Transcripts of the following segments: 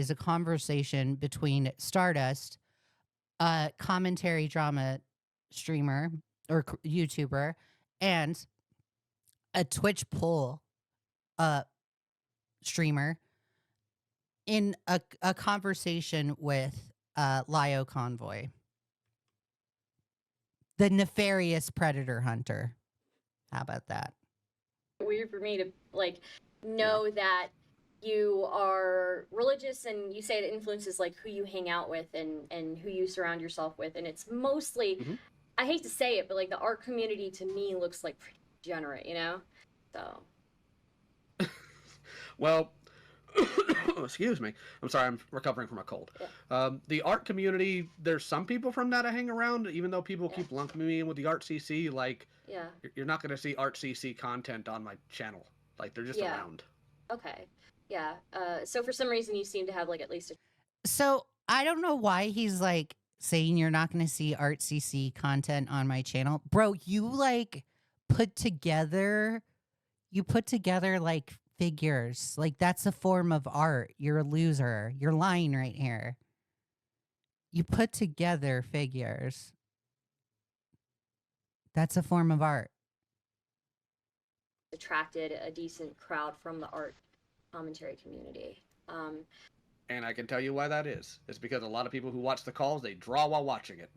is a conversation between Stardust, a commentary drama streamer or YouTuber, and a Twitch poll streamer in a conversation with Lio Convoy, the nefarious predator hunter. How about that? Weird for me to like know that you are religious, and you say it influences like who you hang out with and who you surround yourself with, and it's mostly, I hate to say it, but like the art community to me looks like pretty degenerate, you know? So well, excuse me, I'm sorry, I'm recovering from a cold. The art community, there's some people from that I hang around, even though people keep lumping me in with the art CC. Like, you're not going to see art CC content on my channel. Like, they're just around. Okay. Yeah. So for some reason you seem to have like at least a... So I don't know why he's like saying you're not going to see art CC content on my channel. Bro, you like put together like figures. Like, that's a form of art. You're a loser. You're lying right here. You put together figures. That's a form of art. Attracted a decent crowd from the art commentary community. And I can tell you why that is. It's because a lot of people who watch the calls, they draw while watching it.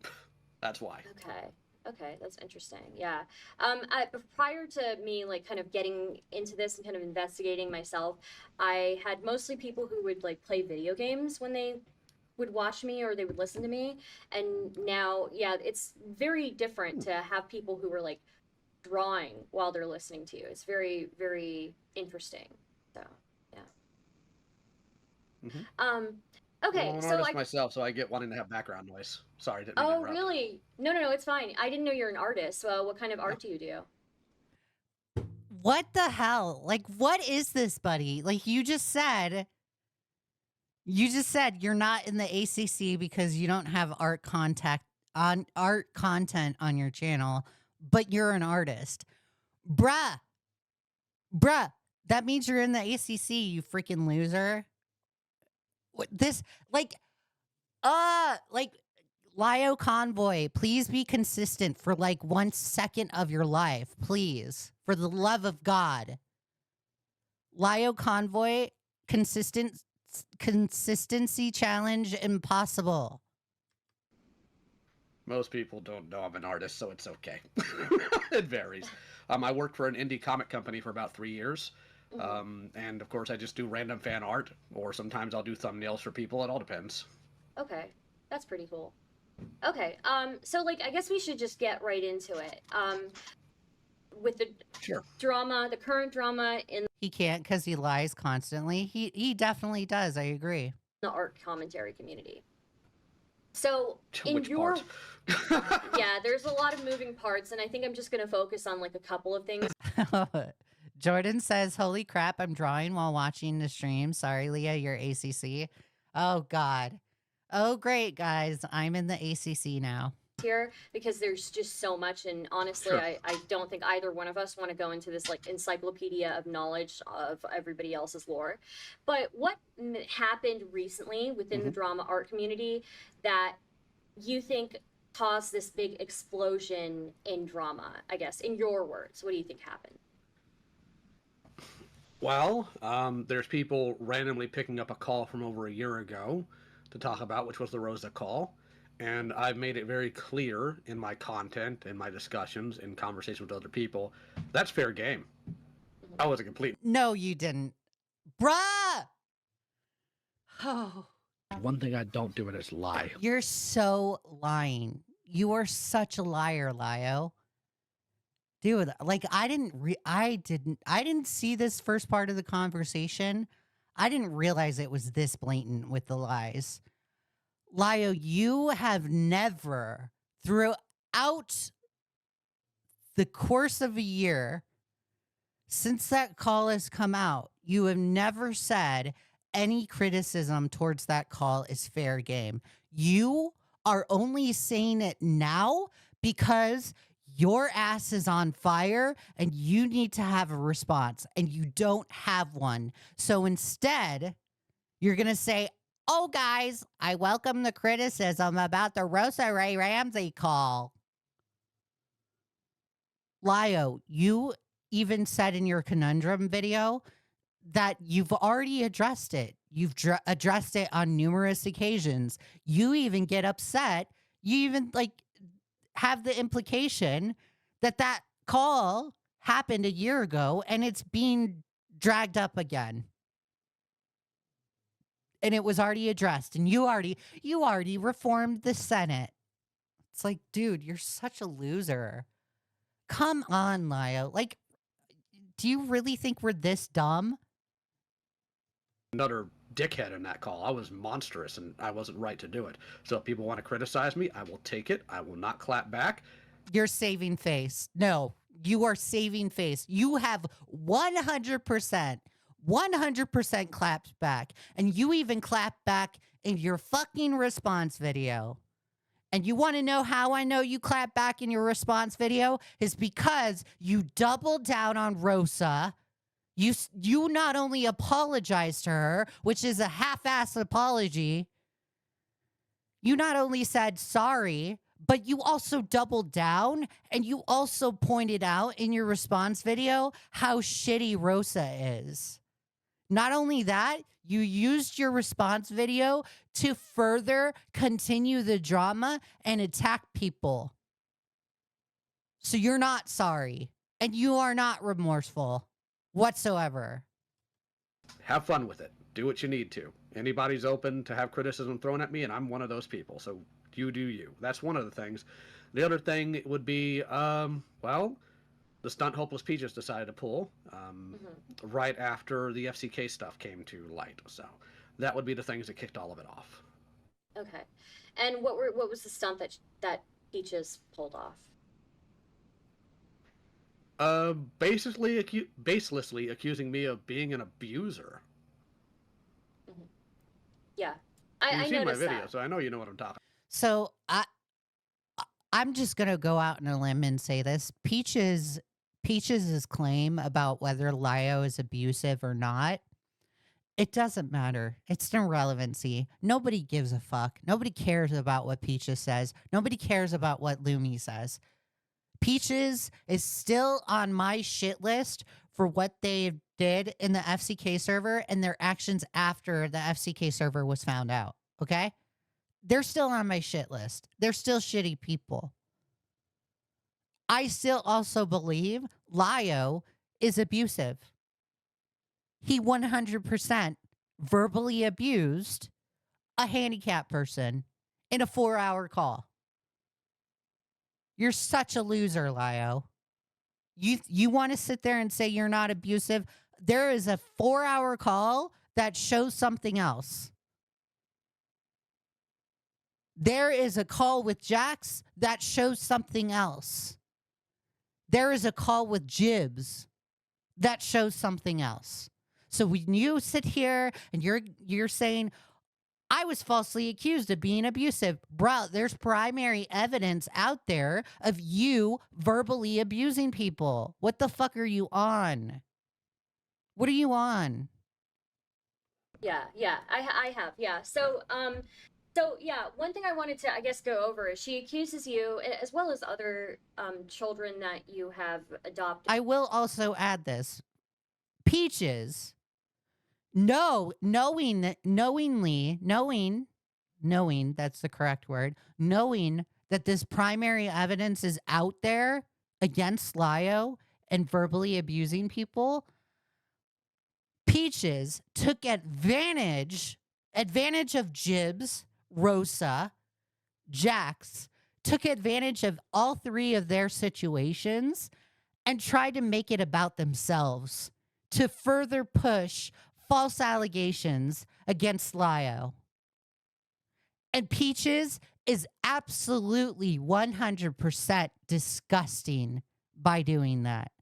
That's why. Okay, that's interesting. Yeah. Prior to me like kind of getting into this and kind of investigating myself, I had mostly people who would like play video games when they would watch me or they would listen to me. And now, yeah, it's very different to have people who were like drawing while they're listening to you. It's very, very interesting. So, yeah. Okay, I'm so an artist myself, so I get wanting to have background noise. Sorry, didn't mean to interrupt. Really? No, it's fine. I didn't know you're an artist. So what kind of art do you do? What the hell? Like, what is this, buddy? Like, you just said you're not in the ACC because you don't have art content on your channel, but you're an artist. Bruh, that means you're in the ACC, you freaking loser. What this, like Lio Convoy, please be consistent for like 1 second of your life, please, for the love of God. Lio Convoy, consistency challenge impossible. Most people don't know I'm an artist, so it's okay. It varies. I worked for an indie comic company for about 3 years. And of course I just do random fan art, or sometimes I'll do thumbnails for people. It all depends. Okay, that's pretty cool. Okay, so like I guess we should just get right into it. With the drama, the current drama in he can't because he lies constantly. He definitely does. I agree. The art commentary community. So in your yeah, there's a lot of moving parts, and I think I'm just gonna focus on like a couple of things. Jordan says, holy crap, I'm drawing while watching the stream. Sorry, Leah, you're ACC. Oh, God. Oh, great, guys. I'm in the ACC now. Here, because there's just so much, and honestly, I don't think either one of us want to go into this like encyclopedia of knowledge of everybody else's lore. But what happened recently within the drama art community that you think caused this big explosion in drama, I guess, in your words? What do you think happened? Well, there's people randomly picking up a call from over a year ago to talk about, which was the Rosa call. And I've made it very clear in my content, in my discussions, in conversation with other people, that's fair game. I was a complete... No, you didn't. Bruh! Oh. One thing I don't do is lie. You're so lying. You are such a liar, Lio. Dude, like I didn't see this first part of the conversation. I didn't realize it was this blatant with the lies. Lio, you have never, throughout the course of a year, since that call has come out, you have never said any criticism towards that call is fair game. You are only saying it now because your ass is on fire and you need to have a response and you don't have one. So instead, you're going to say, Oh, guys, I welcome the criticism about the Rosa Ray Ramsey call. Lio, you even said in your conundrum video that you've already addressed it. You've addressed it on numerous occasions. You even get upset. You even like have the implication that that call happened a year ago and it's being dragged up again. And it was already addressed and you already reformed the Senate. It's like, dude, you're such a loser. Come on, Lio. Like, do you really think we're this dumb? Another dickhead in that call. I was monstrous and I wasn't right to do it. So if people want to criticize me, I will take it. I will not clap back. You're saving face. No, you are saving face. You have 100% clapped back. And you even clapped back in your fucking response video. And you want to know how I know you clapped back in your response video? Is because you doubled down on Rosa. You not only apologized to her, which is a half-assed apology. You not only said sorry, but you also doubled down and you also pointed out in your response video how shitty Rosa is. Not only that, you used your response video to further continue the drama and attack people. So you're not sorry and you are not remorseful whatsoever. Have fun with it. Do what you need to. Anybody's open to have criticism thrown at me, and I'm one of those people. So you do you. That's one of the things. The other thing would be, well, the stunt Hopeless Peaches decided to pull right after the FCK stuff came to light. So that would be the things that kicked all of it off. Okay. And what was the stunt that Peaches pulled off? Basically, baselessly accusing me of being an abuser. Yeah, You've seen my video, that. so I know you know what I'm talking. So I'm just gonna go out on a limb and say this: Peaches' claim about whether Lio is abusive or not, it doesn't matter. It's an irrelevancy. Nobody gives a fuck. Nobody cares about what Peaches says. Nobody cares about what Lumi says. Peaches is still on my shit list for what they did in the FCK server and their actions after the FCK server was found out. Okay? They're still on my shit list. They're still shitty people. I still also believe Lio is abusive. He 100% verbally abused a handicapped person in a 4-hour call. You're such a loser, Lio. You want to sit there and say you're not abusive? There is a 4-hour call that shows something else. There is a call with Jax that shows something else. There is a call with Jibs that shows something else. So when you sit here and you're saying, I was falsely accused of being abusive. Bro, there's primary evidence out there of you verbally abusing people. What the fuck are you on? What are you on? Yeah, I have, yeah. So yeah, one thing I wanted to, I guess, go over is she accuses you, as well as other children that you have adopted. I will also add this. Peaches, knowing, that's the correct word, knowing that this primary evidence is out there against Lio and verbally abusing people, Peaches took advantage of Jibs, Rosa, Jax, took advantage of all three of their situations and tried to make it about themselves to further push false allegations against Lio. And Peaches is absolutely 100% disgusting by doing that.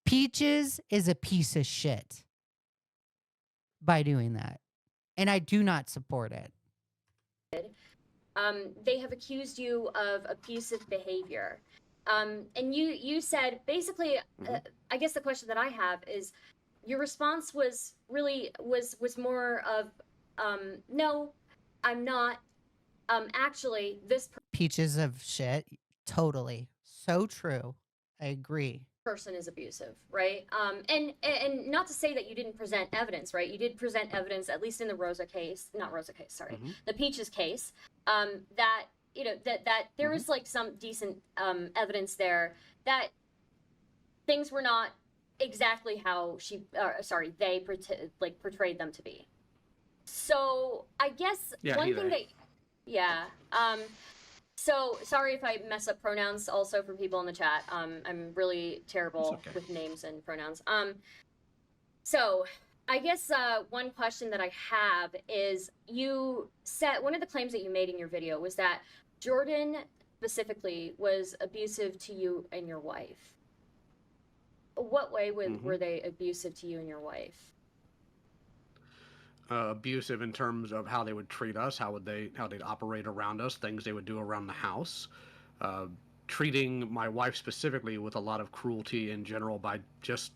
Peaches is a piece of shit by doing that. And I do not support it. They have accused you of abusive behavior. And you said, basically, I guess the question that I have is, your response was really was more of, no, I'm not. Actually, this Peaches of shit. Totally. So true. I agree. person is abusive, right? And not to say that you didn't present evidence, right? You did present evidence, at least in the Rosa case, not Rosa case, sorry, the Peaches case, that, you know, that there was like some decent evidence there that things were not exactly how they portrayed them to be. So I guess one thing that, yeah. So sorry if I mess up pronouns also for people in the chat. I'm really terrible with names and pronouns. So I guess one question that I have is, you said one of the claims that you made in your video was that Jordan specifically was abusive to you and your wife. What way were they abusive to you and your wife? Abusive in terms of how they would treat us, how they'd operate around us, things they would do around the house, treating my wife specifically with a lot of cruelty in general by just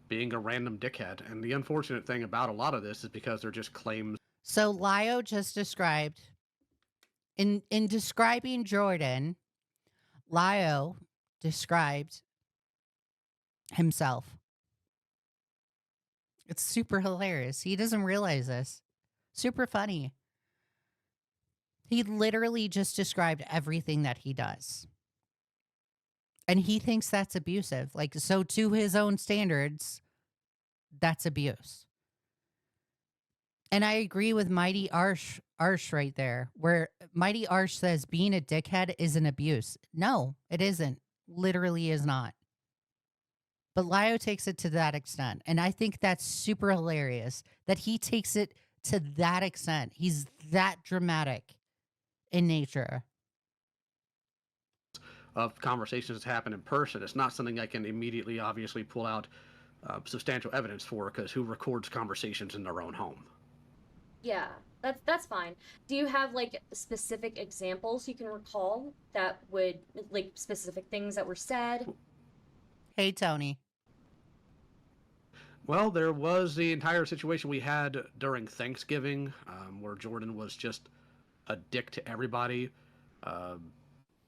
being a random dickhead. And the unfortunate thing about a lot of this is because they're just claims. So Lio just described, in describing Jordan, Lio described himself. It's super hilarious. He doesn't realize this. Super funny. He literally just described everything that he does. And he thinks that's abusive. Like, so to his own standards, that's abuse. And I agree with Mighty Arsh right there, where Mighty Arsh says being a dickhead is an abuse. No, it isn't. Literally is not. But Lio takes it to that extent. And I think that's super hilarious that he takes it to that extent. He's that dramatic in nature. Of conversations that happen in person. It's not something I can immediately, obviously, pull out substantial evidence for, because who records conversations in their own home? Yeah, that's fine. Do you have like specific examples you can recall that would, like, specific things that were said? Hey, Tony. Well, there was the entire situation we had during Thanksgiving, where Jordan was just a dick to everybody.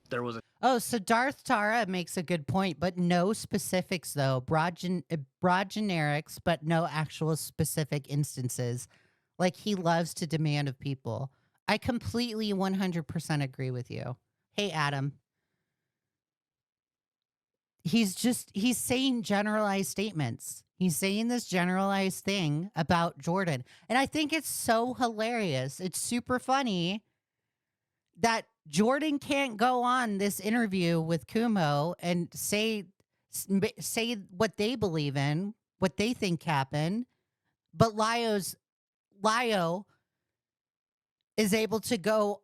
There was a... Oh, so Darth Tara makes a good point, but no specifics, though. Broad generics, but no actual specific instances. Like, he loves to demand of people. I completely 100% agree with you. Hey, Adam. He's saying generalized statements. He's saying this generalized thing about Jordan. And I think it's so hilarious. It's super funny that Jordan can't go on this interview with Kumo and say what they believe in, what they think happened. But Lio is able to go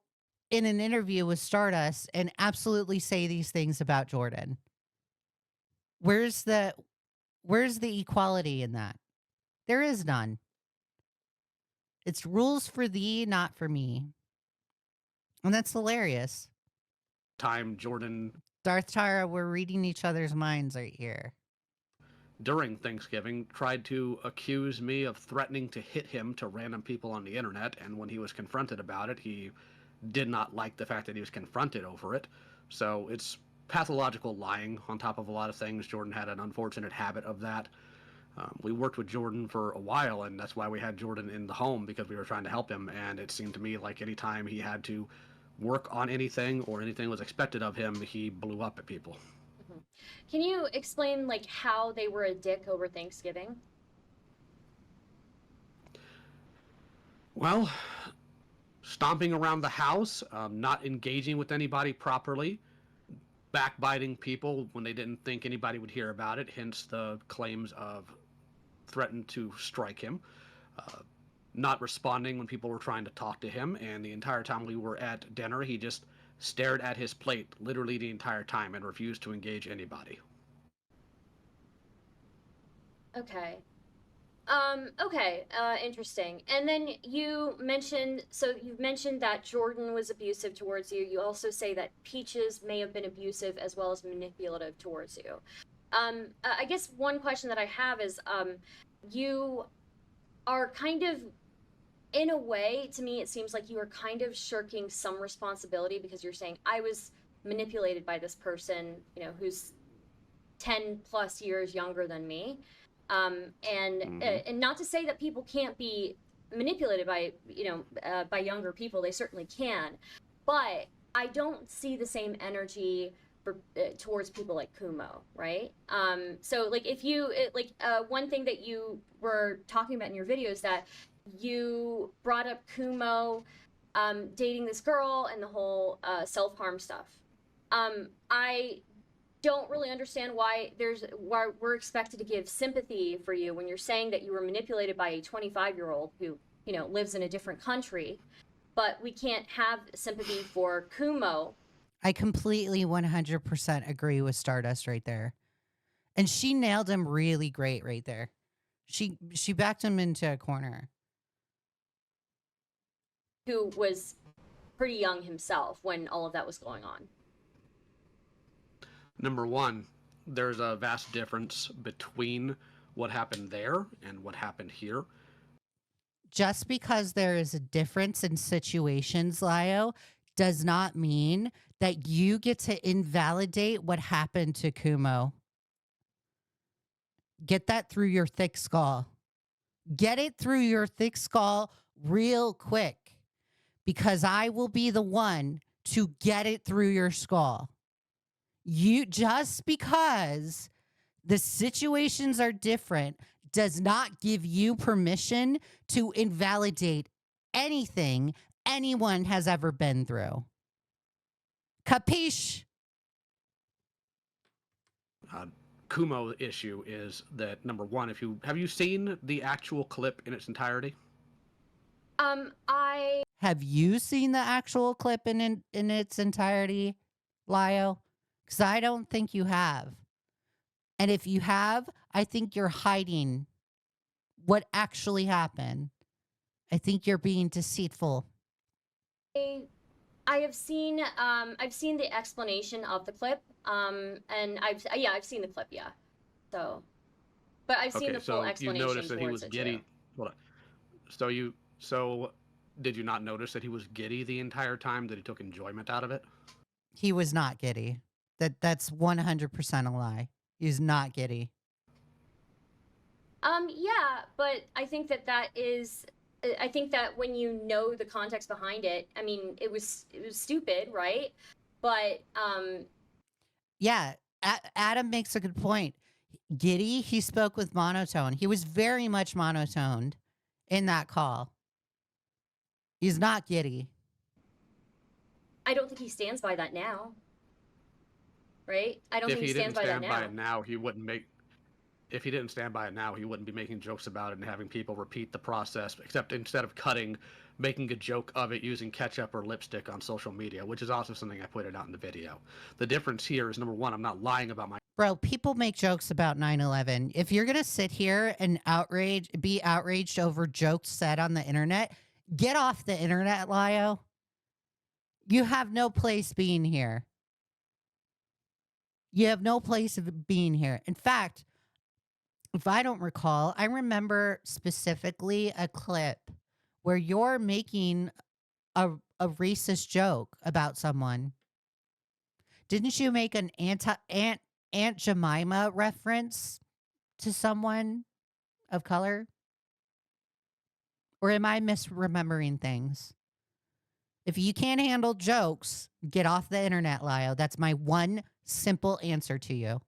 in an interview with Stardust and absolutely say these things about Jordan. Where's the equality in that? There is none. It's rules for thee, not for me. And that's hilarious. Time Jordan... Darth Tara, we're reading each other's minds right here. During Thanksgiving, tried to accuse me of threatening to hit him to random people on the internet, and when he was confronted about it, he did not like the fact that he was confronted over it. So it's pathological lying on top of a lot of things. Jordan had an unfortunate habit of that. We worked with Jordan for a while, and that's why we had Jordan in the home, because we were trying to help him, and it seemed to me like any time he had to work on anything or anything was expected of him, he blew up at people. Can you explain, like, how they were a dick over Thanksgiving? Well, stomping around the house, not engaging with anybody properly, backbiting people when they didn't think anybody would hear about it, hence the claims of threatened to strike him, not responding when people were trying to talk to him, and the entire time we were at dinner, he just stared at his plate literally the entire time and refused to engage anybody. Okay. Interesting. And then you've mentioned that Jordan was abusive towards you. You also say that Peaches may have been abusive as well as manipulative towards you. I guess one question that I have is, you are kind of, in a way, to me, it seems like you are kind of shirking some responsibility, because you're saying, I was manipulated by this person, you know, who's 10 plus years younger than me. And not to say that people can't be manipulated by, you know, by younger people. They certainly can. But I don't see the same energy towards people like Kumo, right? So like if you, one thing that you were talking about in your video is that you brought up Kumo dating this girl and the whole self-harm stuff. I don't really understand why we're expected to give sympathy for you when you're saying that you were manipulated by a 25-year-old who, you know, lives in a different country, but we can't have sympathy for Kumo. I completely 100% agree with Stardust right there. And she nailed him really great right there. She backed him into a corner. Who was pretty young himself when all of that was going on. Number one, there's a vast difference between what happened there and what happened here. Just because there is a difference in situations, Lio, does not mean that you get to invalidate what happened to Kumo. Get that through your thick skull. Get it through your thick skull real quick, because I will be the one to get it through your skull. You, just because the situations are different does not give you permission to invalidate anything anyone has ever been through. Capiche? Kumo issue is that, number one, have you seen the actual clip in its entirety? Have you seen the actual clip in its entirety, Lio? Because I don't think you have. And if you have, I think you're hiding what actually happened. I think you're being deceitful. I have seen the explanation of the clip, and I've seen the clip, yeah. So, but I've seen the full explanation. You noticed that he was giddy. Hold on. So did you not notice that he was giddy the entire time? That he took enjoyment out of it? He was not giddy. That's 100% a lie. He's not giddy. Yeah, but I think that is. I think that when you know the context behind it, I mean, it was stupid, right? But yeah, Adam makes a good point. Giddy, he spoke with monotone. He was very much monotoned in that call. He's not giddy. I don't think he stands by that now. Right? I don't think he stands by that now. If he didn't stand by it now, he wouldn't make. If he didn't stand by it now, he wouldn't be making jokes about it and having people repeat the process, except instead of cutting, making a joke of it using ketchup or lipstick on social media, which is also something I pointed out in the video. The difference here is, number one, I'm not lying about my... Bro, people make jokes about 9/11. If you're going to sit here and be outraged over jokes said on the internet, get off the internet, Lio. You have no place being here. You have no place of being here. In fact, if I don't recall, I remember specifically a clip where you're making a racist joke about someone. Didn't you make an Aunt Jemima reference to someone of color? Or am I misremembering things? If you can't handle jokes, get off the internet, Lio. That's my one simple answer to you.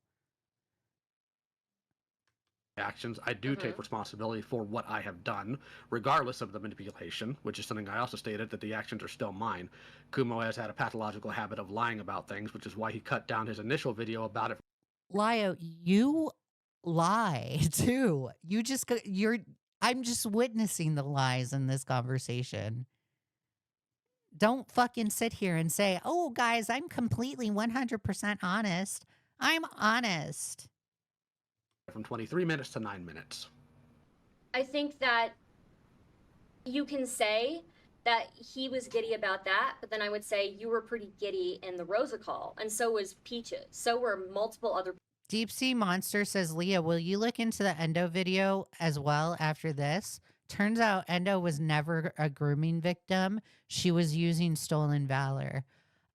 Actions. I do take responsibility for what I have done, regardless of the manipulation, which is something I also stated, that the actions are still mine. Kumo has had a pathological habit of lying about things, which is why he cut down his initial video about it. Lio, you lie too. I'm just witnessing the lies in this conversation. Don't fucking sit here and say, oh, guys, I'm completely 100% honest. I'm honest. From 23 minutes to 9 minutes. I think that you can say that he was giddy about that, but then I would say you were pretty giddy in the Rosa call, and so was Peaches. So were multiple other... Deep Sea Monster says, Leah, will you look into the Endo video as well after this? Turns out Endo was never a grooming victim. She was using stolen valor.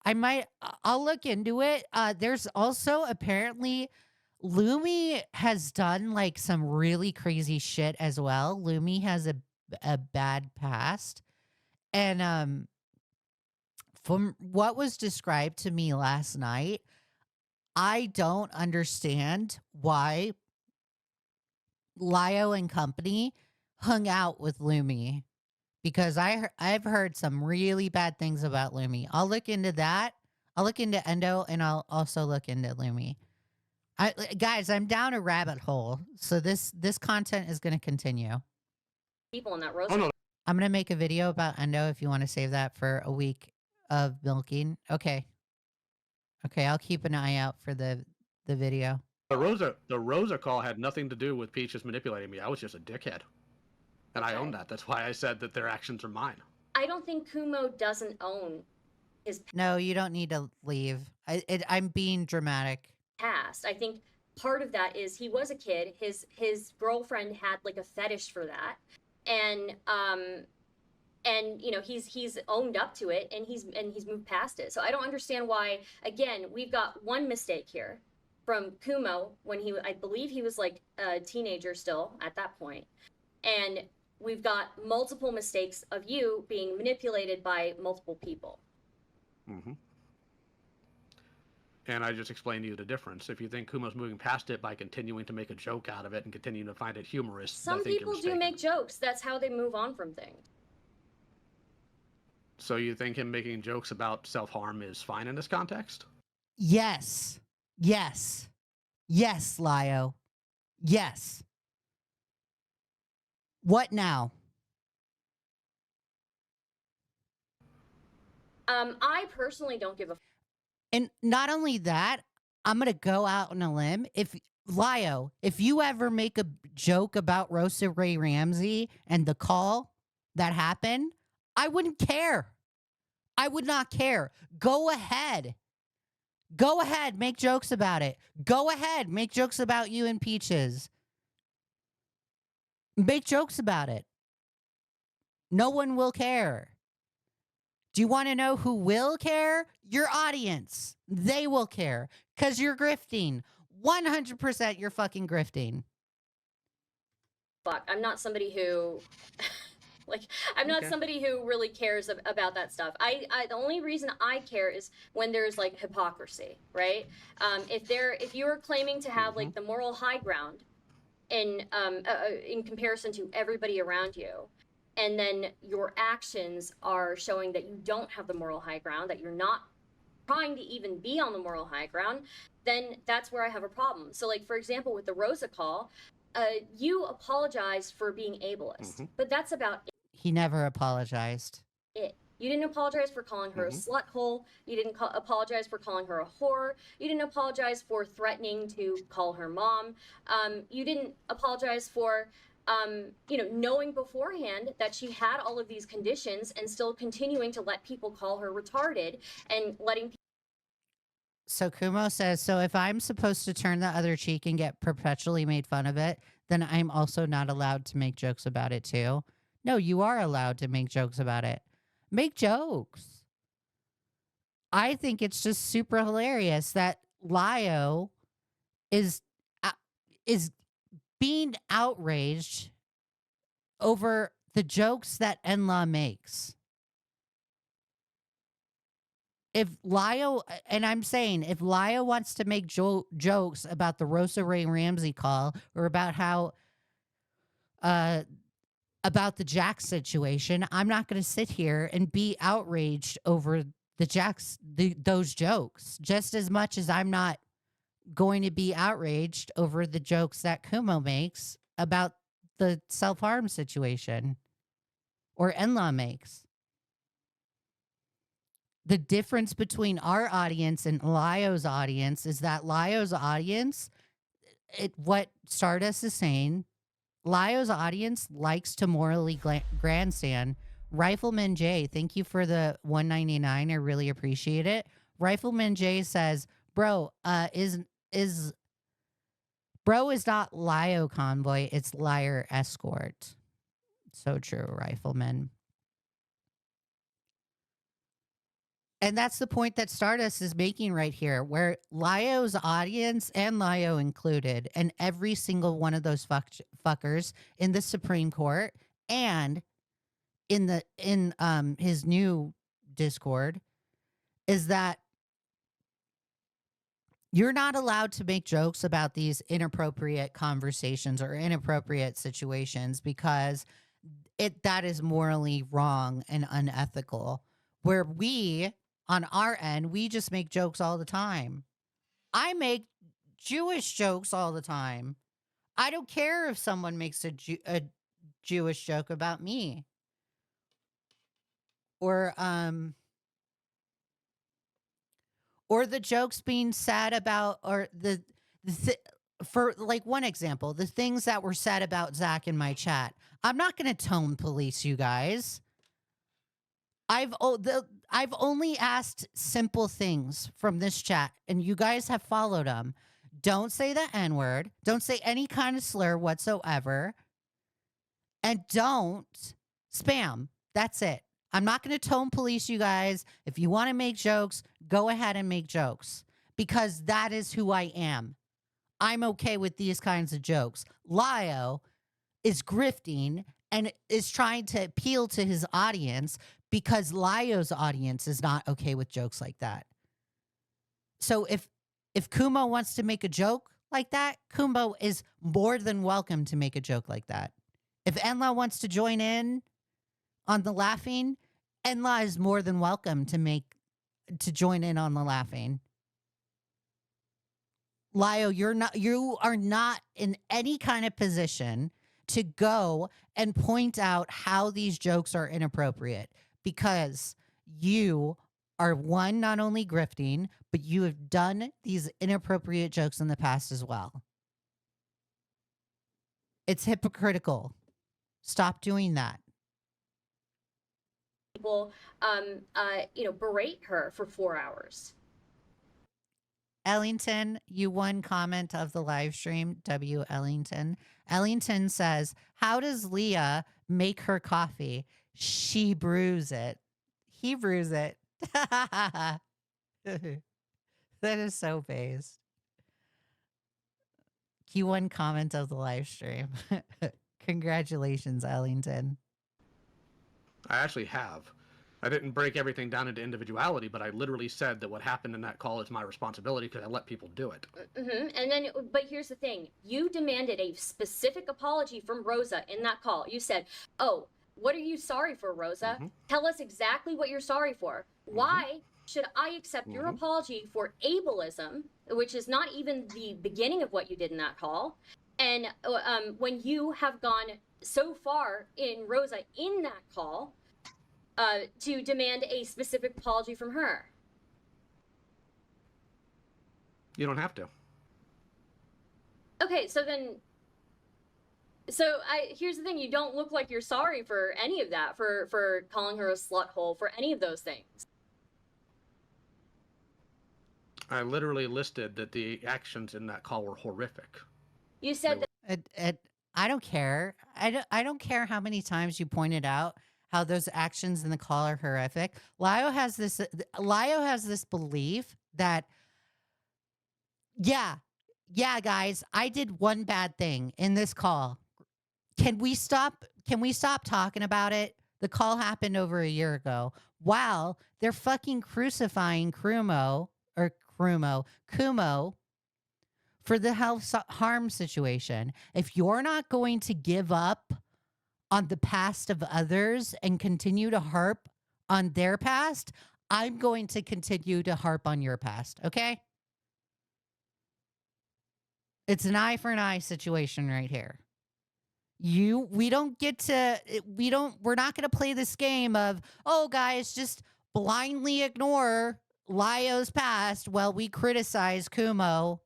I'll look into it. There's also apparently Lumi has done like some really crazy shit as well. Lumi has a bad past. And from what was described to me last night, I don't understand why Lio and company hung out with Lumi, because I've heard some really bad things about Lumi. I'll look into that. I'll look into Endo, and I'll also look into Lumi. Guys, I'm down a rabbit hole, so this content is going to continue. People in that Rosa. Oh, no. I'm going to make a video about Endo if you want to save that for a week of milking. Okay, I'll keep an eye out for the video. The Rosa call had nothing to do with Peaches manipulating me. I was just a dickhead. And I own that. That's why I said that their actions are mine. I don't think Kumo doesn't own his No, you don't need to leave. I'm being dramatic. past. I think part of that is he was a kid. His girlfriend had like a fetish for that, and you know, he's owned up to it, and he's moved past it. So I don't understand why. Again, we've got one mistake here from Kumo when I believe he was like a teenager still at that point, and we've got multiple mistakes of you being manipulated by multiple people. Mm-hmm. And I just explained to you the difference. If you think Kumo's moving past it by continuing to make a joke out of it and continuing to find it humorous, Some I think people you're do mistaken. make jokes. That's how they move on from things. So you think him making jokes about self-harm is fine in this context? Yes, Lio. Yes. What now? I personally don't give a And not only that, I'm going to go out on a limb. If Lio, if you ever make a joke about Rosa Ray Ramsey and the call that happened, I wouldn't care. I would not care. Go ahead. Go ahead. Make jokes about it. Go ahead. Make jokes about you and Peaches. Make jokes about it. No one will care. Do you want to know who will care? Your audience. They will care because you're grifting. 100% you're fucking grifting. fuck. I'm not somebody who I'm not somebody who really cares about that stuff. The only reason I care is when there's like hypocrisy, right? If you're claiming to have like the moral high ground in comparison to everybody around you, and then your actions are showing that you don't have the moral high ground, that you're not trying to even be on the moral high ground, then that's where I have a problem. So like, for example, with the Rosa call, you apologized for being ableist, but that's about it. He never apologized. You didn't apologize for calling her a slut hole. You didn't apologize for calling her a whore. You didn't apologize for threatening to call her mom. You didn't apologize for knowing beforehand that she had all of these conditions and still continuing to let people call her retarded and letting people. So Kumo says, so if I'm supposed to turn the other cheek and get perpetually made fun of it, then I'm also not allowed to make jokes about it too. No, you are allowed to make jokes about it. Make jokes. I think it's just super hilarious that Lio is being outraged over the jokes that Enla makes. If Lio, and I'm saying, if Lio wants to make jokes about the Rosa Ray Ramsey call or about how, about the Jax situation, I'm not going to sit here and be outraged over the Jax, those jokes, just as much as I'm not going to be outraged over the jokes that Kumo makes about the self-harm situation or Enla makes. The difference between our audience and Lio's audience is that Lio's audience, what Stardust is saying, Lio's audience likes to morally grandstand. Rifleman J, thank you for the $1.99. I really appreciate it. Rifleman J says, bro, is Bro is not Lio Convoy, it's liar escort. So true, Rifleman. And that's the point that Stardust is making right here, where Lio's audience, and Lio included, and every single one of those fuckers in the Supreme Court and in his new Discord, is that you're not allowed to make jokes about these inappropriate conversations or inappropriate situations because that is morally wrong and unethical. Where we, on our end, we just make jokes all the time. I make Jewish jokes all the time. I don't care if someone makes a Jewish joke about me. Or the jokes being said about, or for like one example, the things that were said about Zach in my chat. I'm not going to tone police you guys. I've only asked simple things from this chat, and you guys have followed them. Don't say the N-word. Don't say any kind of slur whatsoever. And don't spam. That's it. I'm not going to tone police you guys. If you want to make jokes, go ahead and make jokes because that is who I am. I'm okay with these kinds of jokes. Lio is grifting and is trying to appeal to his audience because Lio's audience is not okay with jokes like that. So if Kumo wants to make a joke like that, Kumo is more than welcome to make a joke like that. If Enla wants to join in on the laughing, Enla is more than welcome to join in on the laughing. Lio, you are not in any kind of position to go and point out how these jokes are inappropriate because you are not only grifting, but you have done these inappropriate jokes in the past as well. It's hypocritical. Stop doing that. People, berate her for 4 hours. Ellington, you won comment of the live stream, W. Ellington. Ellington says, how does Leigha make her coffee? She brews it. He brews it. That is so based. Q1 comment of the live stream. Congratulations, Ellington. I actually have. I didn't break everything down into individuality, but I literally said that what happened in that call is my responsibility because I let people do it. Mm-hmm. And then, but here's the thing. You demanded a specific apology from Rosa in that call. You said, oh, what are you sorry for, Rosa? Mm-hmm. Tell us exactly what you're sorry for. Mm-hmm. Why should I accept your apology for ableism, which is not even the beginning of what you did in that call? And when you have gone so far in Rosa in that call, to demand a specific apology from her. You don't have to. Okay, here's the thing. You don't look like you're sorry for any of that, for calling her a slut hole, for any of those things. I literally listed that the actions in that call were horrific. You said that... I don't care. I don't care how many times you pointed out how those actions in the call are horrific. Lio has this belief that, yeah, guys, I did one bad thing in this call. Can we stop talking about it? The call happened over a year ago. Wow, they're fucking crucifying Kumo for the health harm situation. If you're not going to give up on the past of others and continue to harp on their past, I'm going to continue to harp on your past, okay? It's an eye for an eye situation right here. We're not going to play this game of, oh, guys, just blindly ignore Lio's past while we criticize Kumo.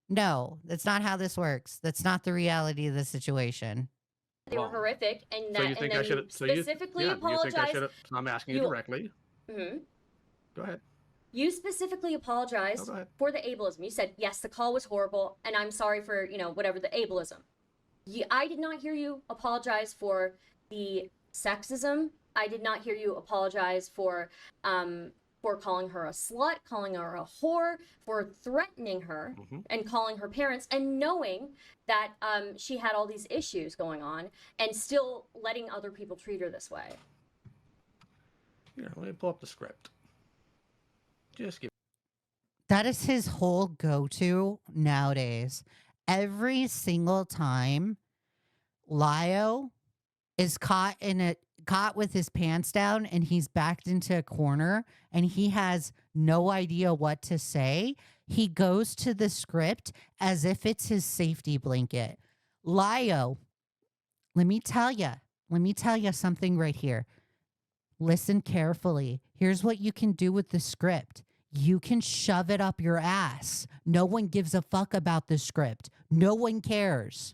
No, that's not how this works. That's not the reality of the situation. They were horrific, and then you specifically apologized. I'm asking you directly. Mm-hmm. Go ahead. You specifically apologized for the ableism. You said, yes, the call was horrible, and I'm sorry for, you know, whatever the ableism. I did not hear you apologize for the sexism. I did not hear you apologize for calling her a slut, calling her a whore, for threatening her and calling her parents, and knowing that she had all these issues going on, and still letting other people treat her this way. Here, let me pull up the script. Just give. That is his whole go-to nowadays. Every single time Lio is caught with his pants down and he's backed into a corner and he has no idea what to say, he goes to the script as if it's his safety blanket. Lio, let me tell you something right here. Listen carefully. Here's what you can do with the script. You can shove it up your ass. No one gives a fuck about the script. No one cares.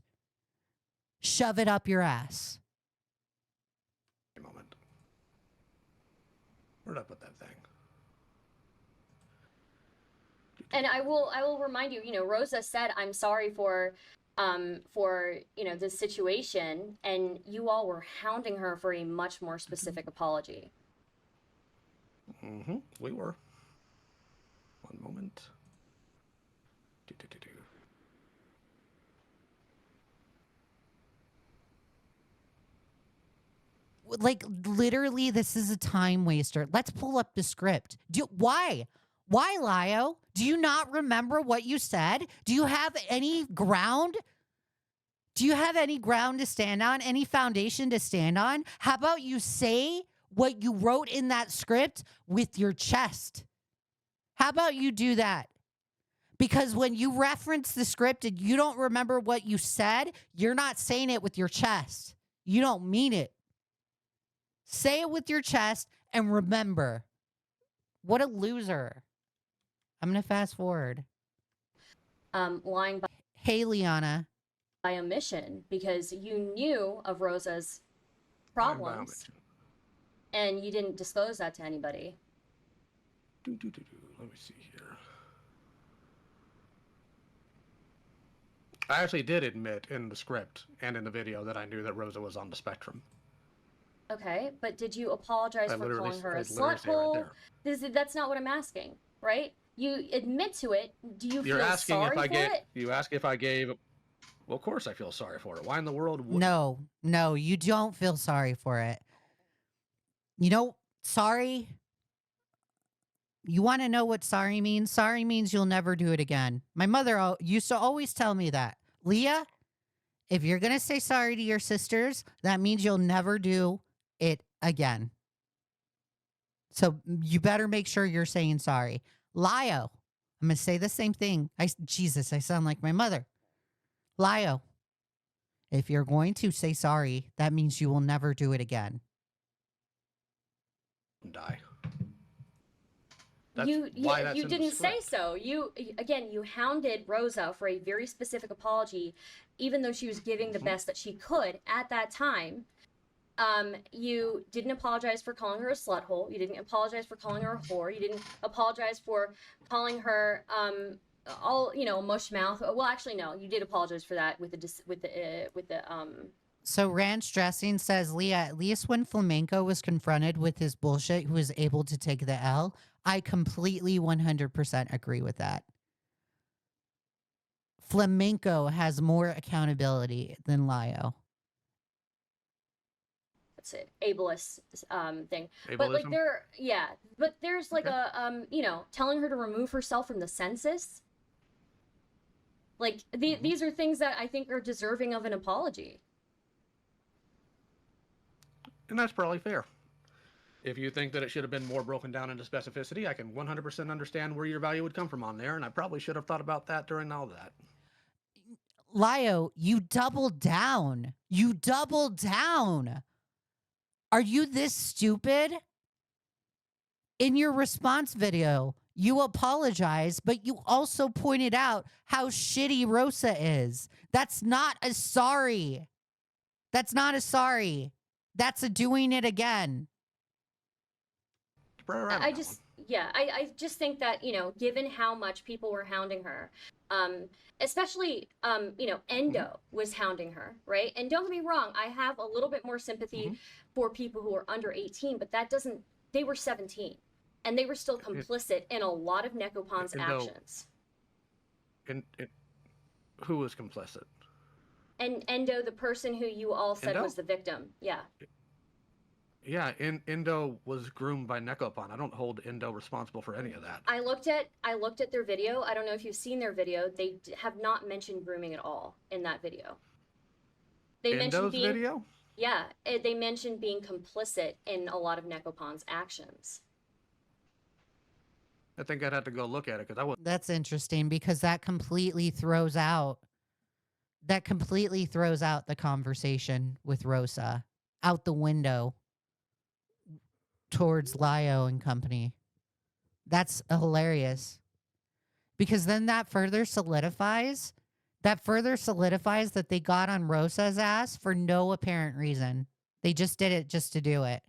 Shove it up your ass. A moment. Where'd I put that thing? And I will remind you, you know, Rosa said, I'm sorry for you know, this situation, and you all were hounding her for a much more specific apology. We were. One moment. Like, literally, this is a time waster. Let's pull up the script. Why? Why, Lio? Do you not remember what you said? Do you have any ground? Do you have any ground to stand on? Any foundation to stand on? How about you say what you wrote in that script with your chest? How about you do that? Because when you reference the script and you don't remember what you said, you're not saying it with your chest. You don't mean it. Say it with your chest and remember. What a loser. I'm going to fast forward. Lying by Hey, Liana. By omission, because you knew of Rosa's problems and you didn't disclose that to anybody. Let me see here. I actually did admit in the script and in the video that I knew that Rosa was on the spectrum. Okay, but did you apologize for calling her a sluthole? That's not what I'm asking, right? You admit to it. Do you feel sorry for it? You ask if I gave. Well, of course I feel sorry for it. Why in the world would... No, you don't feel sorry for it. You know, sorry. You want to know what sorry means? Sorry means you'll never do it again. My mother used to always tell me that. Leigha, if you're going to say sorry to your sisters, that means you'll never do it again. So you better make sure you're saying sorry. Lio, I'm going to say the same thing. Jesus, I sound like my mother. Lio, if you're going to say sorry, that means you will never do it again. Die. You didn't say so. You hounded Rosa for a very specific apology, even though she was giving the best that she could at that time. You didn't apologize for calling her a slut hole. You didn't apologize for calling her a whore. You didn't apologize for calling her mush mouth. Well, actually, no, you did apologize for that with the. So Ranch Dressing says, Leigha, at least when Flamenco was confronted with his bullshit, he was able to take the L. I completely 100% agree with that. Flamenco has more accountability than Lio. That's it, ableist thing. Ableism? But like there's like a telling her to remove herself from the census. Like these are things that I think are deserving of an apology. And that's probably fair. If you think that it should have been more broken down into specificity, I can 100% understand where your value would come from on there, and I probably should have thought about that during all of that. Lio, you doubled down. You doubled down. Are you this stupid? In your response video, you apologize, but you also pointed out how shitty Rosa is. That's not a sorry. That's not a sorry. That's a doing it again. I just, yeah, I just think that, you know, given how much people were hounding her, especially, you know, Endo was hounding her, right? And don't get me wrong, I have a little bit more sympathy for people who are under 18, but that doesn't, they were 17 and they were still complicit in a lot of Nekopon's actions. Who was complicit? And Endo, the person who you all said was the victim. Yeah. Yeah, Endo was groomed by Nekopon. I don't hold Endo responsible for any of that. I looked at their video. I don't know if you've seen their video. They have not mentioned grooming at all in that video. They mentioned being, video? Yeah, they mentioned being complicit in a lot of Nekopon's actions. I think I'd have to go look at it because I was. That's interesting because that completely throws out the conversation with Rosa out the window towards Lio and company. That's hilarious. Because then that further solidifies that they got on Rosa's ass for no apparent reason. They just did it just to do it.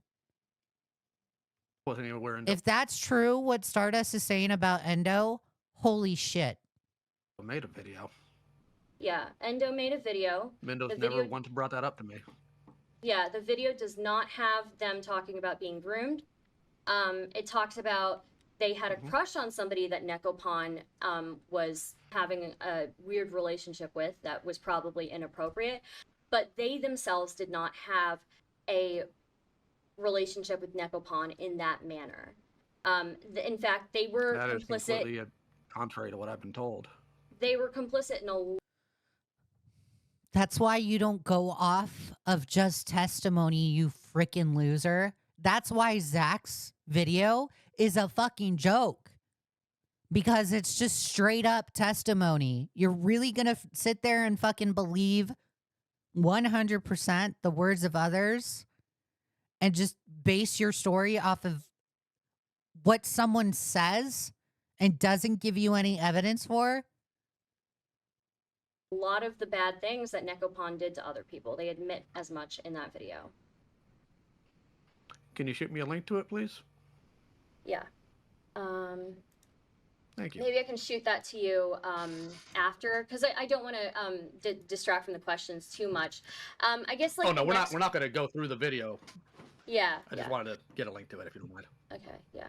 Wasn't even wearing. If that's true, what Stardust is saying about Endo, holy shit. Made a video. Yeah, Endo made a video. Mendo's never once brought that up to me. Yeah, the video does not have them talking about being groomed. It talks about they had a crush on somebody that Nekopon was having a weird relationship with that was probably inappropriate, but they themselves did not have a relationship with Nekopon in that manner. In fact, they were complicit. That is completely contrary to what I've been told. They were complicit in a. That's why you don't go off of just testimony, you freaking loser. That's why Zach's video is a fucking joke. Because it's just straight up testimony. You're really going to sit there and fucking believe 100% the words of others and just base your story off of what someone says and doesn't give you any evidence for? A lot of the bad things that Nekopon did to other people. They admit as much in that video. Can you shoot me a link to it, please? Yeah. Thank you. Maybe I can shoot that to you after, because I don't want to distract from the questions too much. I guess like. Oh no, we're not going to go through the video. Yeah. I just wanted to get a link to it if you don't mind. Okay. Yeah.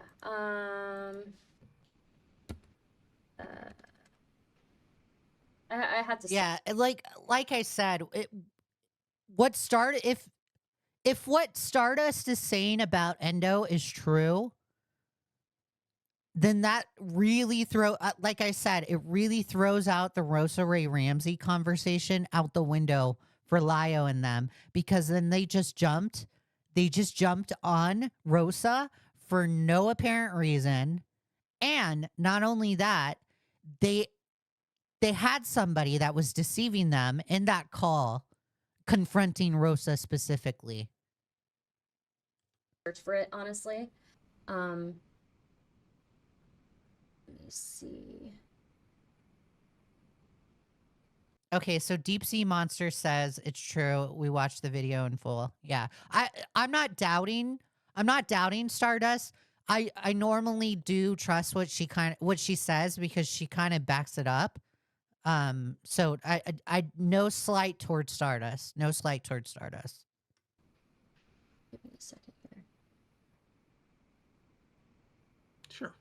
I had to. Yeah, like I said, if what Stardust is saying about Endo is true, then that really like I said, it really throws out the Rosa Ray Ramsey conversation out the window for Lio and them, because then they just jumped on Rosa for no apparent reason. And not only that, they had somebody that was deceiving them in that call, confronting Rosa specifically. Search for it, honestly. Let me see. Okay, so Deep Sea Monster says it's true. We watched the video in full. Yeah. I'm not doubting Stardust. I normally do trust what she says because she kind of backs it up. So I no slight towards Stardust. No slight towards Stardust. Give me a second here. Sure.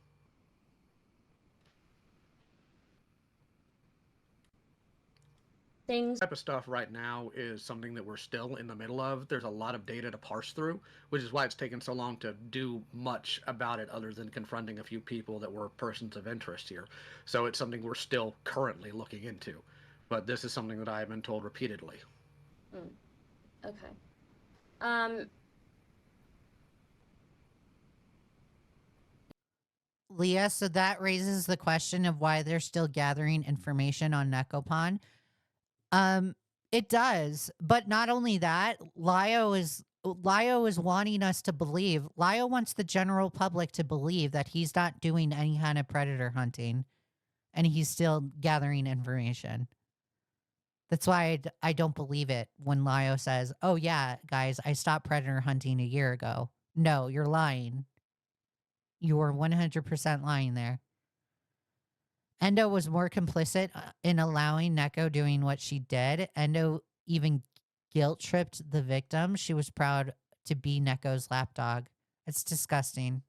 Things. Type of stuff right now is something that we're still in the middle of. There's a lot of data to parse through, which is why it's taken so long to do much about it other than confronting a few people that were persons of interest here. So it's something we're still currently looking into. But this is something that I have been told repeatedly. Okay. Leah, so that raises the question of why they're still gathering information on Nekopon. It does, but not only that, Lio is wanting us to believe. Lio wants the general public to believe that he's not doing any kind of predator hunting, and he's still gathering information. That's why I don't believe it when Lio says, "Oh yeah, guys, I stopped predator hunting a year ago." No, you're lying. You were 100% lying there. Endo was more complicit in allowing Neko doing what she did. Endo even guilt tripped the victim. She was proud to be Neko's lapdog. It's disgusting.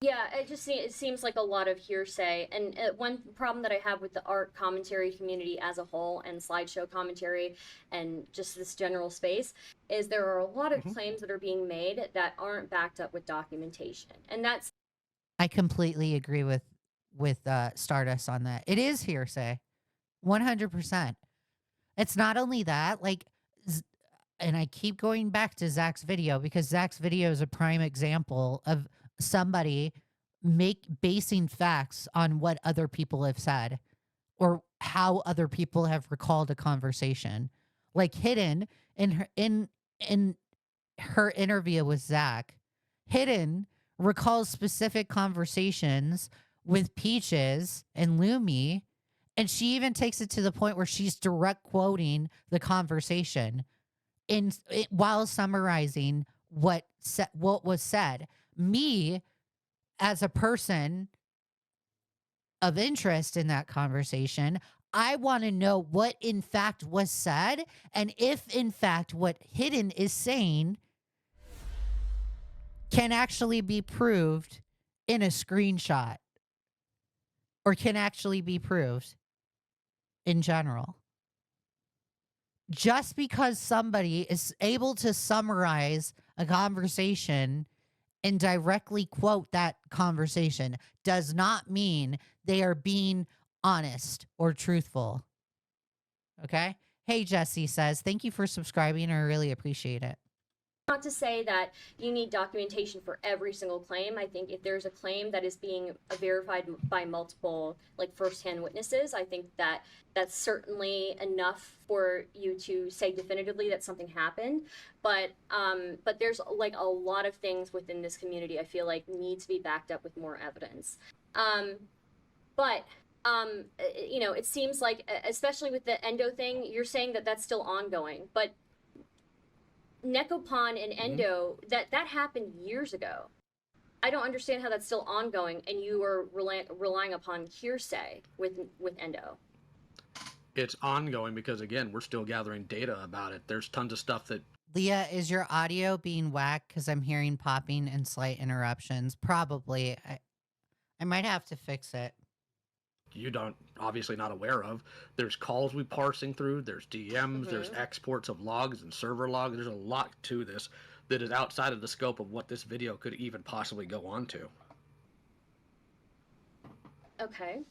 Yeah, it seems like a lot of hearsay. And one problem that I have with the art commentary community as a whole and slideshow commentary and just this general space is there are a lot of claims that are being made that aren't backed up with documentation. And that's I completely agree with Stardust on that. It is hearsay. 100%. It's not only that, like, and I keep going back to Zach's video because Zach's video is a prime example of somebody basing facts on what other people have said or how other people have recalled a conversation. Like Hidden in her interview with Zach, Hidden recalls specific conversations with Peaches and Lumi, and she even takes it to the point where she's direct quoting the conversation while summarizing what was said. Me, as a person of interest in that conversation, I want to know what in fact was said, and if in fact what Hidden is saying can actually be proved in a screenshot or can actually be proved in general. Just because somebody is able to summarize a conversation and directly quote that conversation does not mean they are being honest or truthful. Okay? Hey, Jesse says, thank you for subscribing. I really appreciate it. not to say that you need documentation for every single claim. I think if there's a claim that is being verified by multiple, like, firsthand witnesses, I think that that's certainly enough for you to say definitively that something happened. But there's, like, a lot of things within this community I feel like need to be backed up with more evidence. You know, it seems like, especially with the Endo thing, you're saying that that's still ongoing, but Nekopon and Endo, that happened years ago. I don't understand how that's still ongoing, and you are relying upon hearsay with Endo. It's ongoing because, again, we're still gathering data about it. There's tons of stuff that... Leah, is your audio being whacked? Because I'm hearing popping and slight interruptions. Probably. I might have to fix it. You don't, obviously not aware of. There's calls we parsing through, there's DMs, there's exports of logs and server logs. There's a lot to this that is outside of the scope of what this video could even possibly go on to. Okay.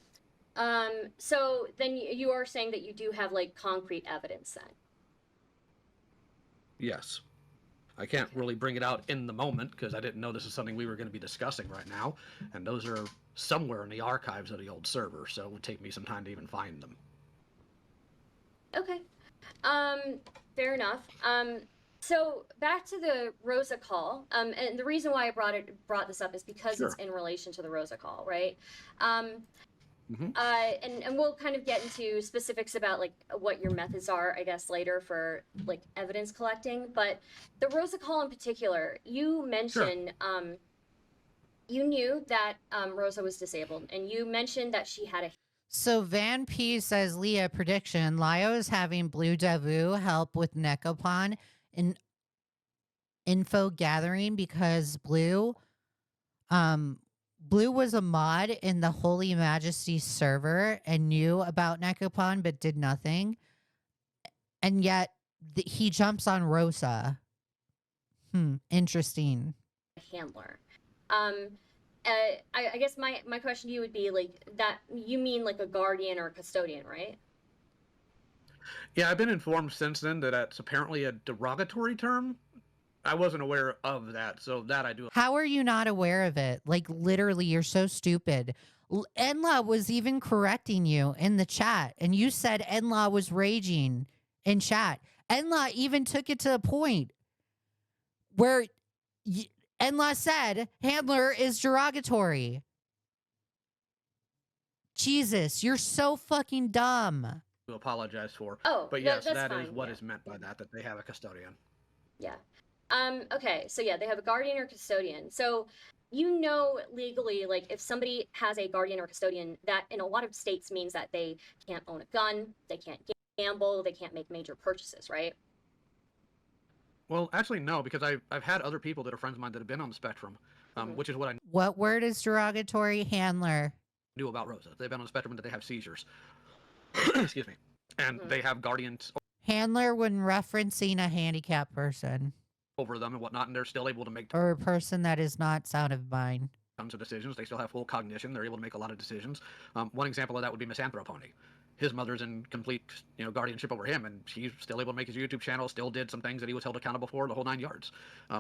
So then you are saying that you do have, like, concrete evidence then? Yes. I can't really bring it out in the moment because I didn't know this is something we were going to be discussing right now. And those are somewhere in the archives of the old server, so it would take me some time to even find them. Okay. Fair enough. So back to the Rosa call. And the reason why I brought this up is because it's in relation to the Rosa call, right? And we'll kind of get into specifics about, like, what your methods are, I guess, later for, like, evidence collecting. But the Rosa call in particular, you mentioned you knew that Rosa was disabled, and you mentioned that she had a... So Van P says, Leah, prediction, Lio is having Blue Devu help with Nekopon in info gathering because Blue was a mod in the Holy Majesty server and knew about Nekopon but did nothing. And yet he jumps on Rosa. Interesting. Handler. I guess my question to you would be, like, that you mean like a guardian or a custodian, right? Yeah, I've been informed since then that that's apparently a derogatory term. I wasn't aware of that, so that I do. How are you not aware of it? Like, literally, you're so stupid. Enla was even correcting you in the chat, and you said Enla was raging in chat. Enla even took it to the point where Enla said handler is derogatory. Jesus, you're so fucking dumb. To apologize for. Oh, but yes, that fine, is what is meant by that they have a custodian. Yeah. Okay, so yeah, they have a guardian or custodian. So you know, legally, like if somebody has a guardian or custodian, that in a lot of states means that they can't own a gun, they can't gamble, they can't make major purchases, right? Well, actually, no, because I've had other people that are friends of mine that have been on the spectrum, which is what I What word is derogatory? Handler. knew about Rosa. They've been on the spectrum and that they have seizures. Excuse me. And they have guardians Handler when referencing a handicapped person. over them and whatnot, and they're still able to make or a person that is not sound of mind. tons of decisions. They still have full cognition. They're able to make a lot of decisions. One example of that would be Misanthropony. His mother's in complete, guardianship over him, and she's still able to make his YouTube channel, still did some things that he was held accountable for, the whole 9 yards.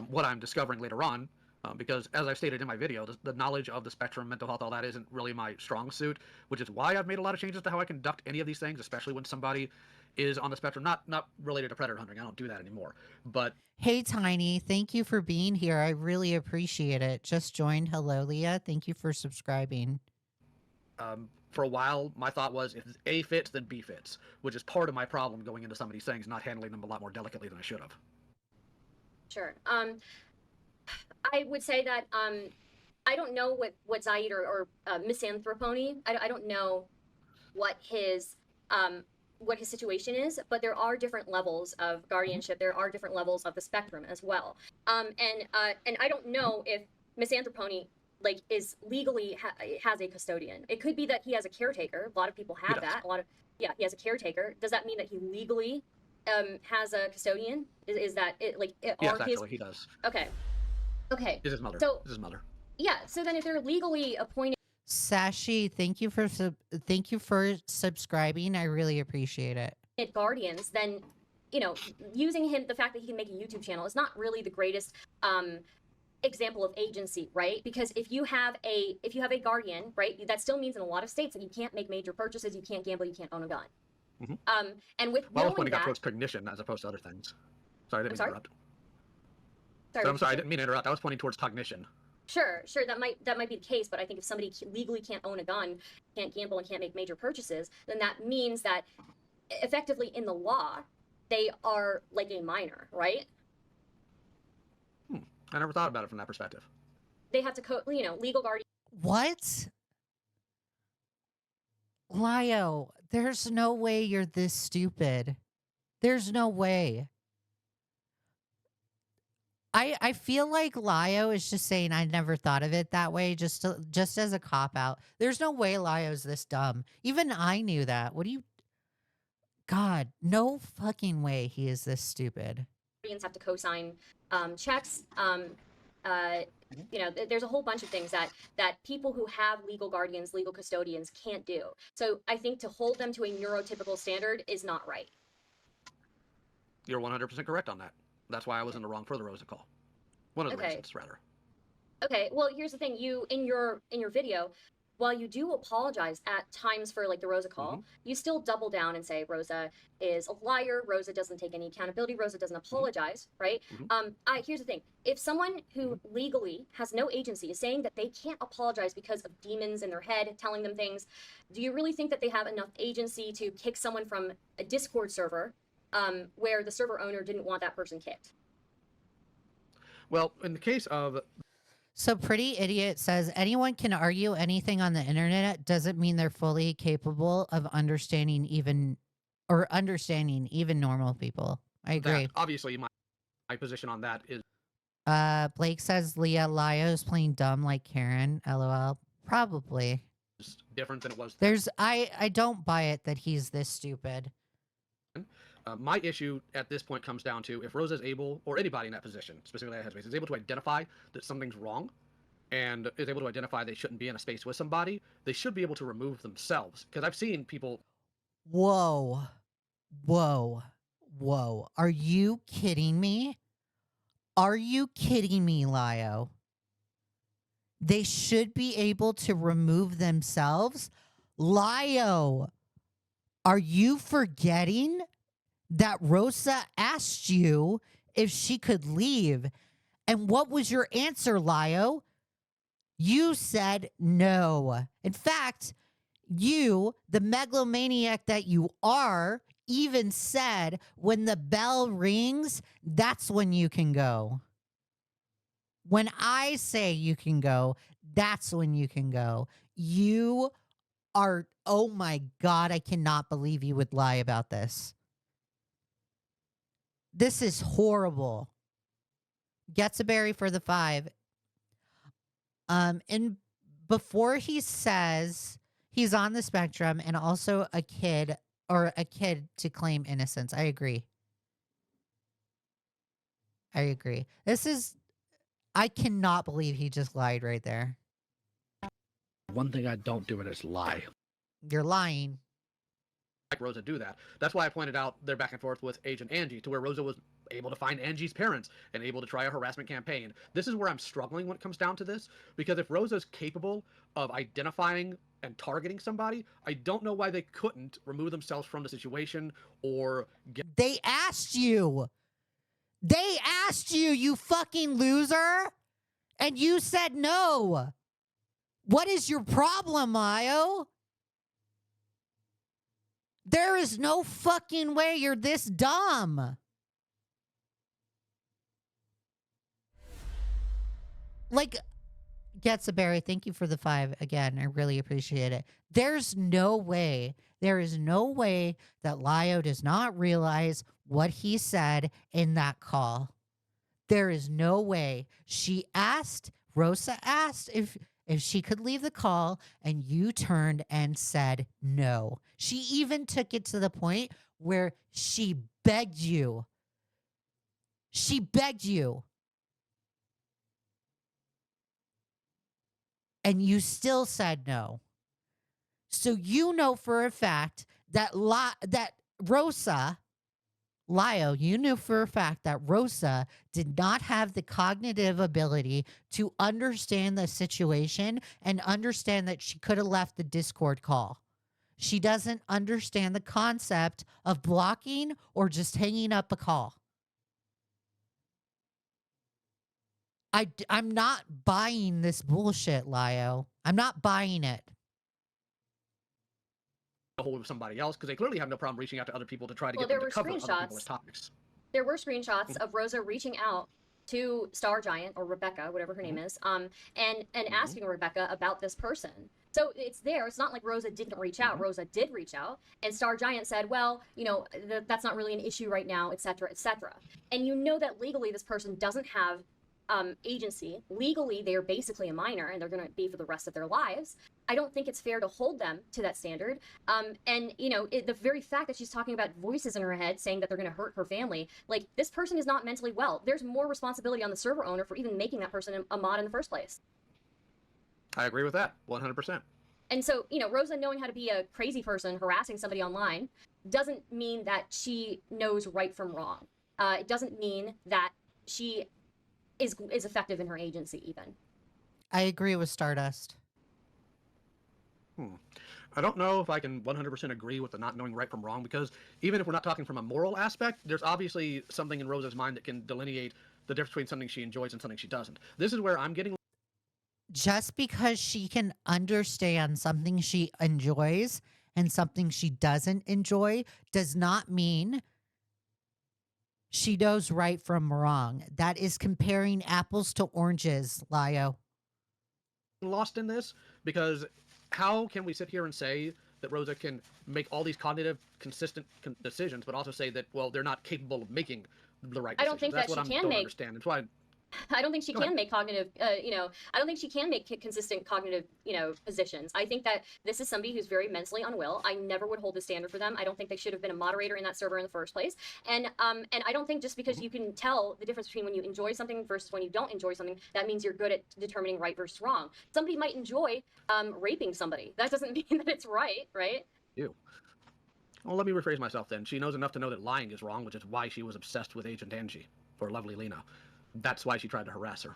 What I'm discovering later on, because as I've stated in my video, the knowledge of the spectrum, mental health, all that isn't really my strong suit, which is why I've made a lot of changes to how I conduct any of these things, especially when somebody is on the spectrum, not related to predator hunting. I don't do that anymore. But hey, Tiny, thank you for being here. I really appreciate it. Just joined. Hello, Leah. Thank you for subscribing. For a while, my thought was if A fits, then B fits, which is part of my problem going into some of these things, not handling them a lot more delicately than I should have. Sure. I would say that I don't know what Zaid or Misanthropony. I don't know what his situation is, but there are different levels of guardianship. There are different levels of the spectrum as well. And I don't know if Misanthropony is legally has a custodian. It could be that he has a caretaker. A lot of people have that. He has a caretaker. Does that mean that he legally has a custodian? Is that it? Yes, actually, he does. Okay. Is his mother? So is his mother? Yeah. So then, if they're legally appointed, Sashi, thank you for subscribing. I really appreciate it. Guardians, then using the fact that he can make a YouTube channel is not really the greatest example of agency, right? Because if you have a guardian, right, that still means in a lot of states that you can't make major purchases, you can't gamble, you can't own a gun. And with I was pointing out towards cognition as opposed to other things. Sorry, I didn't mean to interrupt. I'm sorry, I didn't mean to interrupt. I was pointing towards cognition. Sure, that might be the case, but I think if somebody legally can't own a gun, can't gamble, and can't make major purchases, then that means that effectively in the law, they are like a minor, right? I never thought about it from that perspective. They have to, legal guardian. What? Lio, there's no way you're this stupid. There's no way. I feel like Lio is just saying I never thought of it that way, just as a cop out. There's no way Lio's this dumb. Even I knew that. God, no fucking way he is this stupid. Have to co-sign checks. There's a whole bunch of things that people who have legal guardians, legal custodians can't do. So I think to hold them to a neurotypical standard is not right. You're 100% correct on that. That's why I was in the wrong for the Rosa call. One of the reasons, rather. Okay, well, here's the thing. You in your video, while you do apologize at times for the Rosa call, you still double down and say Rosa is a liar. Rosa doesn't take any accountability. Rosa doesn't apologize, right? Here's the thing. If someone who legally has no agency is saying that they can't apologize because of demons in their head telling them things, do you really think that they have enough agency to kick someone from a Discord server where the server owner didn't want that person kicked? Well, in the case of... So Pretty Idiot says, anyone can argue anything on the internet doesn't mean they're fully capable of understanding even normal people. I agree. Obviously, my position on that is... Blake says, Leah, Lio's playing dumb like Karen. LOL. Probably. Different than it was. I don't buy it that he's this stupid. My issue at this point comes down to if Rosa is able, or anybody in that position, specifically at Headspace, is able to identify that something's wrong and is able to identify they shouldn't be in a space with somebody, they should be able to remove themselves. Because I've seen people... Whoa. Are you kidding me? Are you kidding me, Lio? They should be able to remove themselves? Lio, are you forgetting that Rosa asked you if she could leave? And what was your answer, Lio? You said no. In fact, you, the megalomaniac that you are, even said when the bell rings, that's when you can go. When I say you can go, that's when you can go. You are, oh my God, I cannot believe you would lie about this. This is horrible. Gets a berry for the 5. And before he says he's on the spectrum and also a kid to claim innocence. I agree. I cannot believe he just lied right there. One thing I don't do it is lie. You're lying. Like Rosa do that. That's why I pointed out their back and forth with Agent Angie, to where Rosa was able to find Angie's parents and able to try a harassment campaign. This is where I'm struggling when it comes down to this, because if Rosa's capable of identifying and targeting somebody, I don't know why they couldn't remove themselves from the situation or get... They asked you. They asked you, you fucking loser. And you said no. What is your problem, Mayo? There is no fucking way you're this dumb. Like, Gets a berry, thank you for the 5 again. I really appreciate it. There is no way that Lio does not realize what he said in that call. There is no way. Rosa asked if she could leave the call, and you turned and said no. She even took it to the point where she begged you. She begged you. And you still said no. So you know for a fact that Rosa, Lio, you knew for a fact that Rosa did not have the cognitive ability to understand the situation and understand that she could have left the Discord call. She doesn't understand the concept of blocking or just hanging up a call. I'm not buying this bullshit, Lio. I'm not buying it. A hold of somebody else, because they clearly have no problem reaching out to other people to try to get them to cover other people's topics. There were screenshots of Rosa reaching out to Star Giant, or Rebecca, whatever her name is, and asking Rebecca about this person. So it's there. It's not like Rosa didn't reach out. Rosa did reach out, and Star Giant said, well, you know, that's not really an issue right now, et cetera, et cetera. And you know that legally this person doesn't have agency. Legally, they're basically a minor, and they're going to be for the rest of their lives. I don't think it's fair to hold them to that standard. And, you know, the very fact that she's talking about voices in her head saying that they're going to hurt her family, like, this person is not mentally well. There's more responsibility on the server owner for even making that person a mod in the first place. I agree with that, 100%. And so, you know, Rosa knowing how to be a crazy person harassing somebody online doesn't mean that she knows right from wrong. It doesn't mean that she is effective in her agency even. I agree with Stardust. I don't know if I can 100% agree with the not knowing right from wrong, because even if we're not talking from a moral aspect, there's obviously something in Rosa's mind that can delineate the difference between something she enjoys and something she doesn't. This is where I'm getting... Just because she can understand something she enjoys and something she doesn't enjoy does not mean she knows right from wrong. That is comparing apples to oranges, Lio. Lost in this, because how can we sit here and say that Rosa can make all these cognitive, consistent decisions, but also say that, well, they're not capable of making the right decisions? I don't think That's that what she I can don't make. Understand. That's why I don't think she can make cognitive, you know, I don't think she can make consistent cognitive, you know, positions. I think that this is somebody who's very mentally unwell. I never would hold the standard for them. I don't think they should have been a moderator in that server in the first place. And I don't think just because you can tell the difference between when you enjoy something versus when you don't enjoy something, that means you're good at determining right versus wrong. Somebody might enjoy raping somebody. That doesn't mean that it's right, right? Ew. Well, let me rephrase myself then. She knows enough to know that lying is wrong, which is why she was obsessed with Agent Angie, or lovely Lena. That's why she tried to harass her.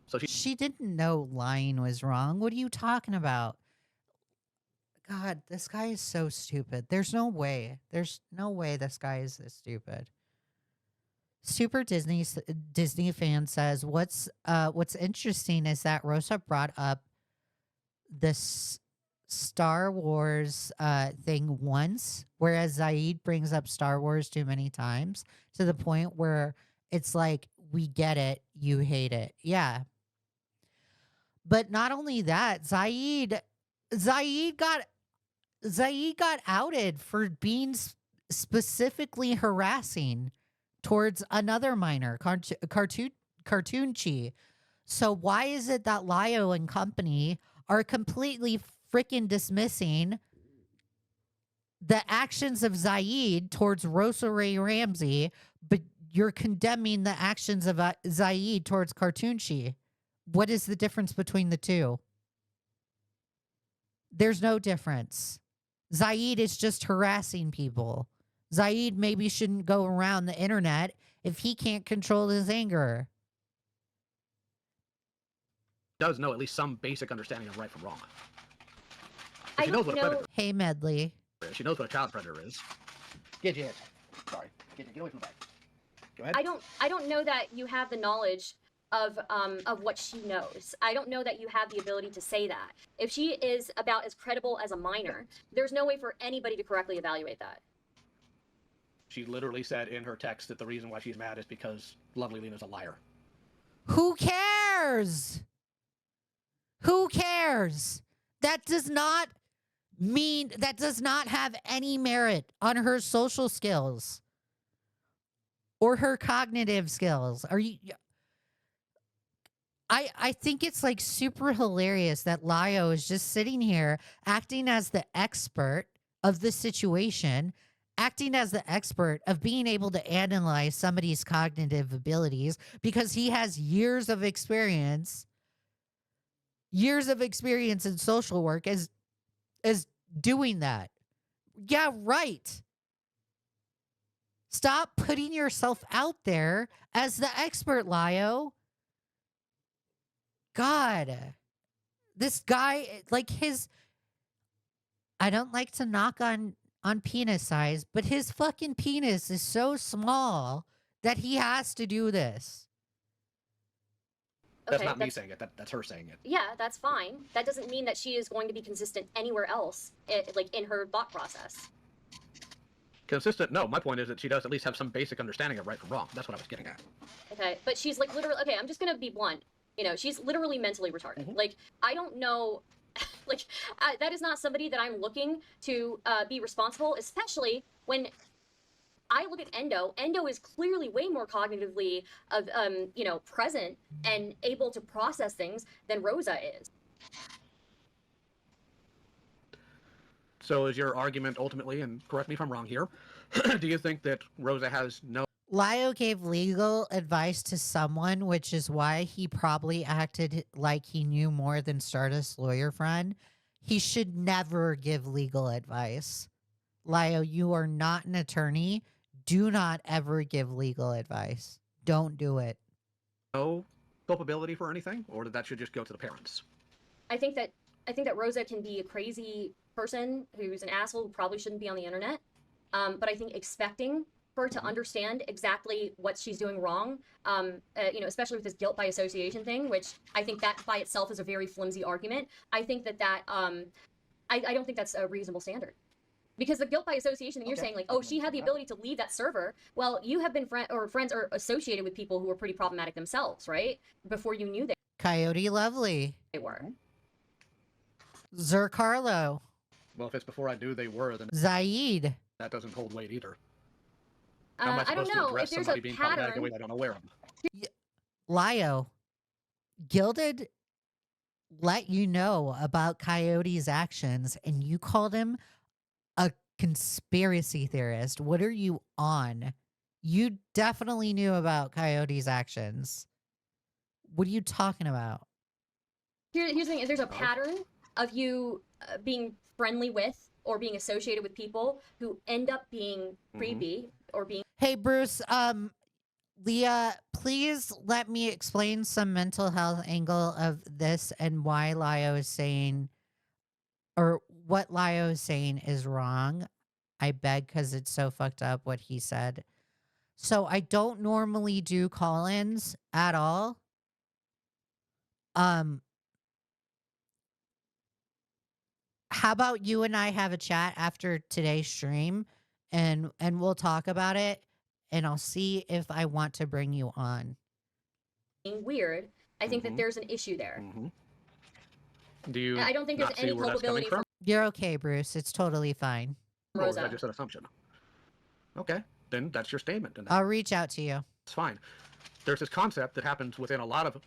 So she didn't know lying was wrong. What are you talking about? God, this guy is so stupid. There's no way. There's no way this guy is this stupid. Super Disney fan says, what's interesting is that Rosa brought up this Star Wars thing once, whereas Zaid brings up Star Wars too many times, to the point where it's like, we get it. You hate it. Yeah. But not only that, Zaid got outed for being specifically harassing towards another minor, Cartoon Chi. So why is it that Lio and company are completely freaking dismissing the actions of Zaid towards Rosa Ray Ramsey, but you're condemning the actions of Zaid towards Cartoon Chi? What is the difference between the two? There's no difference. Zaid is just harassing people. Zaid maybe shouldn't go around the internet if he can't control his anger. Does know at least some basic understanding of right from wrong. I She knows what a predator Hey, Medley. is. She knows what a child predator is. Gidget. Sorry. Gidget, get away from the bag. Go ahead. I don't know that you have the knowledge of what she knows. I don't know that you have the ability to say that. If she is about as credible as a minor, there's no way for anybody to correctly evaluate that. She literally said in her text that the reason why she's mad is because Lovely Lena's a liar. Who cares? Who cares? That does not have any merit on her social skills or her cognitive skills. I think it's like super hilarious that Lio is just sitting here acting as the expert of the situation, acting as the expert of being able to analyze somebody's cognitive abilities because he has years of experience in social work as doing that. Yeah, right. Stop putting yourself out there as the expert, Lio. God, this guy, like I don't like to knock on penis size, but his fucking penis is so small that he has to do this. That's not me saying it. That's her saying it. Yeah, that's fine. That doesn't mean that she is going to be consistent anywhere else, like in her thought process. Consistent? No, my point is that she does at least have some basic understanding of right from wrong. That's what I was getting at. Okay, but she's like literally, okay, I'm just gonna be blunt. You know, she's literally mentally retarded. Mm-hmm. Like, I don't know, like, that is not somebody that I'm looking to be responsible, especially when I look at Endo. Endo is clearly way more cognitively present and able to process things than Rosa is. So is your argument ultimately, and correct me if I'm wrong here, do you think that Rosa has no... Lio gave legal advice to someone, which is why he probably acted like he knew more than Stardust's lawyer friend. He should never give legal advice. Lio, you are not an attorney. Do not ever give legal advice. Don't do it. No culpability for anything, or that should just go to the parents? I think that Rosa can be a crazy person who's an asshole who probably shouldn't be on the internet. But I think expecting her to understand exactly what she's doing wrong, especially with this guilt by association thing, which I think that by itself is a very flimsy argument. I think I don't think that's a reasonable standard. Because the guilt by association that you're saying, like, oh, she had the ability to leave that server. Well, you have been friends or associated with people who were pretty problematic themselves, right? Before you knew Coyote Lovely. They were. Zercarlo. Well, if it's before I knew they were, then Zaid. that doesn't hold weight either. How am I I don't supposed know to address if there's somebody a being problematic in a pattern. way I don't know where of? Lio, Gilded let you know about Coyote's actions, and you called him a conspiracy theorist. What are you on? You definitely knew about Coyote's actions. What are you talking about? Here's the thing: if there's a pattern of you being friendly with or being associated with people who end up being creepy or being... Hey, Bruce, Leah, please let me explain some mental health angle of this and why Lio is saying, or what Lio is saying is wrong. I beg, because it's so fucked up what he said. So I don't normally do call-ins at all. How about you and I have a chat after today's stream, and we'll talk about it, and I'll see if I want to bring you on. being weird, I think that there's an issue there. Do you? And I don't think there's any culpability from You're okay, Bruce. It's totally fine. Or is Rosa. that just an assumption? Okay, then that's your statement. And I'll reach out to you. it's fine. There's this concept that happens within a lot of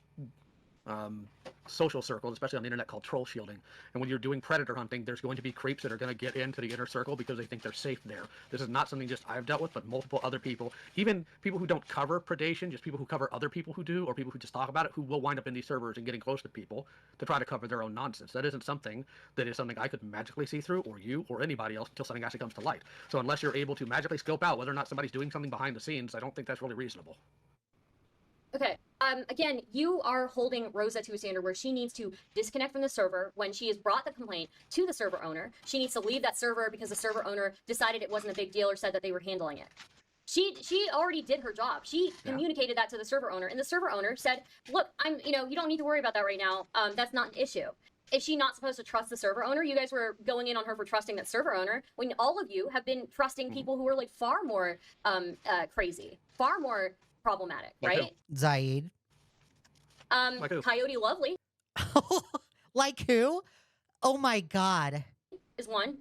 social circles, especially on the internet, called troll shielding. And when you're doing predator hunting, there's going to be creeps that are going to get into the inner circle because they think they're safe there. This is not something just I've dealt with, but multiple other people, even people who don't cover predation, just people who cover other people who do, or people who just talk about it, who will wind up in these servers and getting close to people to try to cover their own nonsense. That isn't something that is something I could magically see through, or you, or anybody else, until something actually comes to light. So unless you're able to magically scope out whether or not somebody's doing something behind the scenes, I don't think that's really reasonable. Okay. Again, you are holding Rosa to a standard where she needs to disconnect from the server when she has brought the complaint to the server owner. She needs to leave that server because the server owner decided it wasn't a big deal or said that they were handling it. She already did her job. She communicated that to the server owner, and the server owner said, "Look, you don't need to worry about that right now. That's not an issue." Is she not supposed to trust the server owner? You guys were going in on her for trusting that server owner when all of you have been trusting people who are like far more crazy, far more problematic, right? Zaid. Like who? Coyote Lovely Like who? Oh my God. is one,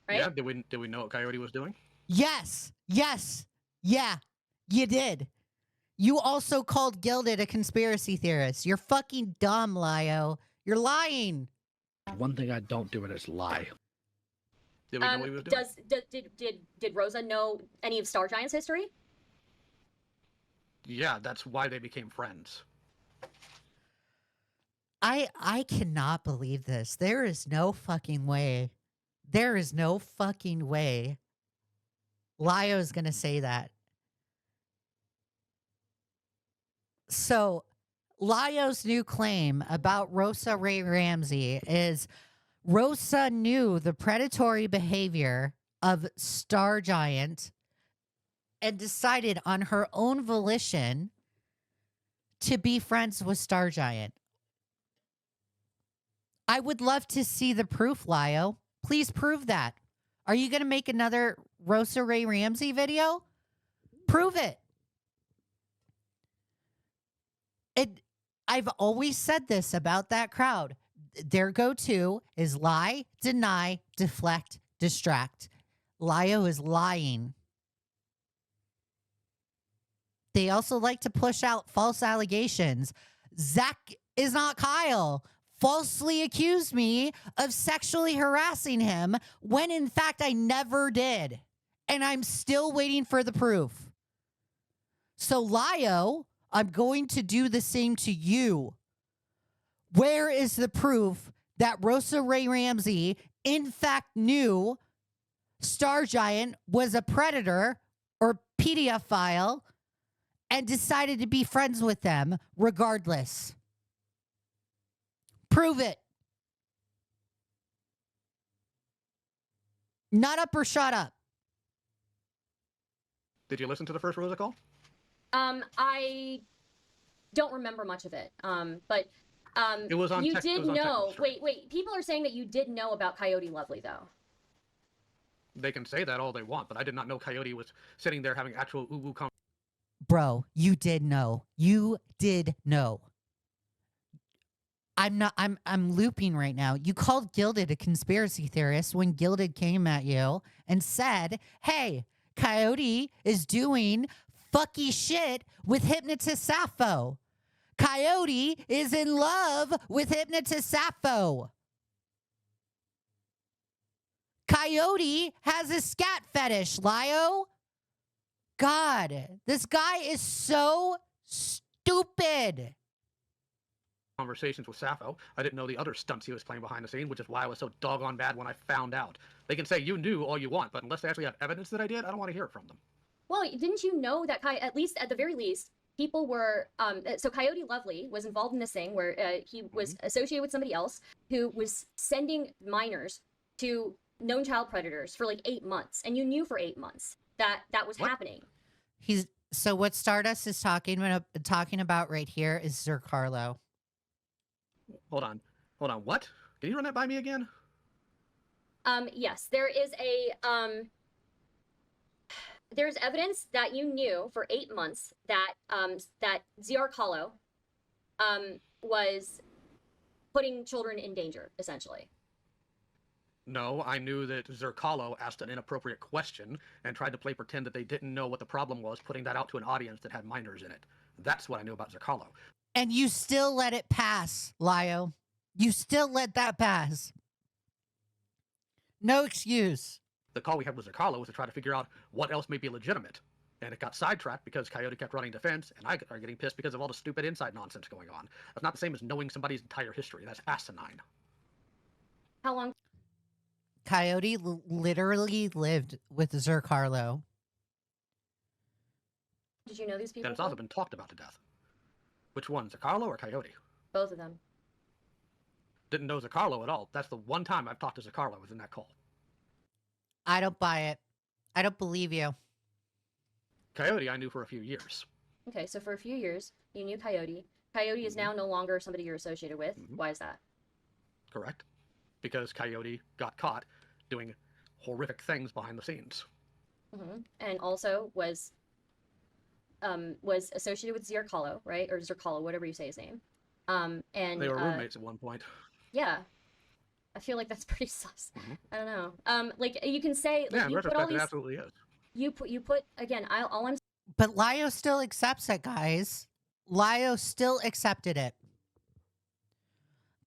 right? Yeah, did we know what Coyote was doing? Yes. Yes. Yeah, you did. You also called Gilded a conspiracy theorist. You're fucking dumb, Lio. You're lying. One thing I don't do it is lie. Did we know what he was doing? Did Rosa know any of Star Giant's history? Yeah, that's why they became friends. I cannot believe this. There is no fucking way. There is no fucking way Lio is going to say that. So, Lio's new claim about Rosa Ray Ramsey is Rosa knew the predatory behavior of Star Giant and decided on her own volition to be friends with Star Giant. I would love to see the proof, Lio. Please prove that. Are you going to make another Rosa Ray Ramsey video? Prove it. I've always said this about that crowd. Their go-to is lie, deny, deflect, distract. Lio is lying. They also like to push out false allegations. Zach is not Kyle. Falsely accused me of sexually harassing him when in fact I never did. And I'm still waiting for the proof. So Lio, I'm going to do the same to you. Where is the proof that Rosa Ray Ramsey in fact knew Star Giant was a predator or pedophile and decided to be friends with them regardless? Prove it. Nut up or shut up. Did you listen to the first Rosa call? I don't remember much of it. But it was on. You did know. Wait. People are saying that you did know about Coyote Lovely, though. They can say that all they want, but I did not know Coyote was sitting there having actual ooh conversations. Bro, you did know. You did know. I'm looping right now. You called Gilded a conspiracy theorist when Gilded came at you and said, "Hey, Coyote is doing fucky shit with Hypnotist Sappho. Coyote is in love with Hypnotist Sappho. Coyote has a scat fetish, Lio." God, this guy is so stupid. Conversations with Sappho. I didn't know the other stunts he was playing behind the scenes, which is why I was so doggone bad when I found out. They can say you knew all you want, but unless they actually have evidence that I did, I don't want to hear it from them. Well, didn't you know that at the very least, people were so Coyote Lovely was involved in this thing where he was associated with somebody else who was sending minors to known child predators for like 8 months, and you knew for 8 months that was happening. So what Stardust is talking about right here is Zercarlo. Hold on. What? Can you run that by me again? Yes, there is there's evidence that you knew for 8 months that that Zercarlo was putting children in danger, essentially. No, I knew that Zerkalo asked an inappropriate question and tried to play pretend that they didn't know what the problem was, putting that out to an audience that had minors in it. That's what I knew about Zerkalo. And you still let it pass, Lio. You still let that pass. No excuse. The call we had with Zerkalo was to try to figure out what else may be legitimate. And it got sidetracked because Coyote kept running defense, and I are getting pissed because of all the stupid inside nonsense going on. That's not the same as knowing somebody's entire history. That's asinine. How long? Coyote literally lived with Zerkalo. Did you know these people? And it's also been talked about to death. Which one, Zerkalo or Coyote? Both of them. Didn't know Zerkalo at all. That's the one time I've talked to Zerkalo was in that call. I don't buy it. I don't believe you. Coyote I knew for a few years. Okay, so for a few years, you knew Coyote. Coyote is now no longer somebody you're associated with. Why is that? Correct. Because Coyote got caught doing horrific things behind the scenes. And also was associated with Zerkalo, right? Or Zerkalo, whatever you say his name. And they were roommates at one point. Yeah. I feel like that's pretty sus. I don't know. Like you can say, like, Yeah, in you put retrospect, all these, it absolutely is. you put again. All I'm. But Lio still accepts it, guys. Lio still accepted it.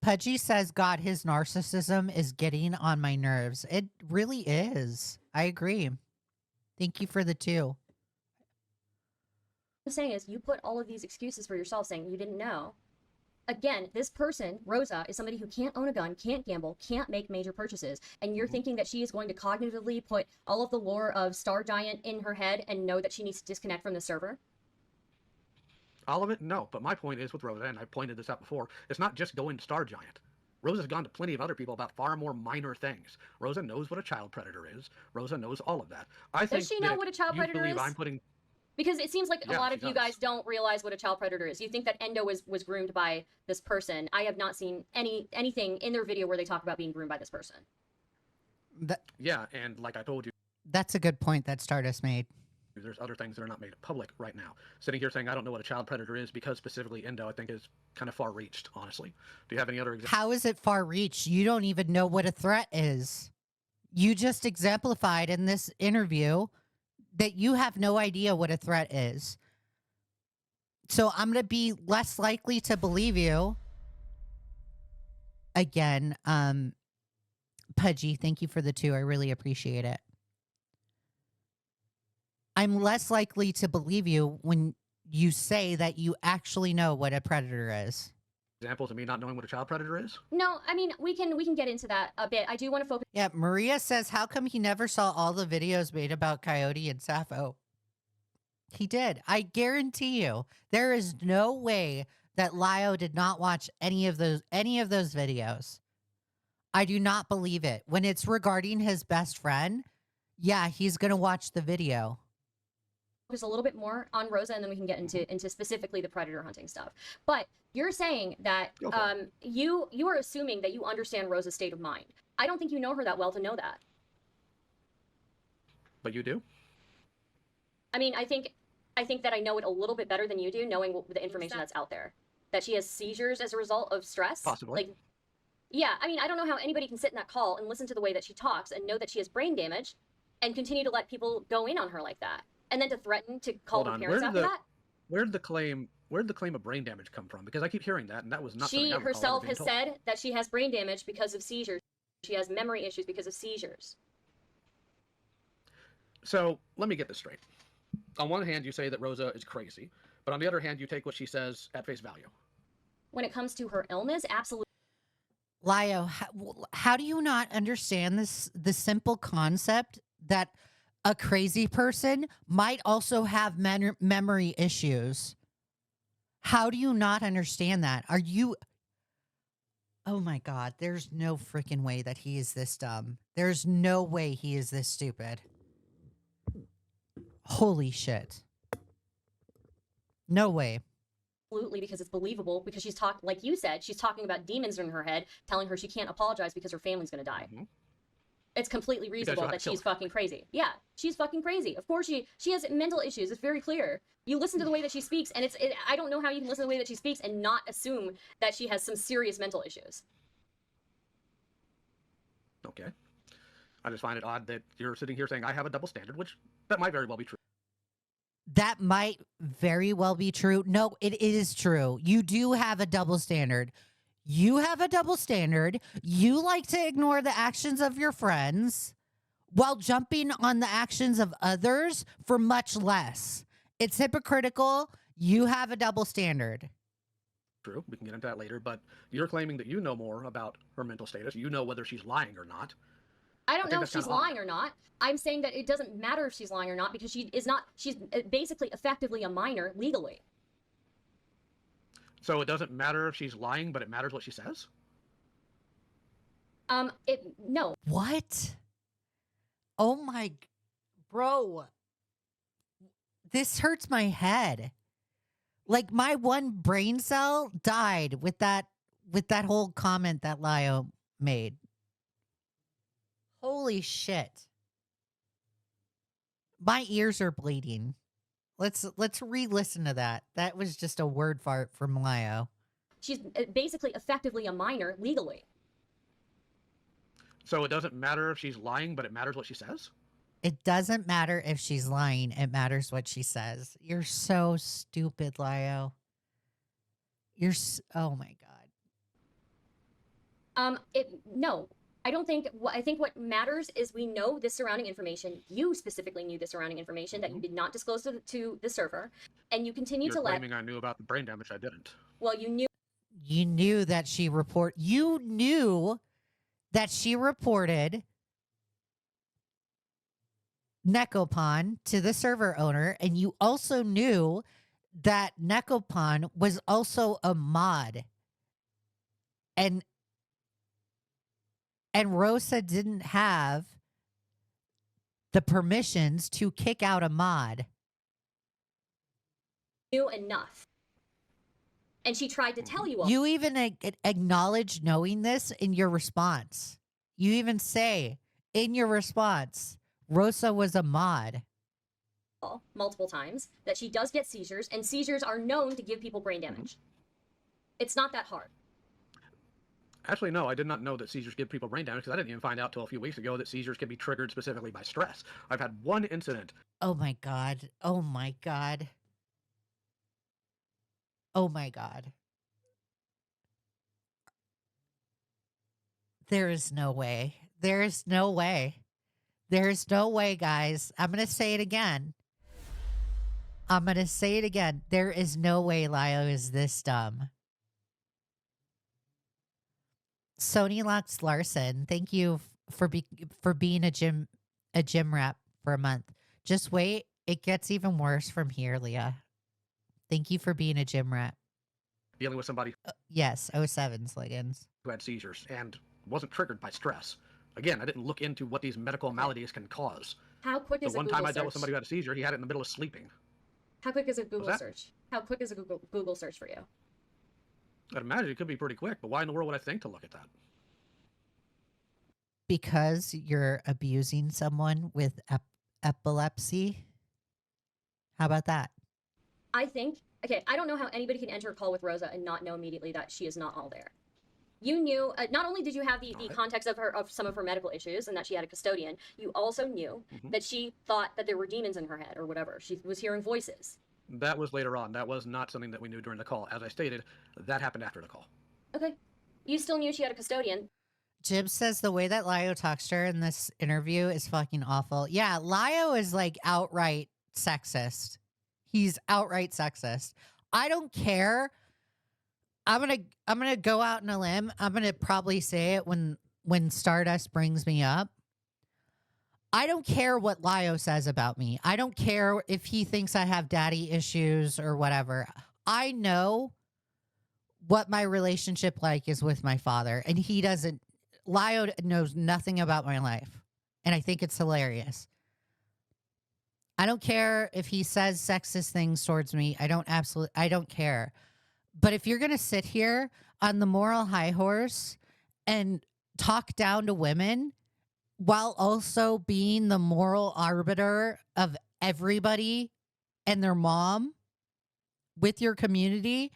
Pudgy says, God, his narcissism is getting on my nerves. It really is. I agree. Thank you for the 2. I'm saying is you put all of these excuses for yourself saying you didn't know. Again, this person, Rosa, is somebody who can't own a gun, can't gamble, can't make major purchases. And you're thinking that she is going to cognitively put all of the lore of Star Giant in her head and know that she needs to disconnect from the server? All of it? No. But my point is with Rosa, and I pointed this out before, it's not just going to Star Giant. Rosa's gone to plenty of other people about far more minor things. Rosa knows what a child predator is. Rosa knows all of that. Does she know what a child predator is? I'm putting... Because it seems like a lot of you does. guys don't realize what a child predator is. You think that Endo was groomed by this person. I have not seen anything in their video where they talk about being groomed by this person. Yeah, and like I told you, That's a good point that Stardust made. there's other things that are not made public right now. Sitting here saying I don't know what a child predator is because specifically Endo, I think is kind of far-reached, honestly. Do you have any other examples? How is it far-reached? You don't even know what a threat is. You just exemplified in this interview that you have no idea what a threat is. So I'm going to be less likely to believe you. Again, Pudgy, thank you for the 2. I really appreciate it. I'm less likely to believe you when you say that you actually know what a predator is. Examples of me not knowing what a child predator is? No, I mean, we can get into that a bit. I do want to focus. Yeah, Maria says, how come he never saw all the videos made about Coyote and Sappho? He did. I guarantee you, there is no way that Lio did not watch any of those videos. I do not believe it. When it's regarding his best friend, yeah, he's going to watch the video. Focus a little bit more on Rosa, and then we can get into specifically the predator hunting stuff. But you're saying that you are assuming that you understand Rosa's state of mind. I don't think you know her that well to know that. But you do? I mean, I think that I know it a little bit better than you do, knowing the information that's out there. That she has seizures as a result of stress. Possibly. Like, yeah, I mean, I don't know how anybody can sit in that call and listen to the way that she talks and know that she has brain damage and continue to let people go in on her like that. And then to threaten to call her parents after that? Where did the claim of brain damage come from? Because I keep hearing that, and that was not She herself has said that she has brain damage because of seizures. She has memory issues because of seizures. So, let me get this straight. On one hand, you say that Rosa is crazy, but on the other hand, you take what she says at face value. When it comes to her illness, absolutely. Lio, how do you not understand the simple concept that a crazy person might also have memory issues? How do you not understand that? Are you... Oh my God, there's no freaking way that he is this dumb. There's no way he is this stupid. Holy shit. No way. Absolutely, because it's believable, because she's talking, like you said, she's talking about demons in her head, telling her she can't apologize because her family's going to die. it's completely reasonable had that to kill she's her. fucking crazy. Yeah, she's fucking crazy. Of course she has mental issues. It's very clear. You listen to the way that she speaks, and I don't know how you can listen to the way that she speaks and not assume that she has some serious mental issues. Okay. I just find it odd that you're sitting here saying I have a double standard, which that might very well be true. That might very well be true. No, it is true. You do have a double standard. You have a double standard. You like to ignore the actions of your friends while jumping on the actions of others for much less. It's hypocritical. You have a double standard. True. We can get into that later, but you're claiming that you know more about her mental status. You know whether she's lying or not. I don't know if she's lying or not. I'm saying that it doesn't matter if she's lying or not because she's basically effectively a minor legally. So it doesn't matter if she's lying, but it matters what she says? No. What? Oh my, bro. This hurts my head. Like my one brain cell died with that whole comment that Lio made. Holy shit. My ears are bleeding. Let's re-listen to that. That was just a word fart from Lio. She's basically effectively a minor legally. So it doesn't matter if she's lying, but it matters what she says? It doesn't matter if she's lying. It matters what she says. You're so stupid, Lio. Oh my God. No. I don't think, I think what matters is we know the surrounding information. You specifically knew the surrounding information that you did not disclose to the server. And you continue to let... You're claiming I knew about the brain damage. I didn't. Well, you knew... You knew that she reported Nekopon to the server owner, and you also knew that Nekopon was also a mod. And Rosa didn't have the permissions to kick out a mod. Knew enough. And she tried to tell you all. You even acknowledge knowing this in your response. You even say in your response, Rosa was a mod. Multiple times that she does get seizures, and seizures are known to give people brain damage. It's not that hard. Actually, no, I did not know that seizures give people brain damage because I didn't even find out till a few weeks ago that seizures can be triggered specifically by stress. I've had one incident. Oh my God. Oh my God. Oh my God. There is no way. There is no way. There's no way, guys. I'm going to say it again. There is no way Lio is this dumb. Sony Lux Larson, thank you for being a gym rep for a month. Just wait, it gets even worse from here, Leah. Thank you for being a gym rep. Dealing with somebody yes, 07 Sliggins. who had seizures and wasn't triggered by stress. Again, I didn't look into what these medical maladies can cause. How quick is the a one Google time I search? dealt with somebody who had a seizure, he had it in the middle of sleeping. How quick is a Google that? search? How quick is a Google search for you? I'd imagine it could be pretty quick, but why in the world would I think to look at that? Because you're abusing someone with epilepsy. How about that? I think, okay, I don't know how anybody can enter a call with Rosa and not know immediately that she is not all there. You knew, not only did you have the context of some of her medical issues and that she had a custodian, you also knew that she thought that there were demons in her head or whatever. She was hearing voices. That was later on. That was not something that we knew during the call. As I stated, that happened after the call. Okay. You still knew she had a custodian. Jib says the way that Lio talks to her in this interview is fucking awful. Yeah, Lio is like outright sexist. He's outright sexist. I don't care. I'm gonna go out on a limb. I'm gonna probably say it when Stardust brings me up. I don't care what Lio says about me. I don't care if he thinks I have daddy issues or whatever. I know what my relationship like is with my father, and he doesn't. Lio knows nothing about my life, and I think it's hilarious. I don't care if he says sexist things towards me. I don't care. But if you're going to sit here on the moral high horse and talk down to women while also being the moral arbiter of everybody and their mom with your community,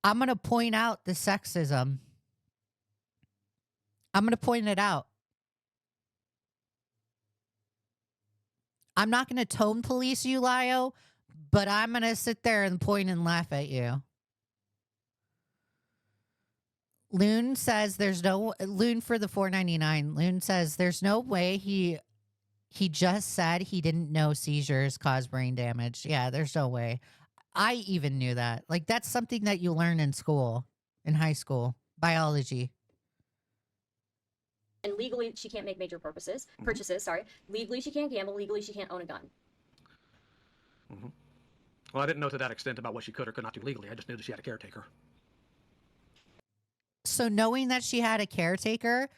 I'm going to point out the sexism. I'm going to point it out. I'm not going to tone police you, Lio, but I'm going to sit there and point and laugh at you. Loon says there's no Loon for the $4.99. Loon says there's no way he just said he didn't know seizures cause brain damage. Yeah, there's no way. I even knew that. Like, that's something that you learn in school, in high school, biology. And legally, she can't make major purchases. Legally, she can't gamble. Legally, she can't own a gun. Well, I didn't know to that extent about what she could or could not do legally. I just knew that she had a caretaker. So knowing that she had a caretaker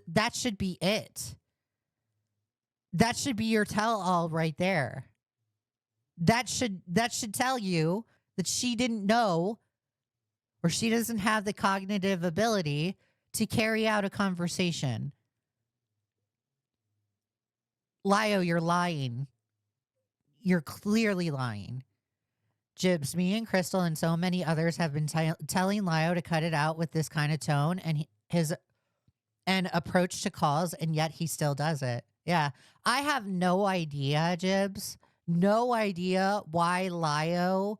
that should be it. That should be your tell-all right there. That should tell you that she didn't know, or she doesn't have the cognitive ability to carry out a conversation. Lio, you're lying. You're clearly lying. Jibs, me and Crystal and so many others have been telling Lio to cut it out with this kind of tone and his approach to calls, and yet he still does it. Yeah. I have no idea, Jibs. No idea why Lio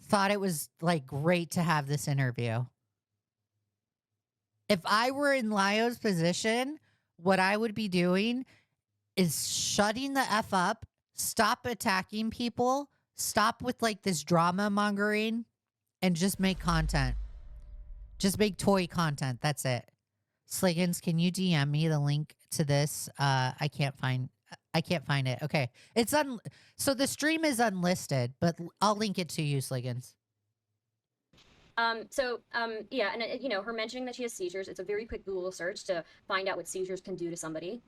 thought it was like great to have this interview. If I were in Lio's position, what I would be doing is shutting the F up, stop attacking people, stop with like this drama mongering, and just make content. Just make toy content. That's it. Sliggins, can you DM me the link to this? I can't find it. Okay. So the stream is unlisted, but I'll link it to you, Sliggins. Yeah, and you know, her mentioning that she has seizures, it's a very quick Google search to find out what seizures can do to somebody.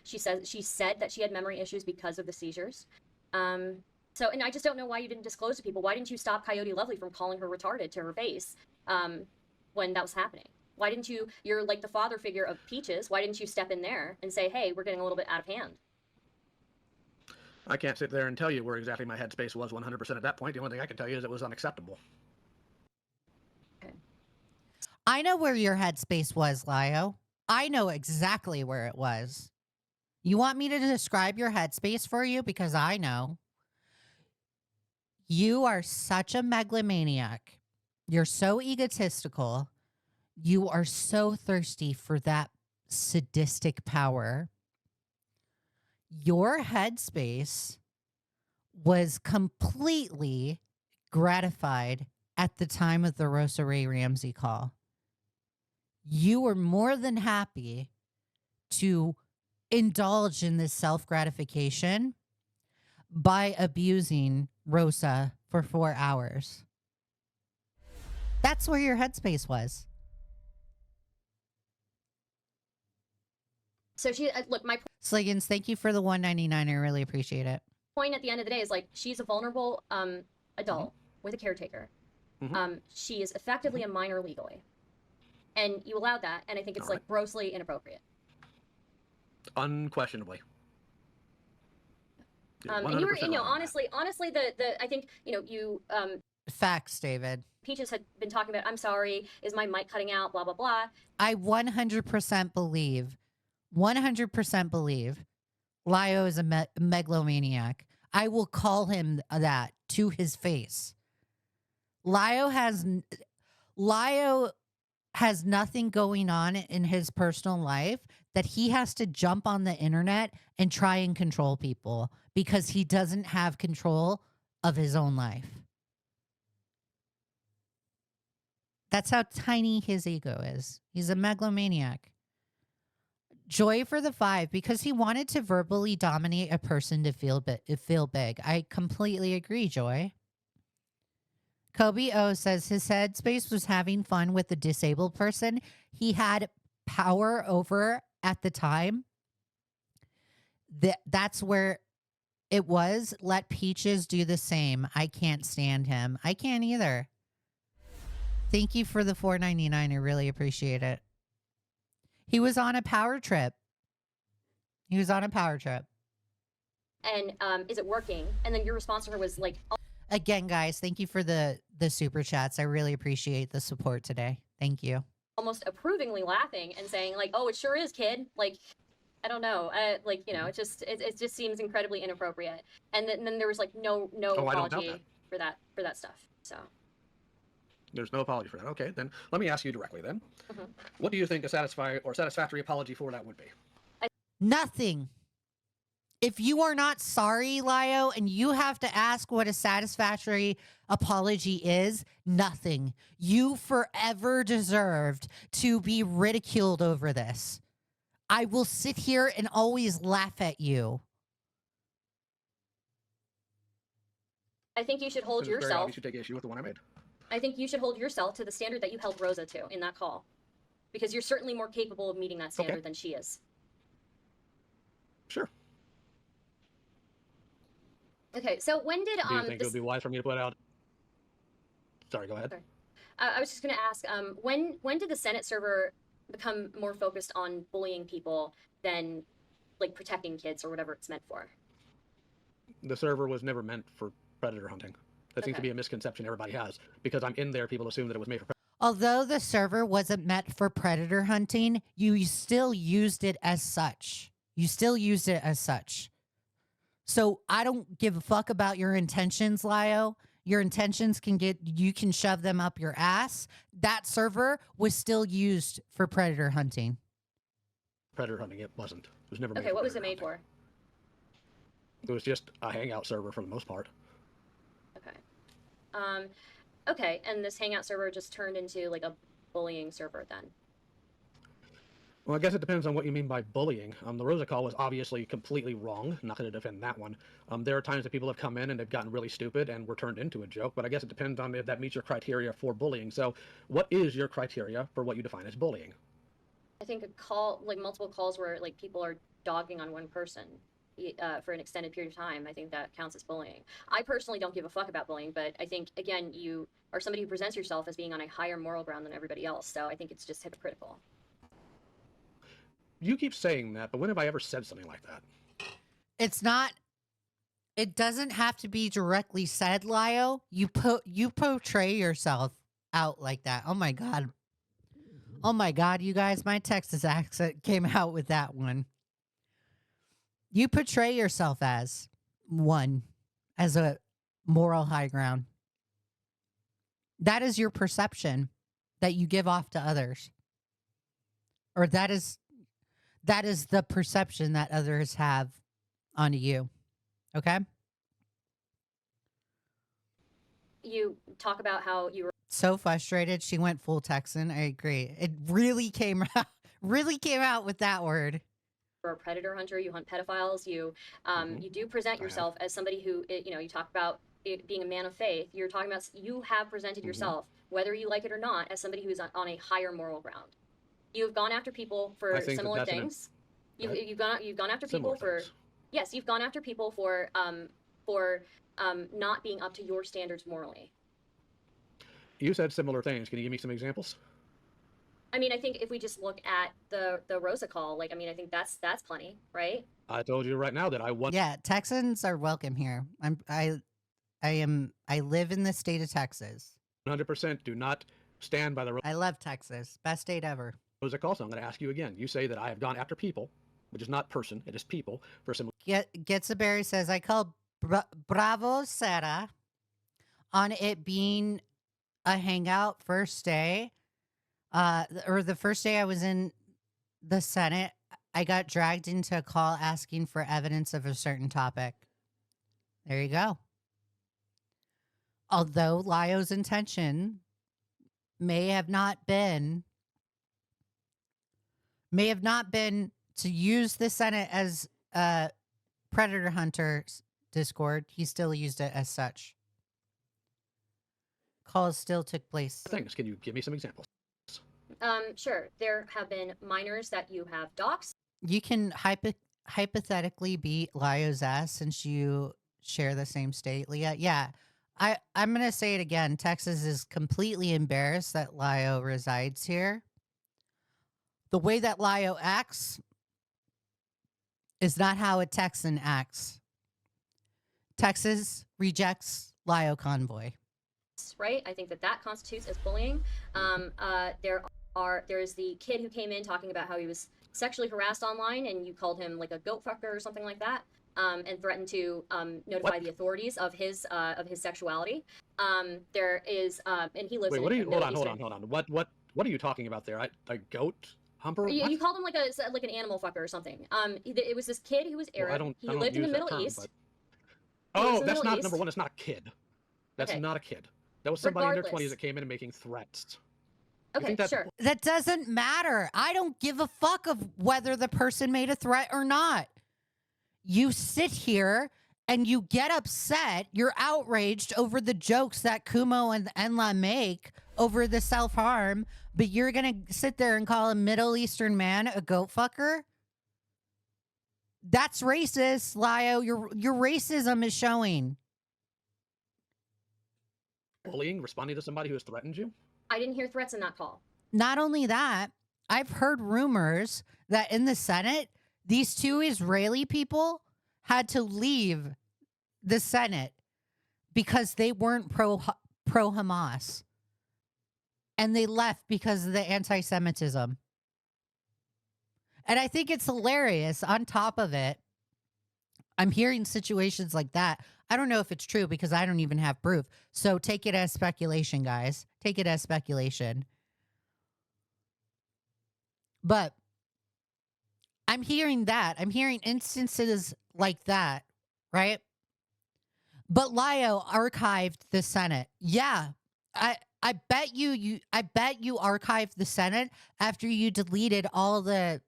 She said that she had memory issues because of the seizures. And I just don't know why you didn't disclose to people. Why didn't you stop Coyote Lovely from calling her retarded to her face when that was happening? Why didn't you, you're like the father figure of Peaches, why didn't you step in there and say, hey, we're getting a little bit out of hand? I can't sit there and tell you where exactly my headspace was 100% at that point. The only thing I can tell you is it was unacceptable. Okay. I know where your headspace was, Lio. I know exactly where it was. You want me to describe your headspace for you? Because I know. You are such a megalomaniac. You're so egotistical. You are so thirsty for that sadistic power. Your headspace was completely gratified at the time of the Rosa Ray Ramsey call. You were more than happy to indulge in this self-gratification by abusing Rosa for 4 hours. That's where your headspace was. So look, my Sliggins, thank you for the $1.99. I really appreciate it. point at the end of the day is like, she's a vulnerable adult with a caretaker. She is effectively a minor legally. And you allowed that, and I think it's like grossly inappropriate. Unquestionably. And you were, you know, honestly, I think, you know, you Facts, David. Peaches had been talking about, I'm sorry, is my mic cutting out, blah, blah, blah. I 100% believe Lio is a megalomaniac. I will call him that to his face. Lio has nothing going on in his personal life that he has to jump on the internet and try and control people because he doesn't have control of his own life. That's how tiny his ego is. He's a megalomaniac. Joy for the 5, because he wanted to verbally dominate a person to feel big. I completely agree, Joy. Kobe O says his headspace was having fun with the disabled person he had power over at the time. That's where it was. Let Peaches do the same. I can't stand him. I can't either. Thank you for the $4.99. I really appreciate it. He was on a power trip. He was on a power trip. And is it working? And then your response to her was like, again, guys, thank you for the super chats. I really appreciate the support today. Thank you. Almost approvingly laughing and saying like, "Oh, it sure is, kid." Like, I don't know. Like, you know, it just seems incredibly inappropriate. And then there was like no apology for that stuff. So there's no apology for that. Okay, then let me ask you directly then. What do you think a satisfactory apology for that would be? Nothing. If you are not sorry, Lio, and you have to ask what a satisfactory apology is, nothing. You forever deserved to be ridiculed over this. I will sit here and always laugh at you. I think you should hold yourself. You should take issue with the one I made. I think you should hold yourself to the standard that you held Rosa to in that call, because you're certainly more capable of meeting that standard than she is. Sure. Okay, so when did do you think it would be wise for me to put out? Sorry, go ahead. Sorry. I was just going to ask, when did the Senate server become more focused on bullying people than like protecting kids or whatever it's meant for? The server was never meant for predator hunting. That seems to be a misconception everybody has. Because I'm in there, people assume that it was made for predator. Although the server wasn't meant for predator hunting, you still used it as such. You still used it as such. So I don't give a fuck about your intentions, Lio. Your intentions you can shove them up your ass. That server was still used for predator hunting. Predator hunting, it wasn't. It was never made Okay, for what was it predator made hunting. for? It was just a hangout server for the most part. Okay. Okay, and this hangout server just turned into like a bullying server then? Well, I guess it depends on what you mean by bullying. The Rosa call was obviously completely wrong. I'm not going to defend that one. There are times that people have come in and they've gotten really stupid and were turned into a joke, but I guess it depends on if that meets your criteria for bullying. So what is your criteria for what you define as bullying? I think a call, like multiple calls where like people are dogging on one person for an extended period of time, I think that counts as bullying. I personally don't give a fuck about bullying, but I think, again, you are somebody who presents yourself as being on a higher moral ground than everybody else, so I think it's just hypocritical. You keep saying that, but when have I ever said something like that? It doesn't have to be directly said, Lio. You portray yourself out like that. Oh my God. Oh my God, you guys, my Texas accent came out with that one. You portray yourself as a moral high ground. That is your perception that you give off to others. Or that is the perception that others have onto you. Okay? You talk about how you were so frustrated. She went full Texan. I agree. It really came out with that word. a predator hunter, you hunt pedophiles, you do present yourself as somebody who, you talk about it being a man of faith. You're talking about, you have presented yourself, whether you like it or not, as somebody who is on a higher moral ground. You've gone after people for similar things. You've gone after people for things. Yes, you've gone after people for not being up to your standards morally. You said similar things. Can you give me some examples? I mean, I think if we just look at the Rosa call, I think that's plenty, right? I told you right now that I want. Yeah, Texans are welcome here. I live in the state of Texas. 100% do not stand by the. I love Texas. Best state ever. Rosa call. So I'm going to ask you again. You say that I have gone after people, which is not person, it is people, for some. Getsaberry says I called Bravo Sarah on it being a hangout first day. Or the first day I was in the Senate, I got dragged into a call asking for evidence of a certain topic. There you go. Although Lio's intention may have not been to use the Senate as a predator hunter's Discord, he still used it as such. Calls still took place. Things. Can you give me some examples? Sure. There have been minors that you have doxed. You can hypothetically beat Lio's ass since you share the same state, Leah. Yeah. I'm going to say it again. Texas is completely embarrassed that Lio resides here. The way that Lio acts is not how a Texan acts. Texas rejects Lio Convoy. Right? I think that constitutes as bullying. There is the kid who came in talking about how he was sexually harassed online, and you called him like a goat fucker or something like that, and threatened to notify the authorities of his sexuality. There is, and he lives. Wait, in what are you? Hold on. What are you talking about there? A goat humper? You called him like an animal fucker or something. It was this kid who was Arab. Well, he lived in the Middle East. But... Oh, that's not number one. It's not a kid. That's not a kid. That was somebody in their 20s that came in and making threats. Okay, sure. That doesn't matter. I don't give a fuck of whether the person made a threat or not. You sit here and you get upset. You're outraged over the jokes that Kumo and Enla make over the self-harm, but you're going to sit there and call a Middle Eastern man a goat fucker? That's racist, Lio. Your racism is showing. Bullying, responding to somebody who has threatened you? I didn't hear threats in that call. Not only that, I've heard rumors that in the Senate, these two Israeli people had to leave the Senate because they weren't pro-Hamas. And they left because of the anti-Semitism. And I think it's hilarious. On top of it, I'm hearing situations like that. I don't know if it's true because I don't even have proof. So take it as speculation, guys. Take it as speculation. But I'm hearing that. I'm hearing instances like that, right? But Lio archived the Senate. Yeah. I bet you archived the Senate after you deleted all the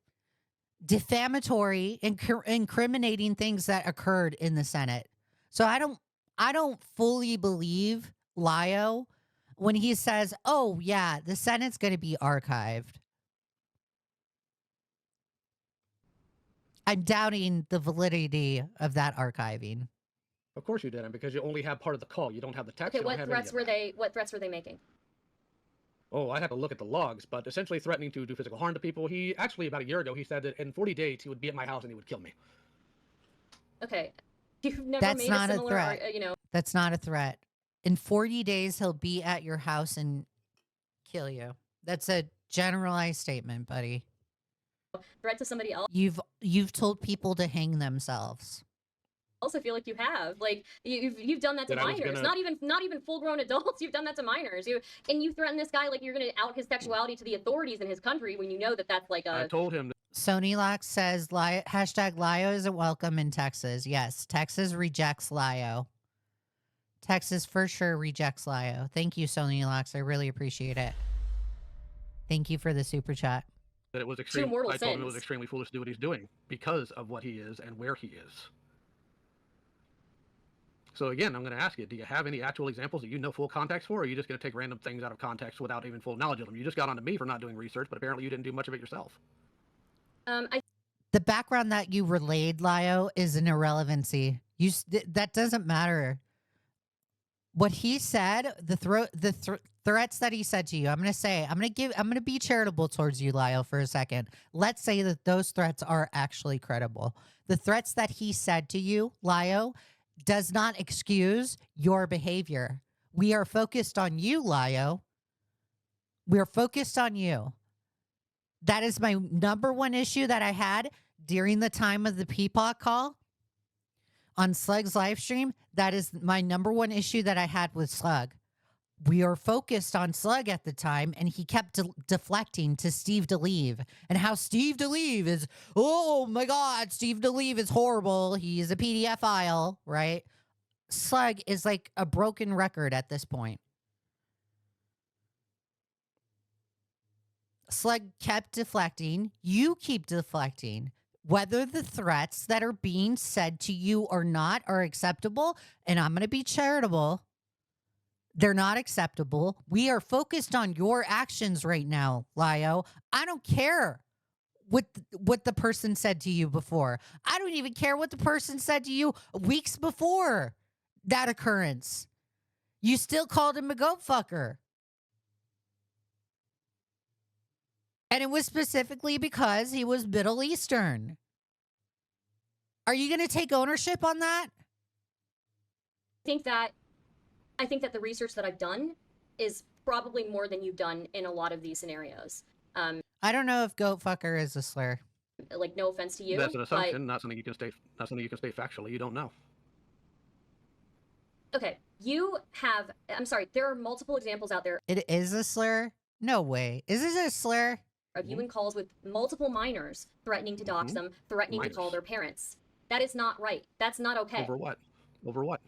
defamatory, incriminating things that occurred in the Senate. So I don't fully believe Lio when he says, "Oh yeah, the Senate's going to be archived." I'm doubting the validity of that archiving. Of course you didn't, because you only have part of the call. You don't have the text. Okay, what threats were they making? Oh, I have to look at the logs, but essentially threatening to do physical harm to people. He actually, about a year ago, he said that in 40 days he would be at my house and he would kill me. Okay. You've never That's made not a similar, threat. That's not a threat. In 40 days, he'll be at your house and kill you. That's a generalized statement, buddy. Threat to somebody else. You've told people to hang themselves. Also feel like you have, like, you've done that to minors, not even full-grown adults. You've done that to minors. You threaten this guy like you're gonna out his sexuality to the authorities in his country when you know that that's like a. I told him. Sony Lock says hashtag Lio isn't welcome in Texas. Yes, Texas rejects Lio. Texas for sure rejects Lio. Thank you, Sony Locks. I really appreciate it. Thank you for the super chat. That it was extreme. I told him it was extremely foolish to do what he's doing because of what he is and where he is. So again, I'm going to ask you, do you have any actual examples that you know full context for, or are you just going to take random things out of context without even full knowledge of them? You just got onto me for not doing research, but apparently you didn't do much of it yourself. The background that you relayed, Lio, is an irrelevancy. That doesn't matter. What he said, the threats that he said to you, I'm going to be charitable towards you, Lio, for a second. Let's say that those threats are actually credible. The threats that he said to you, Lio, does not excuse your behavior. We are focused on you, Lio. We're focused on you. That is my number one issue that I had during the time of the Peapod call on Slug's live stream. That is my number one issue that I had with Slug. We are focused on Slug at the time, and he kept deflecting to Steve DeLeve and how Steve DeLeve is, oh my God, Steve DeLeve is horrible. He is a PDF file, right? Slug is like a broken record at this point. Slug kept deflecting. You keep deflecting. Whether the threats that are being said to you or not are acceptable, and I'm going to be charitable, they're not acceptable. We are focused on your actions right now, Lio. I don't care what the person said to you before. I don't even care what the person said to you weeks before that occurrence. You still called him a goat fucker. And it was specifically because he was Middle Eastern. Are you going to take ownership on that? I think that the research that I've done is probably more than you've done in a lot of these scenarios. I don't know if goat fucker is a slur. Like, no offense to you. That's an assumption, not something you can state. Not something you can state factually. You don't know. Okay, I'm sorry, there are multiple examples out there. It is a slur? No way. Is this a slur? Of you in calls with multiple minors threatening to dox them, threatening to call their parents. That is not right. That's not okay. Over what? Over what?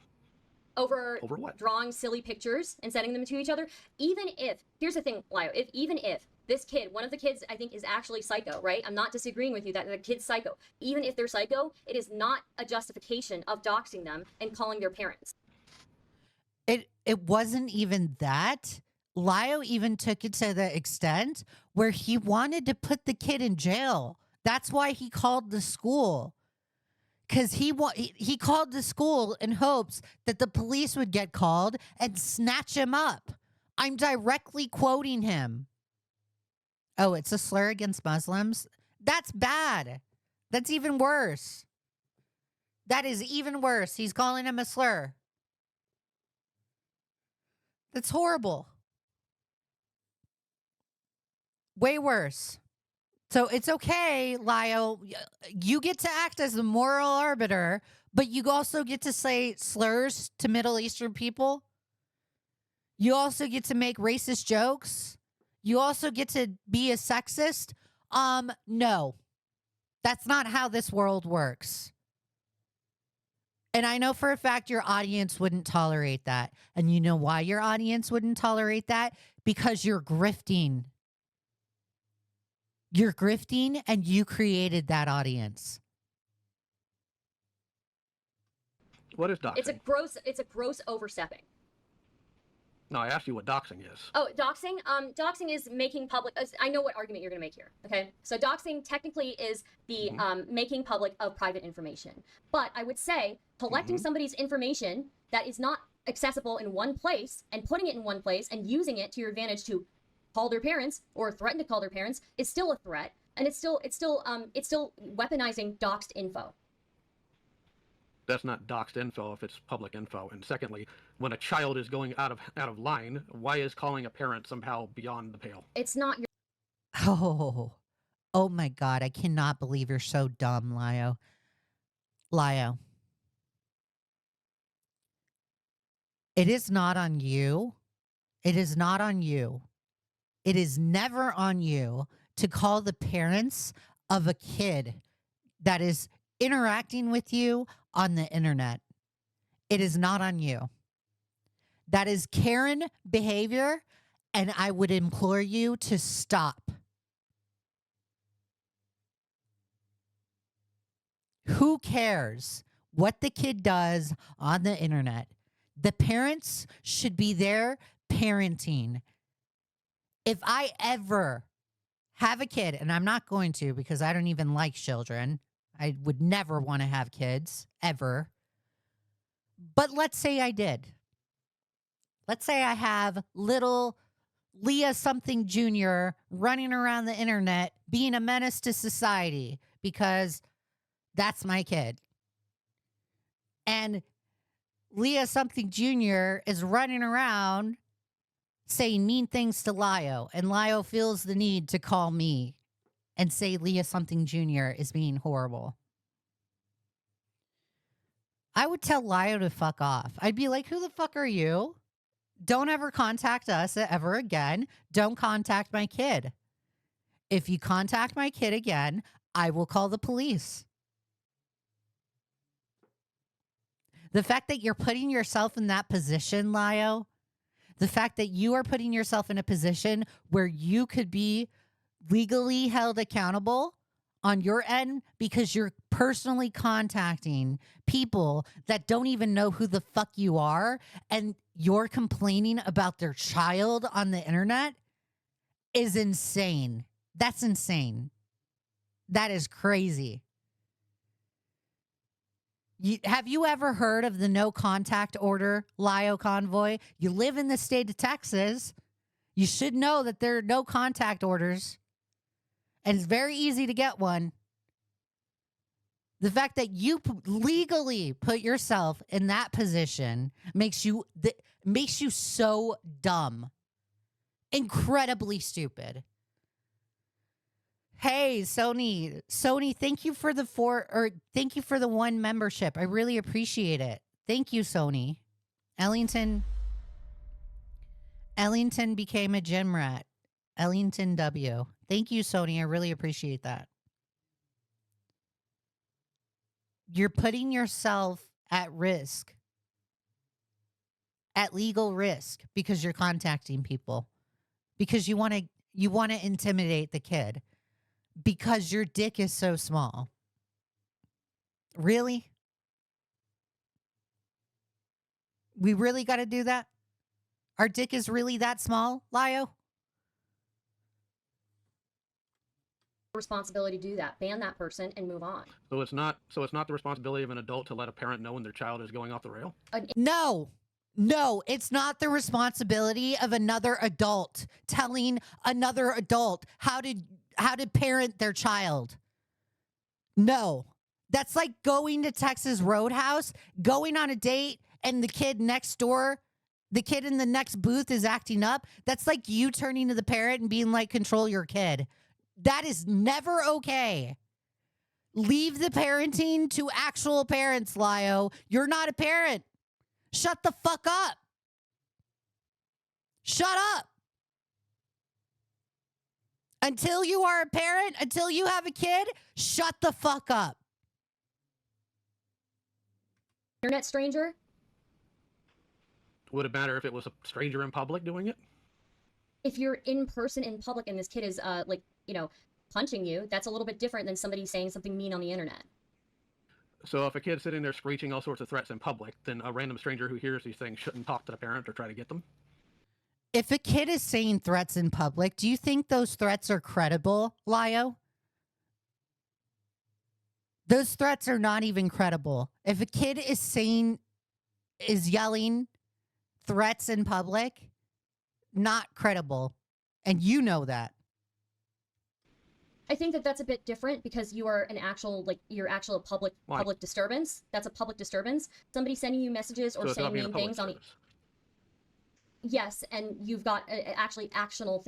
Over what? Drawing silly pictures and sending them to each other. Even if, here's the thing, Lio, even if this kid, one of the kids I think is actually psycho, right? I'm not disagreeing with you that the kid's psycho. Even if they're psycho, it is not a justification of doxing them and calling their parents. It wasn't even that. Lio even took it to the extent where he wanted to put the kid in jail. That's why he called the school. Because he called the school in hopes that the police would get called and snatch him up. I'm directly quoting him. Oh, it's a slur against Muslims? That's bad. That's even worse. That is even worse. He's calling him a slur. That's horrible. Way worse. So it's okay, Lio. You get to act as the moral arbiter, but you also get to say slurs to Middle Eastern people. You also get to make racist jokes. You also get to be a sexist. No. That's not how this world works. And I know for a fact your audience wouldn't tolerate that. And you know why your audience wouldn't tolerate that? Because you're grifting. You're grifting and you created that audience. What is doxing? It's a gross overstepping. No, I asked you what doxing is. Oh, doxing? Doxing is making public. I know what argument you're going to make here. Okay, so doxing technically is the making public of private information. But I would say collecting somebody's information that is not accessible in one place and putting it in one place and using it to your advantage to call their parents or threaten to call their parents is still a threat, and it's still weaponizing doxed info. That's not doxed info if it's public info. And secondly, when a child is going out of line, why is calling a parent somehow beyond the pale? It's not your. Oh my God! I cannot believe you're so dumb, Lio. Lio. It is not on you. It is not on you. It is never on you to call the parents of a kid that is interacting with you on the internet. It is not on you. That is Karen behavior, and I would implore you to stop. Who cares what the kid does on the internet? The parents should be there parenting. If I ever have a kid, and I'm not going to because I don't even like children. I would never want to have kids, ever. But let's say I did. Let's say I have little Leigha Something Jr. running around the internet being a menace to society because that's my kid. And Leigha Something Jr. is running around saying mean things to Lio, and Lio feels the need to call me and say Leigha Something Jr. is being horrible. I would tell Lio to fuck off. I'd be like, who the fuck are you? Don't ever contact us ever again. Don't contact my kid. If you contact my kid again, I will call the police. The fact that you're putting yourself in that position, Lio, the fact that you are putting yourself in a position where you could be legally held accountable on your end because you're personally contacting people that don't even know who the fuck you are, and you're complaining about their child on the internet is insane. That's insane. That is crazy. Have you ever heard of the no contact order, Lio Convoy? You live in the state of Texas. You should know that there are no contact orders. and it's very easy to get one. The fact that you legally put yourself in that position makes you so dumb. Incredibly stupid. Hey, Sony, thank you for the 1 membership. I really appreciate it. Thank you, Sony. Ellington became a gym rat. Ellington W. Thank you, Sony. I really appreciate that. You're putting yourself at risk, at legal risk, because you're contacting people, because you want to intimidate the kid, because your dick is so small. Really? We really got to do that? Our dick is really that small, Lio? Responsibility to do that. Ban that person and move on. So it's not the responsibility of an adult to let a parent know when their child is going off the rail? No, it's not the responsibility of another adult telling another adult how to parent their child. No. That's like going to Texas Roadhouse, going on a date, and the kid next door, the kid in the next booth is acting up. That's like you turning to the parent and being like, control your kid. That is never okay. Leave the parenting to actual parents, Lio. You're not a parent. Shut the fuck up. Shut up. Until you are a parent, until you have a kid, shut the fuck up. Internet stranger? Would it matter if it was a stranger in public doing it? If you're in person in public and this kid is punching you, that's a little bit different than somebody saying something mean on the internet. So if a kid's sitting there screeching all sorts of threats in public, then a random stranger who hears these things shouldn't talk to the parent or try to get them? If a kid is saying threats in public, do you think those threats are credible, Lio? Those threats are not even credible. If a kid is yelling threats in public, not credible. And you know that. I think that that's a bit different because you are you're actual public disturbance. That's a public disturbance. Somebody sending you messages or saying mean things on the... Yes, and you've got actually actionable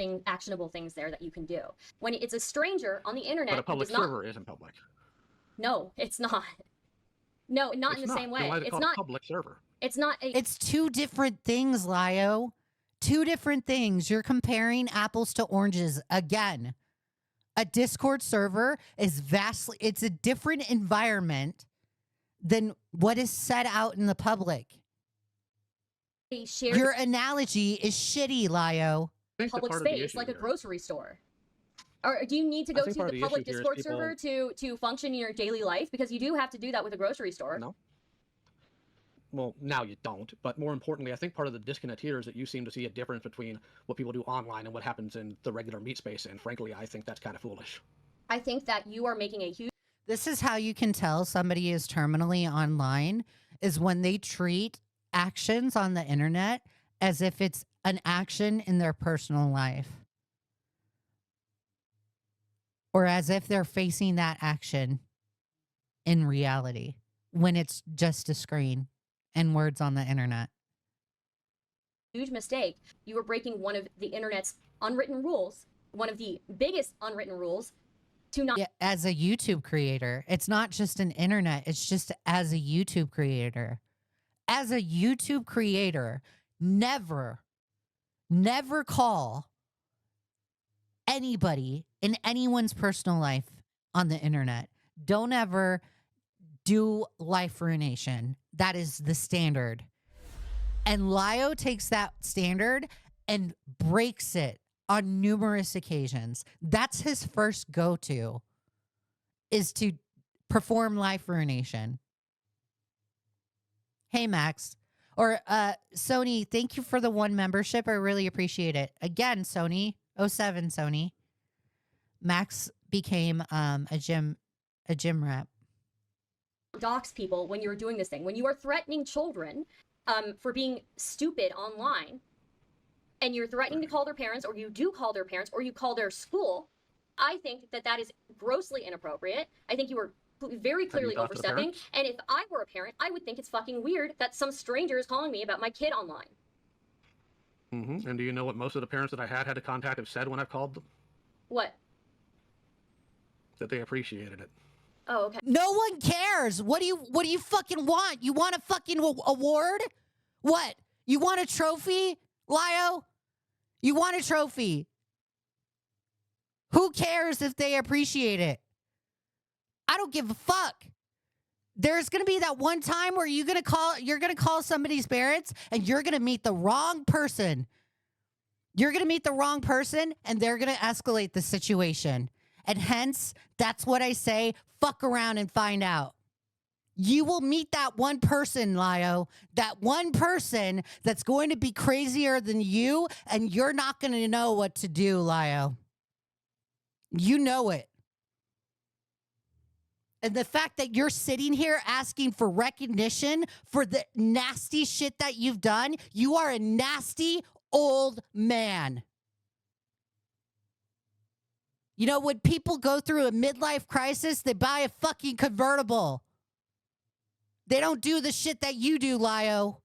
things there that you can do. When it's a stranger on the internet, but a public server isn't public. No, it's not. No, not in the same way. It's not a public server. It's not. It's two different things, Lio. Two different things. You're comparing apples to oranges again. A Discord server is it's a different environment than what is set out in the public. Your analogy is shitty, Lio. Public space, like a grocery store. Or do you need to go to the public Discord server to function in your daily life? Because you do have to do that with a grocery store. No. Well, now you don't. But more importantly, I think part of the disconnect here is that you seem to see a difference between what people do online and what happens in the regular meat space. And frankly, I think that's kind of foolish. I think that you are making a huge... This is how you can tell somebody is terminally online, is when they treat actions on the internet as if it's an action in their personal life. Or as if they're facing that action in reality, when it's just a screen and words on the internet. Huge mistake. You were breaking one of the internet's unwritten rules, one of the biggest unwritten rules, to not... Yeah, as a YouTube creator. It's not just an internet, it's just as a YouTube creator. As a YouTube creator, never call anybody in anyone's personal life on the internet. Don't ever do life ruination. That is the standard. And Lio takes that standard and breaks it on numerous occasions. That's his first go-to, is to perform life ruination. Hey, Max. Or Sony, thank you for the 1 membership. I really appreciate it. Again, Sony, 07 Sony. Max became a gym rat. Dox people when you're doing this thing. When you are threatening children for being stupid online, and you're threatening to call their parents, or you do call their parents, or you call their school, I think that that is grossly inappropriate. I think you were very clearly overstepping. And if I were a parent, I would think it's fucking weird that some stranger is calling me about my kid online. And do you know what most of the parents that I had to contact have said when I've called them? What? That they appreciated it. Oh, okay. No one cares. What do you fucking want? You want a fucking award? What? You want a trophy, Lio? You want a trophy? Who cares if they appreciate it? I don't give a fuck. There's going to be that one time where you're going to call somebody's parents and you're going to meet the wrong person. You're going to meet the wrong person and they're going to escalate the situation. And hence, that's what I say, fuck around and find out. You will meet that one person, Lio, that one person that's going to be crazier than you, and you're not going to know what to do, Lio. You know it. And the fact that you're sitting here asking for recognition for the nasty shit that you've done, you are a nasty old man. You know, when people go through a midlife crisis, they buy a fucking convertible. They don't do the shit that you do, Lio.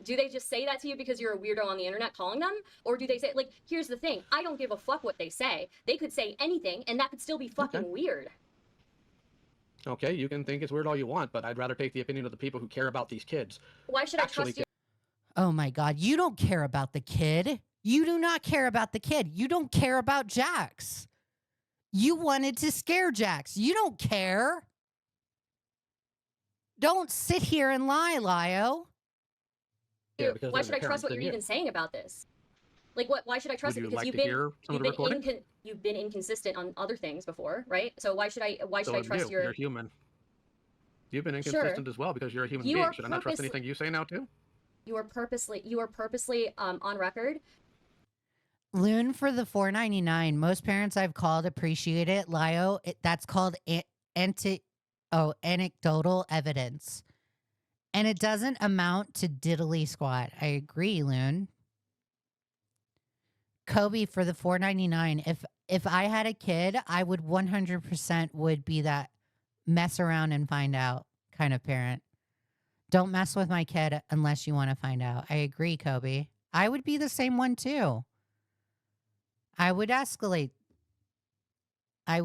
Do they just say that to you because you're a weirdo on the internet calling them? Or do they say, like, here's the thing, I don't give a fuck what they say. They could say anything, and that could still be fucking weird. Okay, you can think it's weird all you want, but I'd rather take the opinion of the people who care about these kids. Why should I trust you? Oh my God, you don't care about the kid. You do not care about the kid. You don't care about Jax. You wanted to scare Jax. You don't care. Don't sit here and lie, Lio. Yeah, why should I trust what you're even saying about this? Like, what? Why should I trust it? Because you've been inconsistent on other things before, right? So why should I trust your? You're human. You've been inconsistent as well because you're a human being. Should I not trust anything you say now too? You are purposely on record. Loon for the $4.99. Most parents I've called appreciate it. Lio, that's called anecdotal evidence. And it doesn't amount to diddly squat. I agree, Loon. Kobe for the $4.99. If I had a kid, I would 100% would be that mess around and find out kind of parent. Don't mess with my kid unless you want to find out. I agree, Kobe. I would be the same one too. I would escalate. How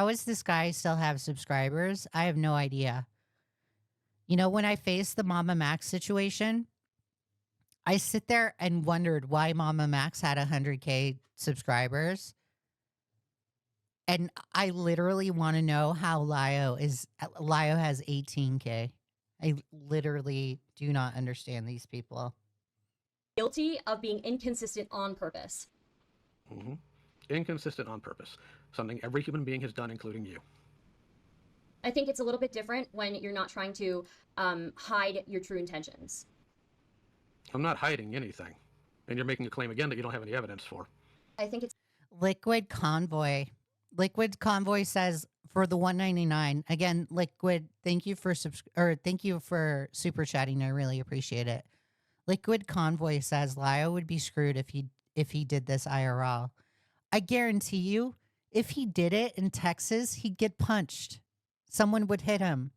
does this guy still have subscribers? I have no idea. You know, when I faced the Mama Max situation, I sit there and wondered why Mama Max had 100K subscribers. And I literally want to know how Lio has 18K. I literally do not understand these people. Guilty of being inconsistent on purpose. Inconsistent on purpose. Something every human being has done, including you. I think it's a little bit different when you're not trying to hide your true intentions. I'm not hiding anything. And you're making a claim again that you don't have any evidence for. I think it's Liquid Convoy. Liquid Convoy says for the $1.99. Again, Liquid, thank you for super chatting. I really appreciate it. Liquid Convoy says Lio would be screwed if he did this IRL. I guarantee you, if he did it in Texas, he'd get punched. Someone would hit him.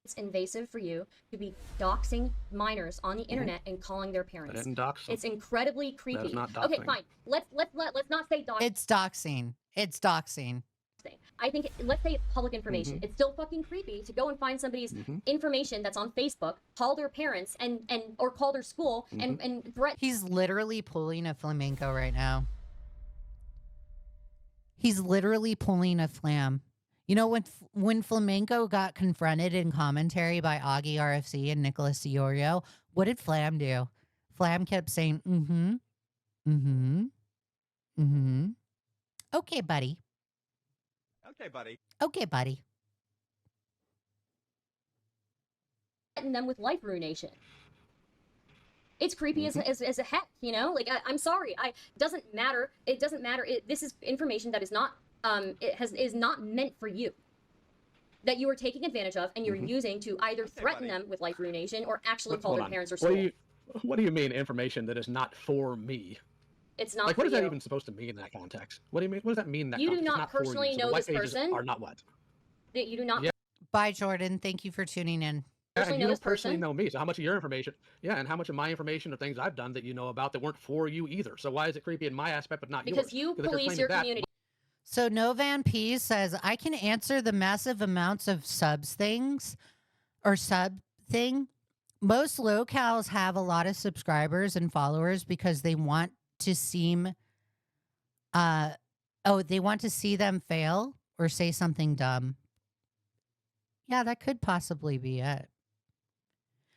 It's invasive for you to be doxing minors on the internet and calling their parents. I didn't dox them. It's incredibly creepy. That is not doxing. Okay, fine. Let's not say doxing. It's doxing. It's doxing. I think let's say it's public information. It's still fucking creepy to go and find somebody's information that's on Facebook, call their parents and or call their school and threat. He's literally pulling a flamenco right now. He's literally pulling a flam. You know, when Flamenco got confronted in commentary by Augie RFC and Nicholas Diorio, what did Flam do? Flam kept saying, okay, buddy. Okay, buddy. Threaten them with life ruination. It's creepy as a heck, you know? Like, I'm sorry. It doesn't matter. This is information that is not is not meant for you, that you are taking advantage of and you're using to either threaten them with life ruination or actually call their parents or school. What do you mean information that is not for me? It's not like, for what is that you. even supposed to mean in that context? What do you mean? What does that mean in that You do context? It's not for you, personally so know the white this pages person. are not what? That you do not Yeah. Bye, Jordan. Thank you for tuning in. Yeah, personally and know you this don't personally person. know me, so how much of your information, and how much of my information or things I've done that you know about that weren't for you either? So why is it creepy in my aspect but not yours? Because you if you're police claiming your that, community. So Novan P says, I can answer the massive amounts of subs things or sub thing. Most locals have a lot of subscribers and followers because they want to seem they want to see them fail or say something dumb. Yeah, that could possibly be it.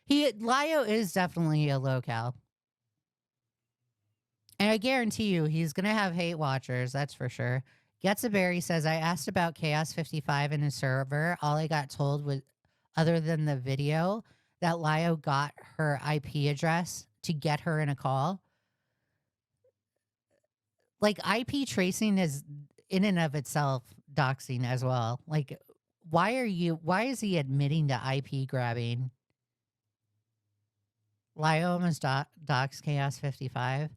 Lio is definitely a locale. And I guarantee you he's gonna have hate watchers, that's for sure. Getsaberry says, I asked about Chaos 55 in his server. All I got told was, other than the video, that Lio got her IP address to get her in a call. Like, IP tracing is in and of itself doxing as well. Like, why is he admitting to IP grabbing? Lio almost doxed Chaos 55.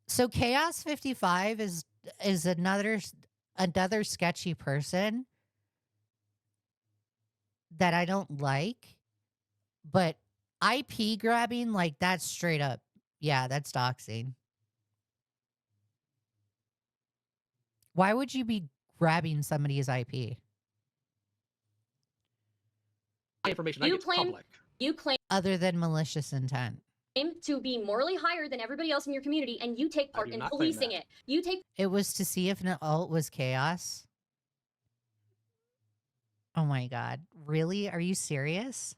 So Chaos 55 is another sketchy person that I don't like, but IP grabbing, like, that's straight up, yeah, that's doxing. Why would you be grabbing somebody's IP? information I get public. You claim Other than malicious intent. to be morally higher than everybody else in your community, and you take part in policing it. You take. It was to see if an alt was chaos. Oh my God. Really? Are you serious?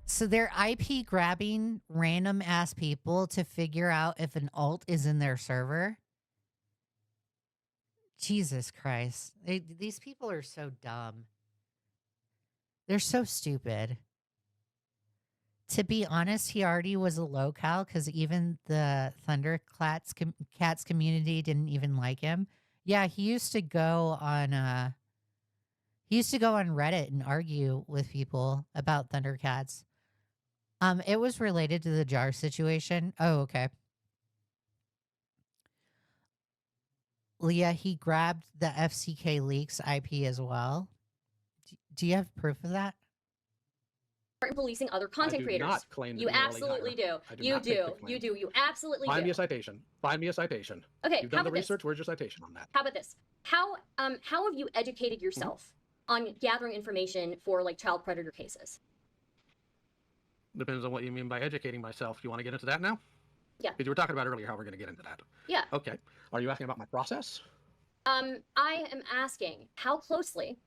So they're IP grabbing random ass people to figure out if an alt is in their server? Jesus Christ. These people are so dumb. They're so stupid. To be honest, he already was a locale because even the Thundercats community didn't even like him. Yeah, he used to go on Reddit and argue with people about Thundercats. It was related to the jar situation. Oh, okay. Leah, he grabbed the FCK Leaks IP as well. Do you have proof of that? In policing other content creators. Not claim you absolutely do. You do. You do. You absolutely do. Find me a citation. Find me a citation. Okay. You've done the research. Where's your citation on that? How about this? How have you educated yourself on gathering information for like child predator cases? Depends on what you mean by educating myself. Do you want to get into that now? Yeah. Because you were talking about earlier how we're going to get into that. Yeah. Okay. Are you asking about my process? I am asking how closely.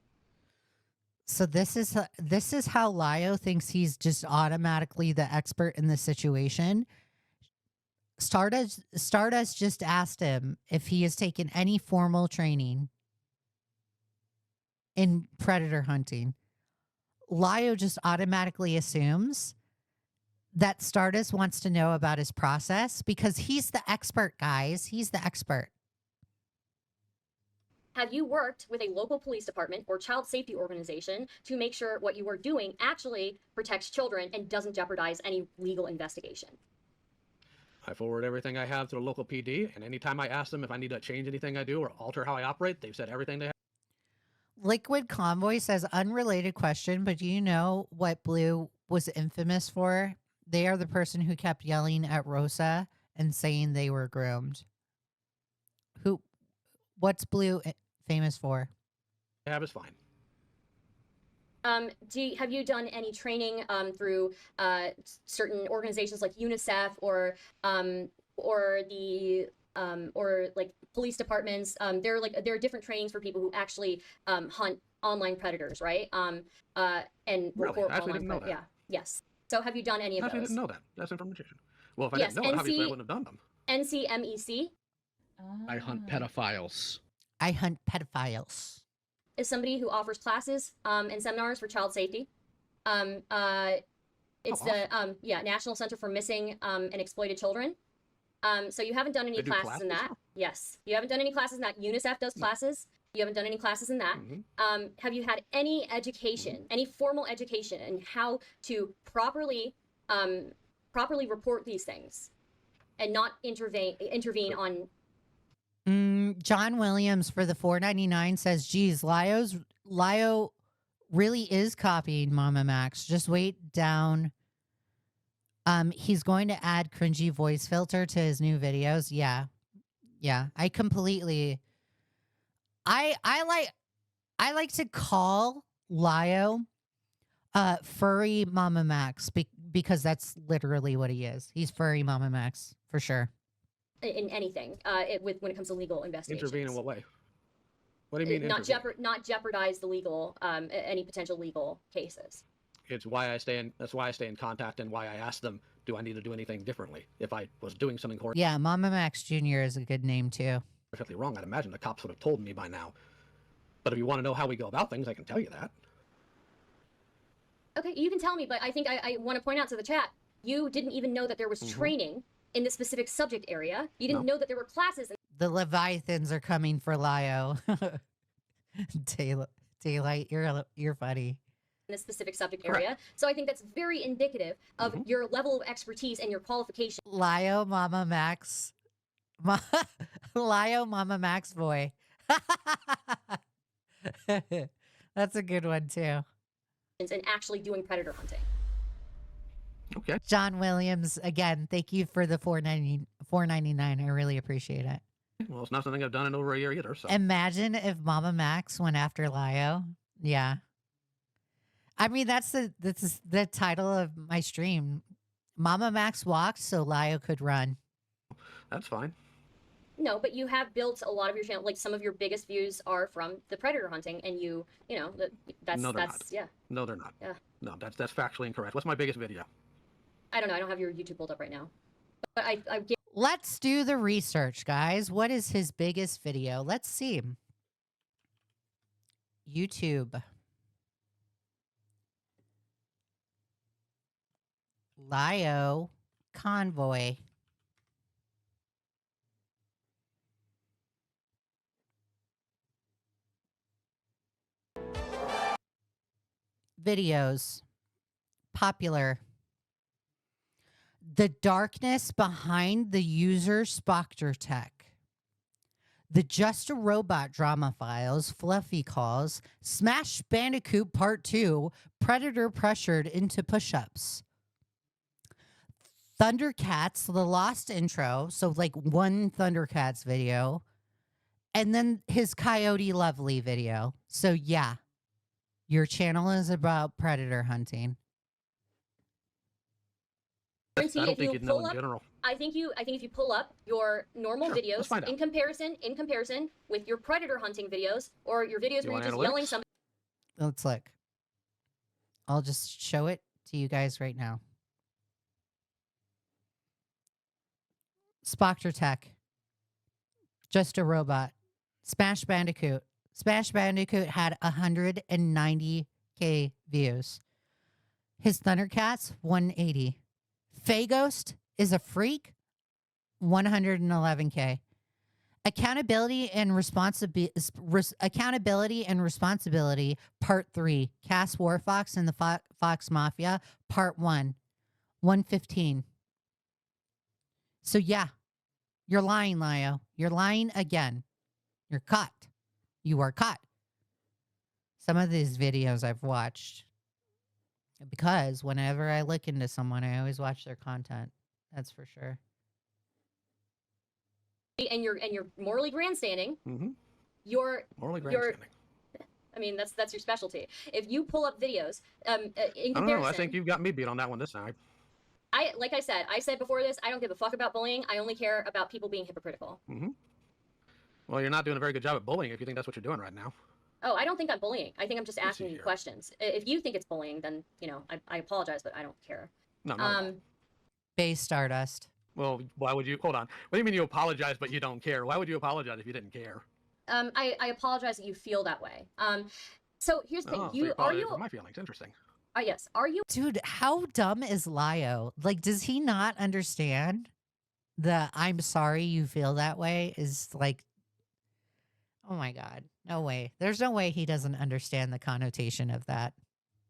So this is how Lio thinks he's just automatically the expert in the situation. Stardust just asked him if he has taken any formal training in predator hunting. Lio just automatically assumes that Stardust wants to know about his process because he's the expert, guys. He's the expert. Have you worked with a local police department or child safety organization to make sure what you are doing actually protects children and doesn't jeopardize any legal investigation? I forward everything I have to the local PD, and anytime I ask them if I need to change anything I do or alter how I operate, they've said everything they have. Liquid Convoy says, unrelated question, but do you know what Blue was infamous for? They are the person who kept yelling at Rosa and saying they were groomed. What's Blue famous for? Have is fine. Have you done any training through certain organizations like UNICEF or like police departments? There are different trainings for people who actually hunt online predators, right? And report I actually didn't know that. Yeah. Yes. So have you done any of those? I didn't know that. That's information. Well, if I didn't know it, obviously I wouldn't have done them. NCMEC. I hunt pedophiles. Is somebody who offers classes and seminars for child safety. It's the National Center for Missing and Exploited Children. So you haven't done any classes in that. Yes, you haven't done any classes in that. UNICEF does classes. You haven't done any classes in that. Mm-hmm. Have you had any education, any formal education in how to properly properly report these things and not intervene on. John Williams for the $4.99 says, geez, Lio really is copying Mama Max. Just wait down. He's going to add cringy voice filter to his new videos. Yeah. I completely I like to call Lio furry Mama Max because that's literally what he is. He's furry Mama Max for sure. In anything, when it comes to legal investigations. Intervene in what way? What do you mean? Not jeopardize the legal, any potential legal cases. It's why I stay in. That's why I stay in contact, and why I ask them, do I need to do anything differently if I was doing something horribly? Yeah, Mama Max Jr. is a good name too. Perfectly wrong. I'd imagine the cops would have told me by now. But if you want to know how we go about things, I can tell you that. Okay, you can tell me, but I think I want to point out to the chat, you didn't even know that there was training in the specific subject area. You didn't know that there were classes. The Leviathans are coming for Lio. Daylight, you're funny. In this specific subject area. So I think that's very indicative of your level of expertise and your qualification. Lio Mama Max. Lio Mama Max boy. That's a good one too. And actually doing predator hunting. Okay. John Williams, again, thank you for the $4.99. I really appreciate it. Well, it's not something I've done in over a year either. So imagine if Mama Max went after Lio. Yeah. I mean, that's the title of my stream. Mama Max walked so Lio could run. That's fine. No, but you have built a lot of your channel. Like some of your biggest views are from the predator hunting, and that's not. Yeah. No, they're not. Yeah. No, that's factually incorrect. What's my biggest video? I don't know. I don't have your YouTube pulled up right now. But Let's do the research, guys. What is his biggest video? Let's see. YouTube. Lio Convoy. Videos. Popular. The darkness behind the user Spectre tech. The Just a Robot drama files, Fluffy calls, Smash Bandicoot Part 2, Predator pressured into push-ups. Thundercats, the lost intro, so like one Thundercats video, and then his Coyote Lovely video. So yeah, your channel is about predator hunting. I don't think you'd know in general. I think if you pull up your normal videos in comparison with your predator hunting videos or your videos where you're just yelling something. Let's look. I'll just show it to you guys right now. Spectre Tech. Just a Robot. Smash Bandicoot. Smash Bandicoot had 190K views. His Thundercats, 180. Faghost is a Freak, 111K. Accountability and Responsibility, Part 3. Cass Warfox and the Fox Mafia, Part 1, 115. So yeah, you're lying, Lio. You're lying again. You're caught. You are caught. Some of these videos I've watched, because whenever I look into someone, I always watch their content. That's for sure. And you're morally grandstanding. You're morally grandstanding. I mean, that's your specialty. If you pull up videos, in comparison, I don't know. I think you've got me beat on that one this time. Like I said before this, I don't give a fuck about bullying. I only care about people being hypocritical. Well, you're not doing a very good job at bullying if you think that's what you're doing right now. Oh, I don't think I'm bullying. I think I'm just asking you questions. If you think it's bullying, then, I apologize, but I don't care. No. Base Stardust. Well, why would you? Hold on. What do you mean you apologize, but you don't care? Why would you apologize if you didn't care? I apologize that you feel that way. So here's the thing. So you apologize for my feelings. Interesting. Yes. Are you? Dude, how dumb is Lio? Like, does he not understand the I'm sorry you feel that way is like, oh my God, no way. There's no way he doesn't understand the connotation of that.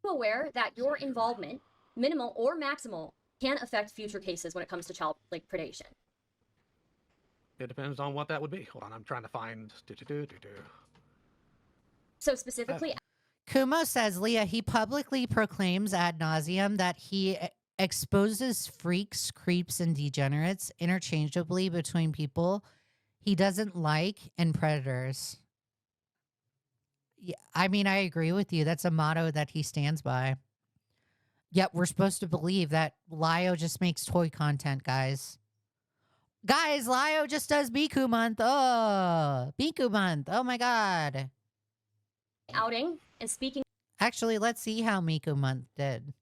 Aware that your involvement, minimal or maximal, can affect future cases when it comes to child predation. It depends on what that would be. Hold on, I'm trying to find. So specifically, Kumo says, Leah, he publicly proclaims ad nauseum that he exposes freaks, creeps, and degenerates interchangeably between people he doesn't like and predators. Yeah, I mean, I agree with you. That's a motto that he stands by. Yet we're supposed to believe that Lio just makes toy content, guys. Guys, Lio just does Biku month. Oh, Biku month. Oh my god. outing and speaking. Actually, let's see how Miku month did.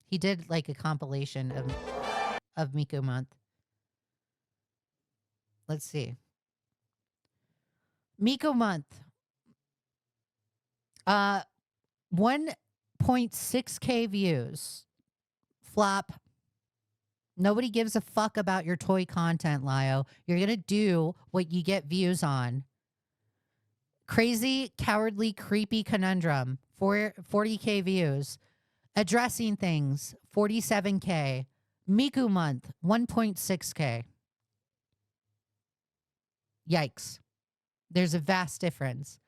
He did like a compilation of Miku month. Let's see. Miku month. 1.6K views. Flop. Nobody gives a fuck about your toy content, Lio. You're going to do what you get views on. Crazy, cowardly, creepy conundrum. 40K views. Addressing things. 47K. Miku month. 1.6K. Yikes. There's a vast difference.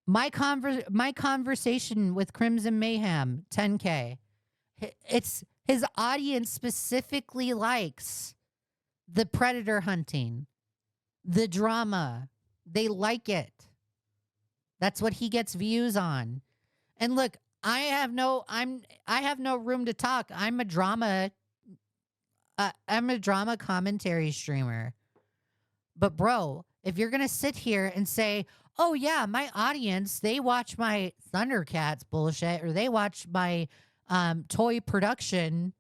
My conversation with Crimson Mayhem. 10K. It's his audience specifically likes the predator hunting, the drama. They like it. That's what he gets views on. And look, I have no room to talk. I'm a drama commentary streamer. But bro, if you're going to sit here and say, "Oh yeah, my audience, they watch my Thundercats bullshit or they watch my toy production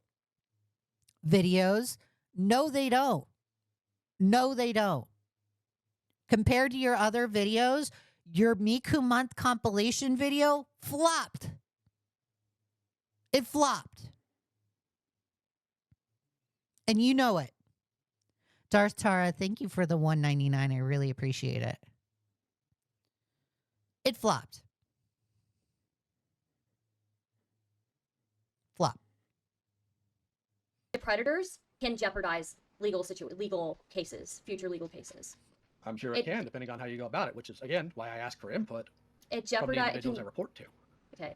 videos." No, they don't. No, they don't. Compared to your other videos, your Miku month compilation video flopped. It flopped. And you know it. Darth Tara, thank you for the $1.99. I really appreciate it. It flopped. Flop. Predators can jeopardize legal cases, future legal cases. I'm sure it can, depending on how you go about it, which is, again, why I ask for input It from the jeopardizes. individuals I report to. Okay.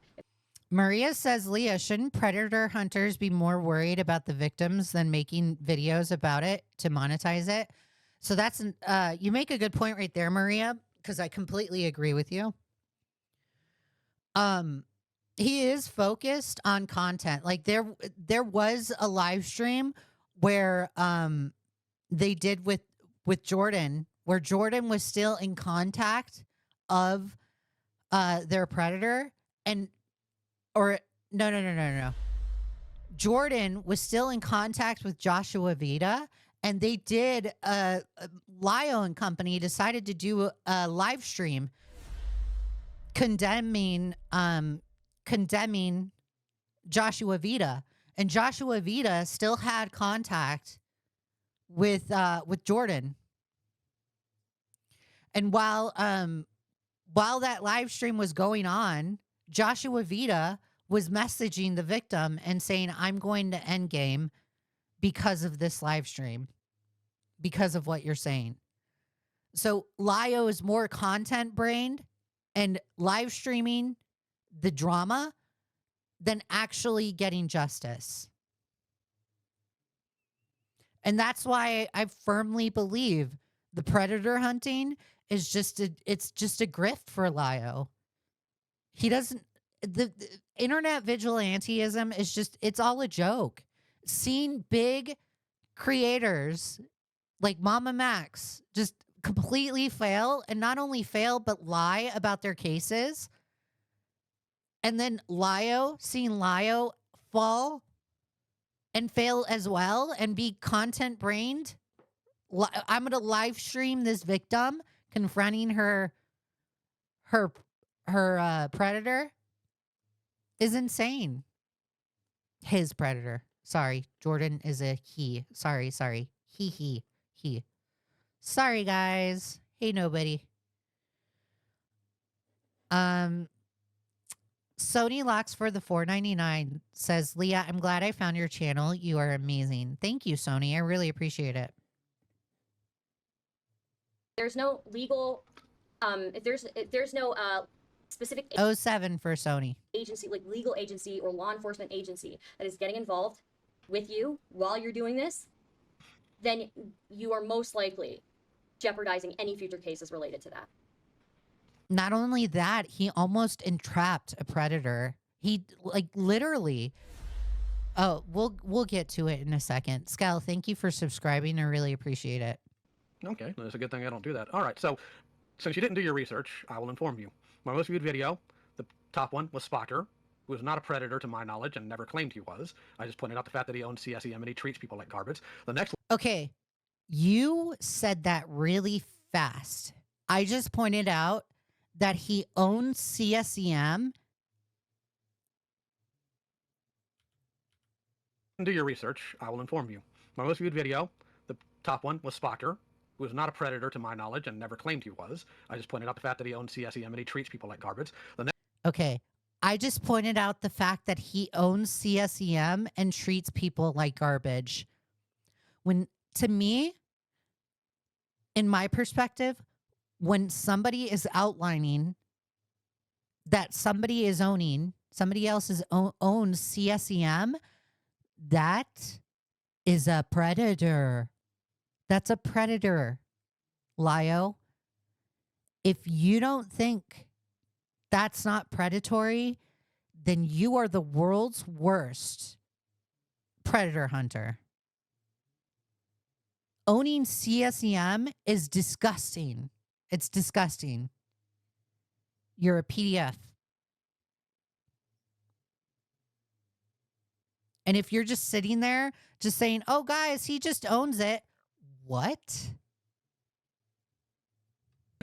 Maria says, Leah, shouldn't predator hunters be more worried about the victims than making videos about it to monetize it? So that's you make a good point right there, Maria, because I completely agree with you. He is focused on content. Like there was a live stream where they did with Jordan, where Jordan was still in contact of their predator no. Jordan was still in contact with Joshua Vida, and they did Lio and company decided to do a live stream condemning Joshua Vida, and Joshua Vida still had contact with Jordan. And while that live stream was going on, Joshua Vida was messaging the victim and saying, "I'm going to end game because of this live stream, because of what you're saying." So Lio is more content brained and live streaming the drama than actually getting justice. And that's why I firmly believe the predator hunting is just a grift for Lio. He doesn't, the internet vigilantism is just, it's all a joke. Seeing big creators like Mama Max just completely fail, and not only fail, but lie about their cases. And then seeing Lio fall and fail as well and be content brained. I'm going to live stream this victim confronting her predator is insane. His predator. Sorry, Jordan is a he. Sorry. He. Sorry, guys. Hey, nobody. Sony Locks for the $4.99 says, Leah, I'm glad I found your channel. You are amazing. Thank you, Sony. I really appreciate it. There's no legal, if there's no specific 07 for Sony. agency, like legal agency or law enforcement agency that is getting involved with you while you're doing this, then you are most likely jeopardizing any future cases related to that. Not only that, he almost entrapped a predator. He like literally. Oh, we'll get to it in a second. Scal, thank you for subscribing. I really appreciate it. Okay, it's a good thing I don't do that. All right, so since you didn't do your research, I will inform you. My most viewed video, the top one, was Spocker, who is not a predator to my knowledge and never claimed he was. I just pointed out the fact that he owns CSEM and he treats people like garbage. The next Okay, you said that really fast. I just pointed out that he owns CSEM. do your research, I will inform you. My most viewed video, the top one, was Spocker, who is not a predator to my knowledge and never claimed he was. I just pointed out the fact that he owns CSEM and he treats people like garbage. The next Okay, I just pointed out the fact that he owns CSEM and treats people like garbage. When, to me, in my perspective, when somebody is outlining that somebody is owning, somebody else's owns CSEM, that is a predator. That's a predator, Lio. If you don't think that's not predatory, then you are the world's worst predator hunter. Owning CSEM is disgusting. It's disgusting. You're a PDF. And if you're just sitting there just saying, oh, guys, he just owns it. What?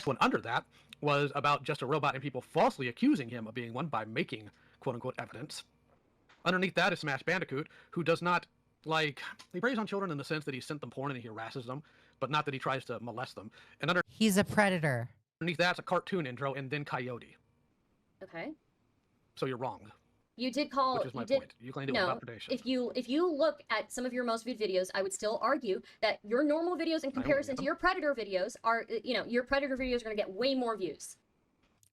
one under that was about just a robot and people falsely accusing him of being one by making quote-unquote evidence. Underneath that is Smash Bandicoot, who does not, like, he preys on children in the sense that he sent them porn and he harasses them, but not that he tries to molest them. And He's a predator. underneath that's a cartoon intro and then Coyote. Okay. So you're wrong. You did call. Which is my point. You claimed it was about predation. If you look at some of your most viewed videos, I would still argue that your normal videos in comparison to your predator videos are, your predator videos are going to get way more views.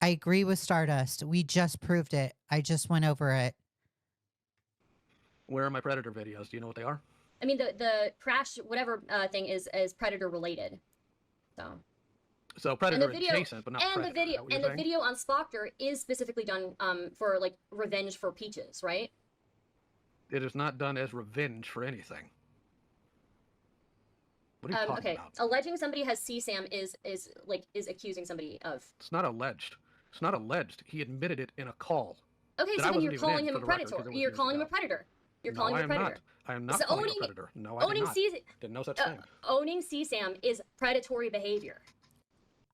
I agree with Stardust. We just proved it. I just went over it. Where are my predator videos? Do you know what they are? I mean, the crash whatever thing is predator related. So predator adjacent, but not predator. The video on Spocker is specifically done for like revenge for Peaches, right? It is not done as revenge for anything. What are you talking about? Alleging somebody has CSAM is accusing somebody of. It's not alleged. It's not alleged. He admitted it in a call. Okay, so then you're calling him a predator. You're calling him a predator. You're calling him a predator. I am not calling him a predator. No, I did not. Did no such thing. Owning CSAM is predatory behavior.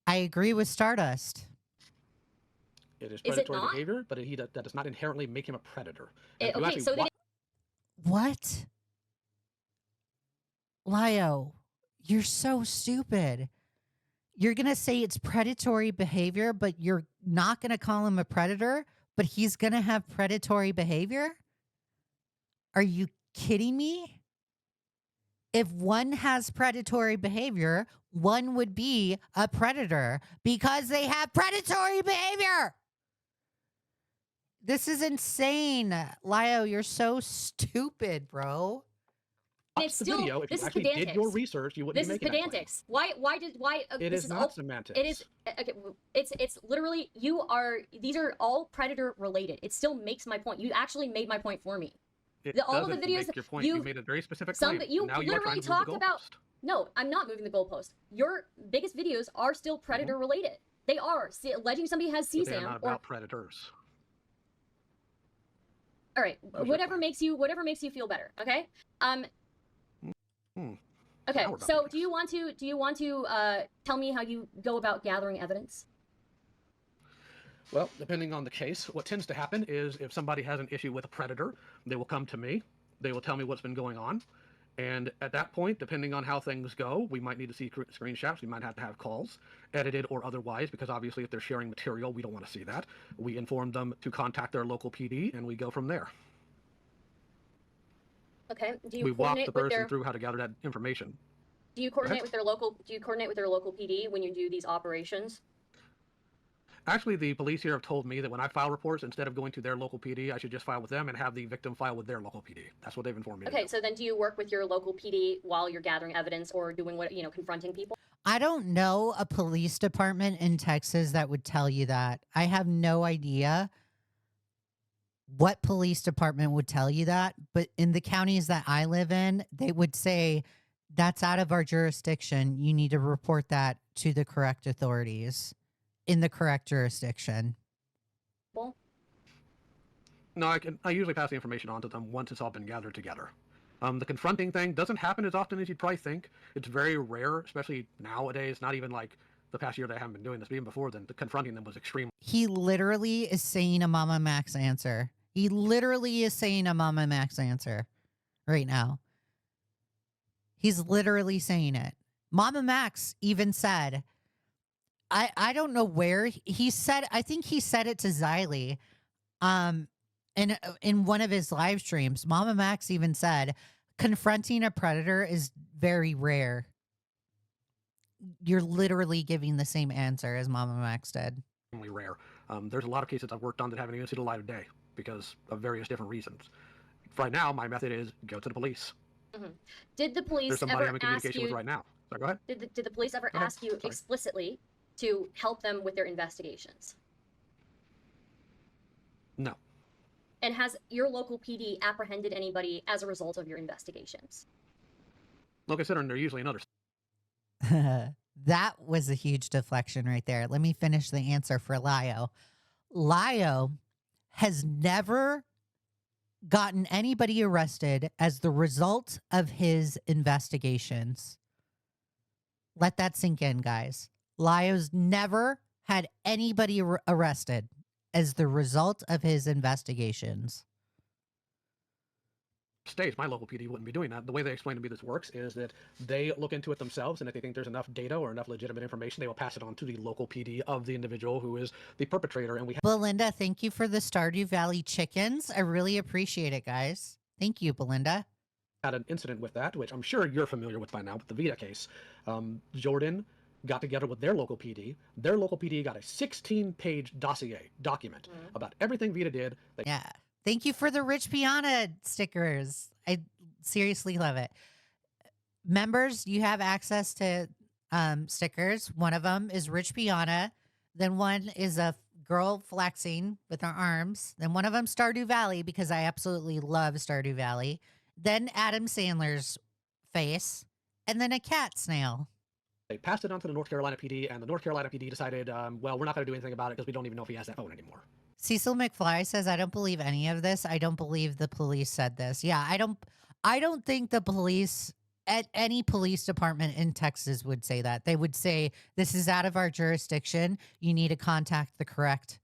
I agree with Stardust. It is predatory behavior, but that does not inherently make him a predator. Okay, so what? Lio, you're so stupid. You're going to say it's predatory behavior, but you're not going to call him a predator, but he's going to have predatory behavior? Are you kidding me? If one has predatory behavior, one would be a predator because they have predatory behavior. This is insane. Lio, you're so stupid, bro. It's still, video. If you actually did your research, you wouldn't be making that claim. Why it is not semantics. It is okay, it's literally these are all predator related. It still makes my point. You actually made my point for me. All of the videos make your point. You made a very specific claim. You literally talked about. No, I'm not moving the goalpost. Your biggest videos are still predator related. They are alleging somebody has CSAM. They're not about predators. All right, whatever makes you feel better. Okay. Okay. So do you want to tell me how you go about gathering evidence? Well, depending on the case, what tends to happen is if somebody has an issue with a predator, they will come to me. They will tell me what's been going on. And at that point, depending on how things go, we might need to see screenshots. We might have to have calls, edited or otherwise, because obviously if they're sharing material, we don't want to see that. We inform them to contact their local PD, and we go from there. Okay. Do you we walk the coordinate with person their through how to gather that information. Do you coordinate with their local PD when you do these operations? Actually, the police here have told me that when I file reports, instead of going to their local PD, I should just file with them and have the victim file with their local PD. That's what they've informed me. Okay, so then do you work with your local PD while you're gathering evidence or doing what, confronting people? I don't know a police department in Texas that would tell you that. I have no idea what police department would tell you that, but in the counties that I live in, they would say that's out of our jurisdiction. You need to report that to the correct authorities in the correct jurisdiction. Well, no, I usually pass the information on to them once it's all been gathered together. The confronting thing doesn't happen as often as you'd probably think. It's very rare, especially nowadays. Not even like the past year they haven't been doing this, but even before then, the confronting them was extreme. He literally is saying a Mama Max answer. He literally is saying a Mama Max answer right now. He's literally saying it. Mama Max even said, I don't know where he said, I think he said it to Xylee. In one of his live streams, Mama Max even said, confronting a predator is very rare. You're literally giving the same answer as Mama Max did. Extremely rare. There's a lot of cases I've worked on that haven't even seen the light of day because of various different reasons. Right now, my method is go to the police. Mm-hmm. Did the police There's somebody ever I'm in communication with right now. Sorry, go ahead. Did the police ever ask you explicitly to help them with their investigations? No. And has your local PD apprehended anybody as a result of your investigations? Well, considering they're usually another. That was a huge deflection right there. Let me finish the answer for Lio. Lio has never gotten anybody arrested as the result of his investigations. Let that sink in, guys. Lio's never had anybody arrested as the result of his investigations. States, my local PD wouldn't be doing that. The way they explain to me this works is that they look into it themselves, and if they think there's enough data or enough legitimate information, they will pass it on to the local PD of the individual who is the perpetrator. And we Belinda, thank you for the Stardew Valley chickens. I really appreciate it, guys. Thank you, Belinda. Had an incident with that, which I'm sure you're familiar with by now, with the Vita case. Jordan got together with their local PD. Their local PD got a 16-page document about everything Vita did. Yeah. Thank you for the Rich Piana stickers. I seriously love it. Members, you have access to stickers. One of them is Rich Piana. Then one is a girl flexing with her arms. Then one of them Stardew Valley, because I absolutely love Stardew Valley. Then Adam Sandler's face. And then a cat snail. They passed it on to the North Carolina PD, and the North Carolina PD decided, well, we're not going to do anything about it because we don't even know if he has that phone anymore. Cecil McFly says, I don't believe any of this. I don't believe the police said this. Yeah, I don't think the police at any police department in Texas would say that. They would say, this is out of our jurisdiction. You need to contact the correct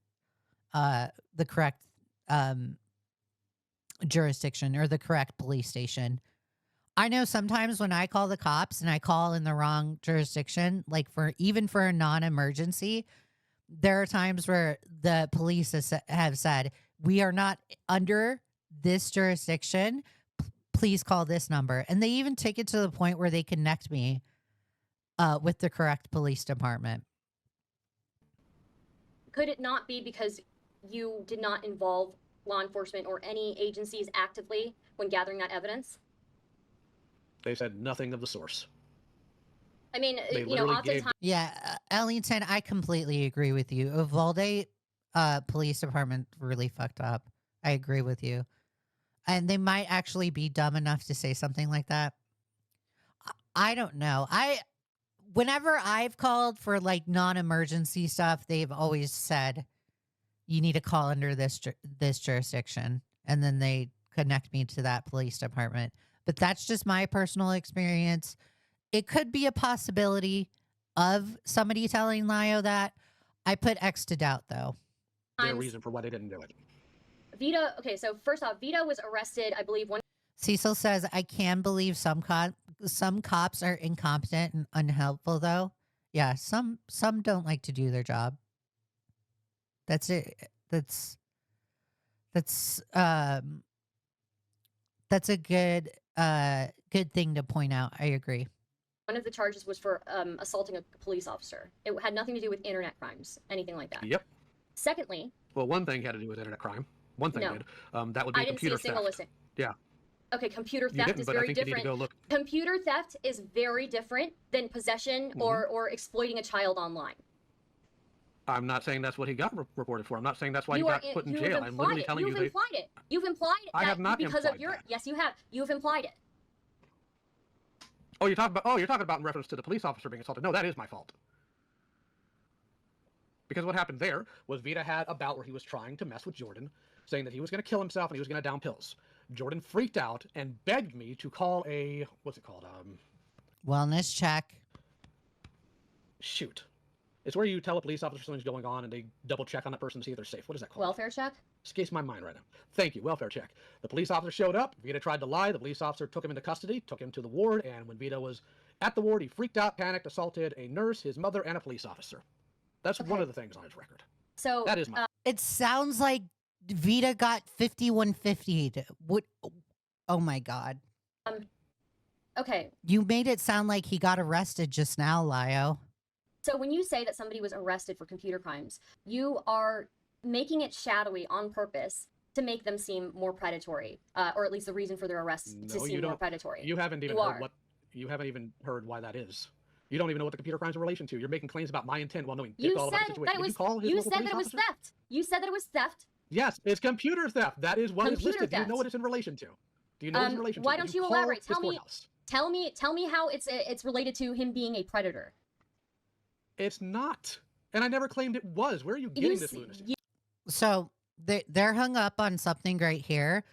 jurisdiction or the correct police station. I know sometimes when I call the cops and I call in the wrong jurisdiction, like even for a non-emergency, there are times where the police have said, we are not under this jurisdiction. Please call this number. And they even take it to the point where they connect me with the correct police department. Could it not be because you did not involve law enforcement or any agencies actively when gathering that evidence? They said nothing of the source. I mean, oftentimes... Yeah, Ellington, I completely agree with you. Uvalde Police Department really fucked up. I agree with you. And they might actually be dumb enough to say something like that. I don't know. Whenever I've called for like non-emergency stuff, they've always said, you need to call under this jurisdiction. And then they connect me to that police department. But that's just my personal experience. It could be a possibility of somebody telling Lio that. I put X to doubt, though. Their reason for why they didn't do it. Vita, okay, so first off, Vita was arrested, I believe, Cecil says, I can believe some cops are incompetent and unhelpful, though. Yeah, some don't like to do their job. That's it. That's a good thing to point out. I agree. One of the charges was for assaulting a police officer. It had nothing to do with internet crimes, anything like that. Yep. Secondly, well, one thing had to do with internet crime. One thing No. did. That would be I didn't see computer a single theft. listing. Yeah. Okay, computer You theft didn't, is but I very think you need to different. go look. Computer theft is very different than possession or exploiting a child online. I'm not saying that's what he got reported for. I'm not saying that's why he You got put in jail. I'm literally telling you You've that implied it. You've implied I that have not because of implied your. that. Yes, you have. You've implied it. Oh, you're talking about in reference to the police officer being assaulted. No, that is my fault. Because what happened there was Vita had a bout where he was trying to mess with Jordan, saying that he was going to kill himself and he was going to down pills. Jordan freaked out and begged me to call a, what's it called? Wellness check. Shoot. It's where you tell a police officer something's going on and they double check on that person to see if they're safe. What is that called? Welfare check? Escapes my mind right now. Thank you. Welfare check. The police officer showed up. Vita tried to lie. The police officer took him into custody, took him to the ward, and when Vita was at the ward, he freaked out, panicked, assaulted a nurse, his mother, and a police officer. That's one of the things on his record. So that is my. It sounds like Vita got 5150. What? Oh my God. Okay. You made it sound like he got arrested just now, Lio. So when you say that somebody was arrested for computer crimes, you are making it shadowy on purpose to make them seem more predatory, or at least the reason for their arrest to seem more predatory. You haven't even heard what. You haven't even heard why that is. You don't even know what the computer crimes are in relation to. You're making claims about my intent while knowing dick all about the situation. You said that it was theft. You said that it was theft. Yes, it's computer theft. That is what is listed. Do you know what it's in relation to? Do you know what it's in relation to? Why don't you elaborate? Tell me how it's related to him being a predator. It's not. And I never claimed it was. Where are you getting this lunacy? So they're hung up on something right here.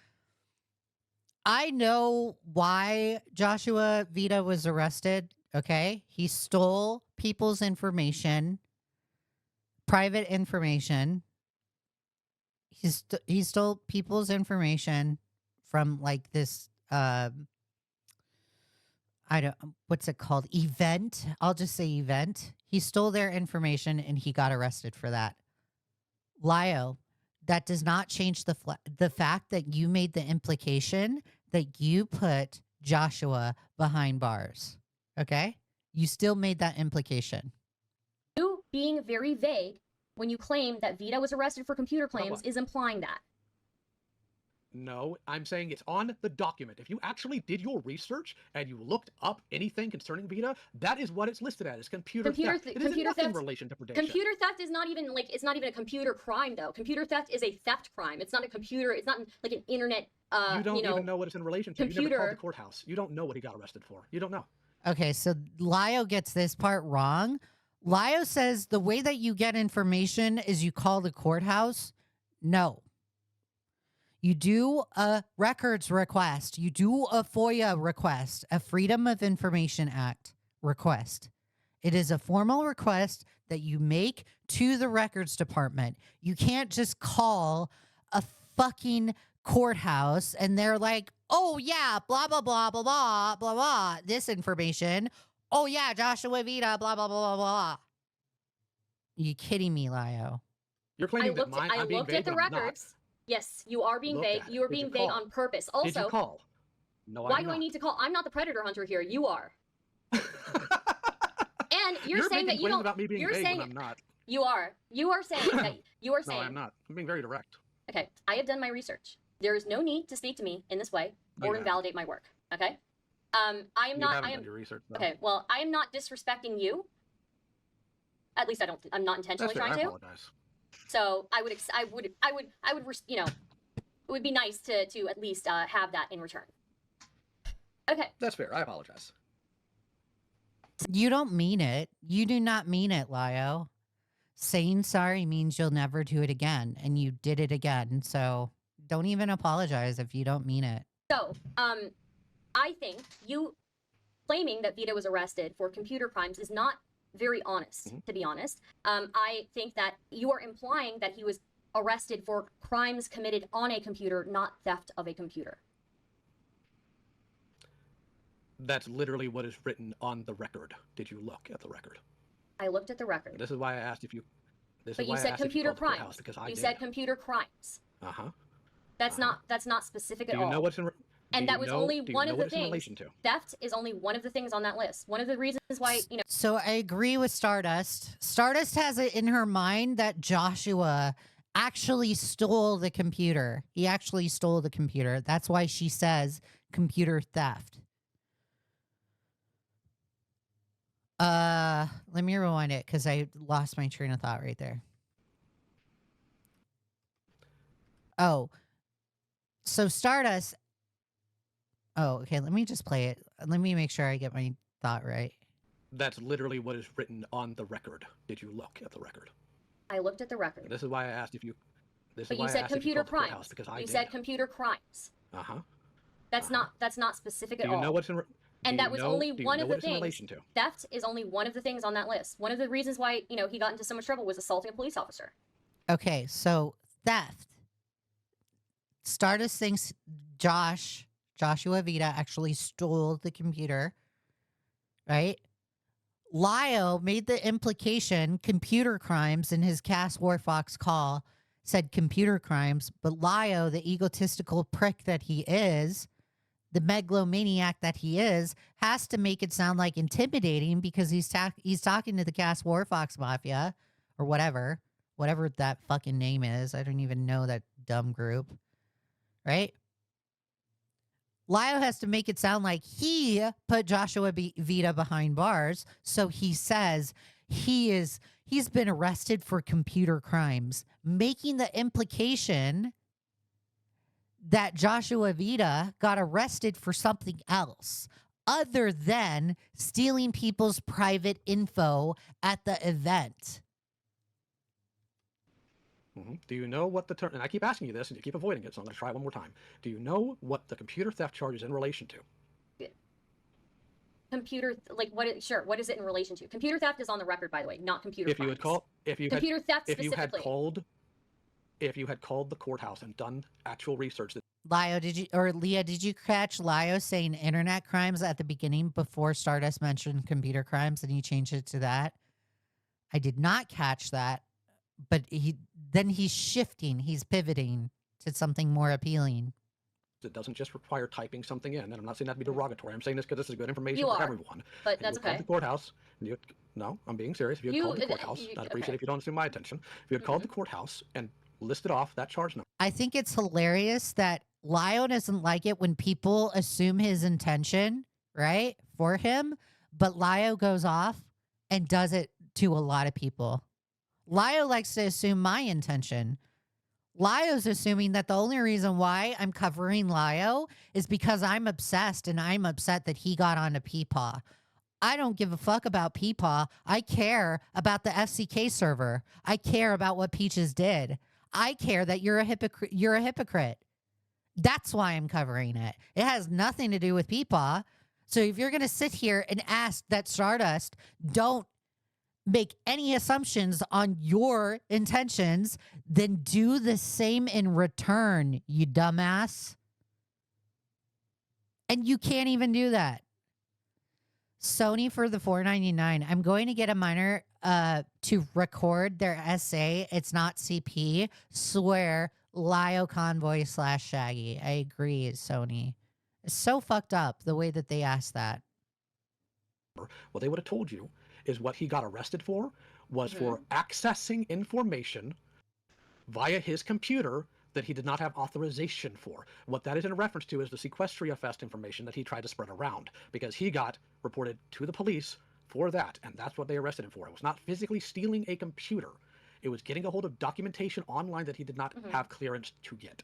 I know why Joshua Vita was arrested. Okay. He stole people's information, private information. He stole people's information from like this, what's it called? Event. I'll just say event. He stole their information and he got arrested for that. Lio, that does not change the fact that you made the implication that you put Joshua behind bars. Okay? You still made that implication. You being very vague when you claim that Vita was arrested for computer claims is implying that. No, I'm saying it's on the document. If you actually did your research and you looked up anything concerning Vita, that is what it's listed as. Computer theft. It is nothing in relation to predation. Computer theft is not even like, it's not even a computer crime though. Computer theft is a theft crime. It's not a computer. It's not like an internet. You don't even know what it's in relation to. You never called the courthouse. You don't know what he got arrested for. You don't know. Okay, so Lio gets this part wrong. Lio says the way that you get information is you call the courthouse. No. You do a records request. You do a FOIA request, a Freedom of Information Act request. It is a formal request that you make to the records department. You can't just call a fucking courthouse and they're like, oh yeah, blah, blah, blah, blah, blah, blah, blah, this information. Oh yeah, Joshua Vita, blah, blah, blah, blah, blah. You kidding me, Lio? You're claiming that I'm being vague, at the records. Yes, you are being vague. You are being vague on purpose. Also, did you call? No, why do I need to call? I'm not the predator hunter here. You are. And you're saying that you don't. About me being you're vague saying when I'm not. You are. You are saying that you are saying. No, I'm not. I'm being very direct. Okay, I have done my research. There is no need to speak to me in this way or invalidate my work. Okay. I am not. I am. Done your research, though. Okay. Well, I am not disrespecting you. At least I don't. I'm not intentionally trying to. I apologize. So I would, you know, it would be nice to at least have that in return. Okay. That's fair. I apologize. You don't mean it. You do not mean it, Lio. Saying sorry means you'll never do it again, and you did it again. So don't even apologize if you don't mean it. So, I think you claiming that Vita was arrested for computer crimes is not very honest, to be honest. I think that you are implying that he was arrested for crimes committed on a computer, not theft of a computer. That's literally what is written on the record. Did you look at the record? I looked at the record. This is why I asked if you. But you said computer crimes. Because I you did. said computer crimes. That's not specific at all. Do you know what's in? And that was only one of the things. In relation to? Theft is only one of the things on that list. One of the reasons why, you know. So I agree with Stardust. Stardust has it in her mind that Joshua actually stole the computer. He actually stole the computer. That's why she says computer theft. Let me rewind it because I lost my train of thought right there. Oh, so Stardust. Oh, okay. Let me just play it. Let me make sure I get my thought right. That's literally what is written on the record. Did you look at the record? I looked at the record. This is why I asked if you. But you said computer crimes. Because I you did. said computer crimes. That's not specific at all. Do you know what's in? And that was only one of the things. In relation to? Theft is only one of the things on that list. One of the reasons why, you know, he got into so much trouble was assaulting a police officer. Okay, so theft. Stardust thinks Joshua Vida actually stole the computer, right? Lio made the implication computer crimes in his Cass Warfox call, said computer crimes, but Lio, the egotistical prick that he is, the megalomaniac that he is, has to make it sound like intimidating because he's talking to the Cass Warfox Mafia or whatever that fucking name is. I don't even know that dumb group, right? Lio has to make it sound like he put Joshua Vida behind bars, so he says he's been arrested for computer crimes, making the implication that Joshua Vida got arrested for something else other than stealing people's private info at the event. Do you know what the term, and I keep asking you this and you keep avoiding it, so I'm going to try one more time. Do you know what the computer theft charge is in relation to? Computer, like what is it in relation to? Computer theft is on the record, by the way, not computer If crimes. you had called, computer theft specifically. If you had called the courthouse and done actual research. Leigha, did you catch Lio saying internet crimes at the beginning before Stardust mentioned computer crimes and he changed it to that? I did not catch that, but he's shifting, he's pivoting to something more appealing. It doesn't just require typing something in, and I'm not saying that to be derogatory. I'm saying this because this is good information for everyone. But that's okay. Called the courthouse. No, I'm being serious. If you had called the courthouse, I'd appreciate if you don't assume my attention. If you had called the courthouse and listed off that charge number. I think it's hilarious that Lio doesn't like it when people assume his intention, right, for him, but Lio goes off and does it to a lot of people. Lio likes to assume my intention. Lio's assuming that the only reason why I'm covering Lio is because I'm obsessed and I'm upset that he got onto Peepaw. I don't give a fuck about Peepaw. I care about the FCK server. I care about what Peaches did. I care that you're a hypocrite. That's why I'm covering it. It has nothing to do with Peepaw. So if you're going to sit here and ask that Stardust don't make any assumptions on your intentions, then do the same in return, you dumbass. And you can't even do that. Sony for the $4.99. I'm going to get a minor to record their essay. It's not CP. Swear, Lio Convoy / Shaggy. I agree, Sony. It's so fucked up the way that they asked that. What they would have told you is what he got arrested for was for accessing information via his computer that he did not have authorization for. What that is in reference to is the Sequestria Fest information that he tried to spread around, because he got reported to the police for that, and that's what they arrested him for. It was not physically stealing a computer. It was getting a hold of documentation online that he did not have clearance to get.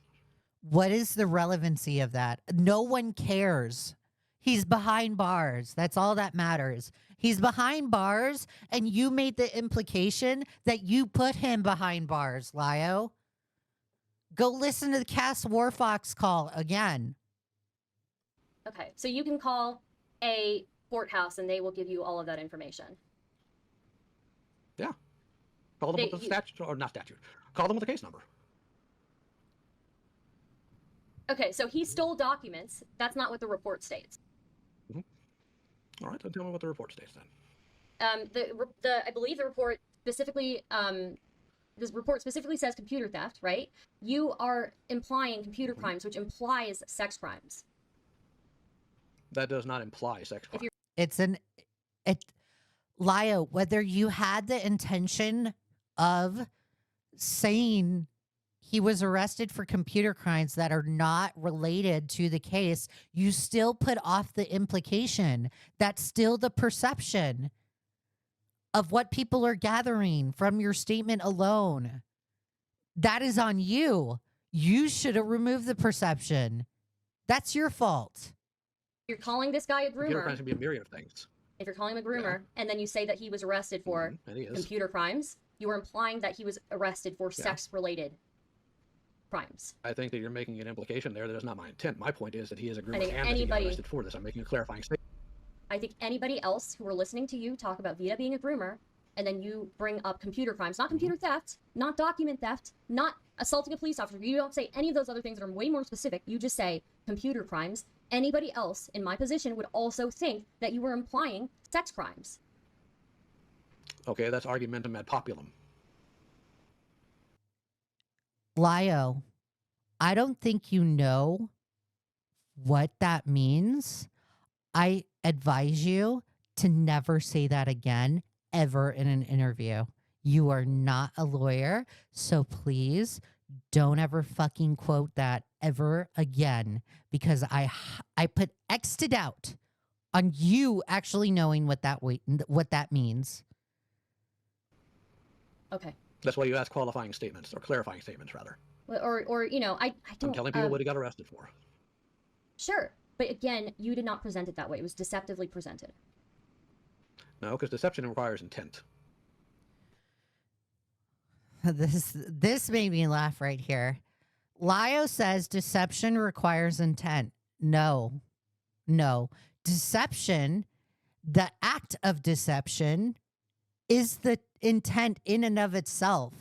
What is the relevancy of that? No one cares. He's behind bars. That's all that matters. He's behind bars, and you made the implication that you put him behind bars, Lio. Go listen to the Cass Warfox call again. Okay, so you can call a courthouse, and they will give you all of that information. Yeah. Call them with the statute, or not statute. Call them with the case number. Okay, so he stole documents. That's not what the report states. All right, then tell me what the report states then. I believe the report specifically, this report specifically says computer theft, right? You are implying computer crimes, which implies sex crimes. That does not imply sex crime. Lio, whether you had the intention of saying he was arrested for computer crimes that are not related to the case, you still put off the implication. That's still the perception of what people are gathering from your statement alone. That is on you. You should have removed the perception. That's your fault. You're calling this guy a groomer. Computer crimes can be a myriad of things. If you're calling him a groomer, and then you say that he was arrested for computer crimes, you are implying that he was arrested for sex-related crimes. I think that you're making an implication there that is not my intent. My point is that he is a groomer and that he got arrested for this. I'm making a clarifying statement. I think anybody else who were listening to you talk about Vita being a groomer, and then you bring up computer crimes, not computer theft, not document theft, not assaulting a police officer. You don't say any of those other things that are way more specific. You just say computer crimes. Anybody else in my position would also think that you were implying sex crimes. Okay, that's argumentum ad populum. Lio, I don't think you know what that means. I advise you to never say that again, ever in an interview. You are not a lawyer, so please don't ever fucking quote that ever again, because I put X to doubt on you actually knowing what that means. Okay. That's why you ask qualifying statements, or clarifying statements, rather. Or you know, I don't... I'm telling people what he got arrested for. Sure. But again, you did not present it that way. It was deceptively presented. No, because deception requires intent. This made me laugh right here. Lio says deception requires intent. No. Deception, the act of deception, is the intent in and of itself.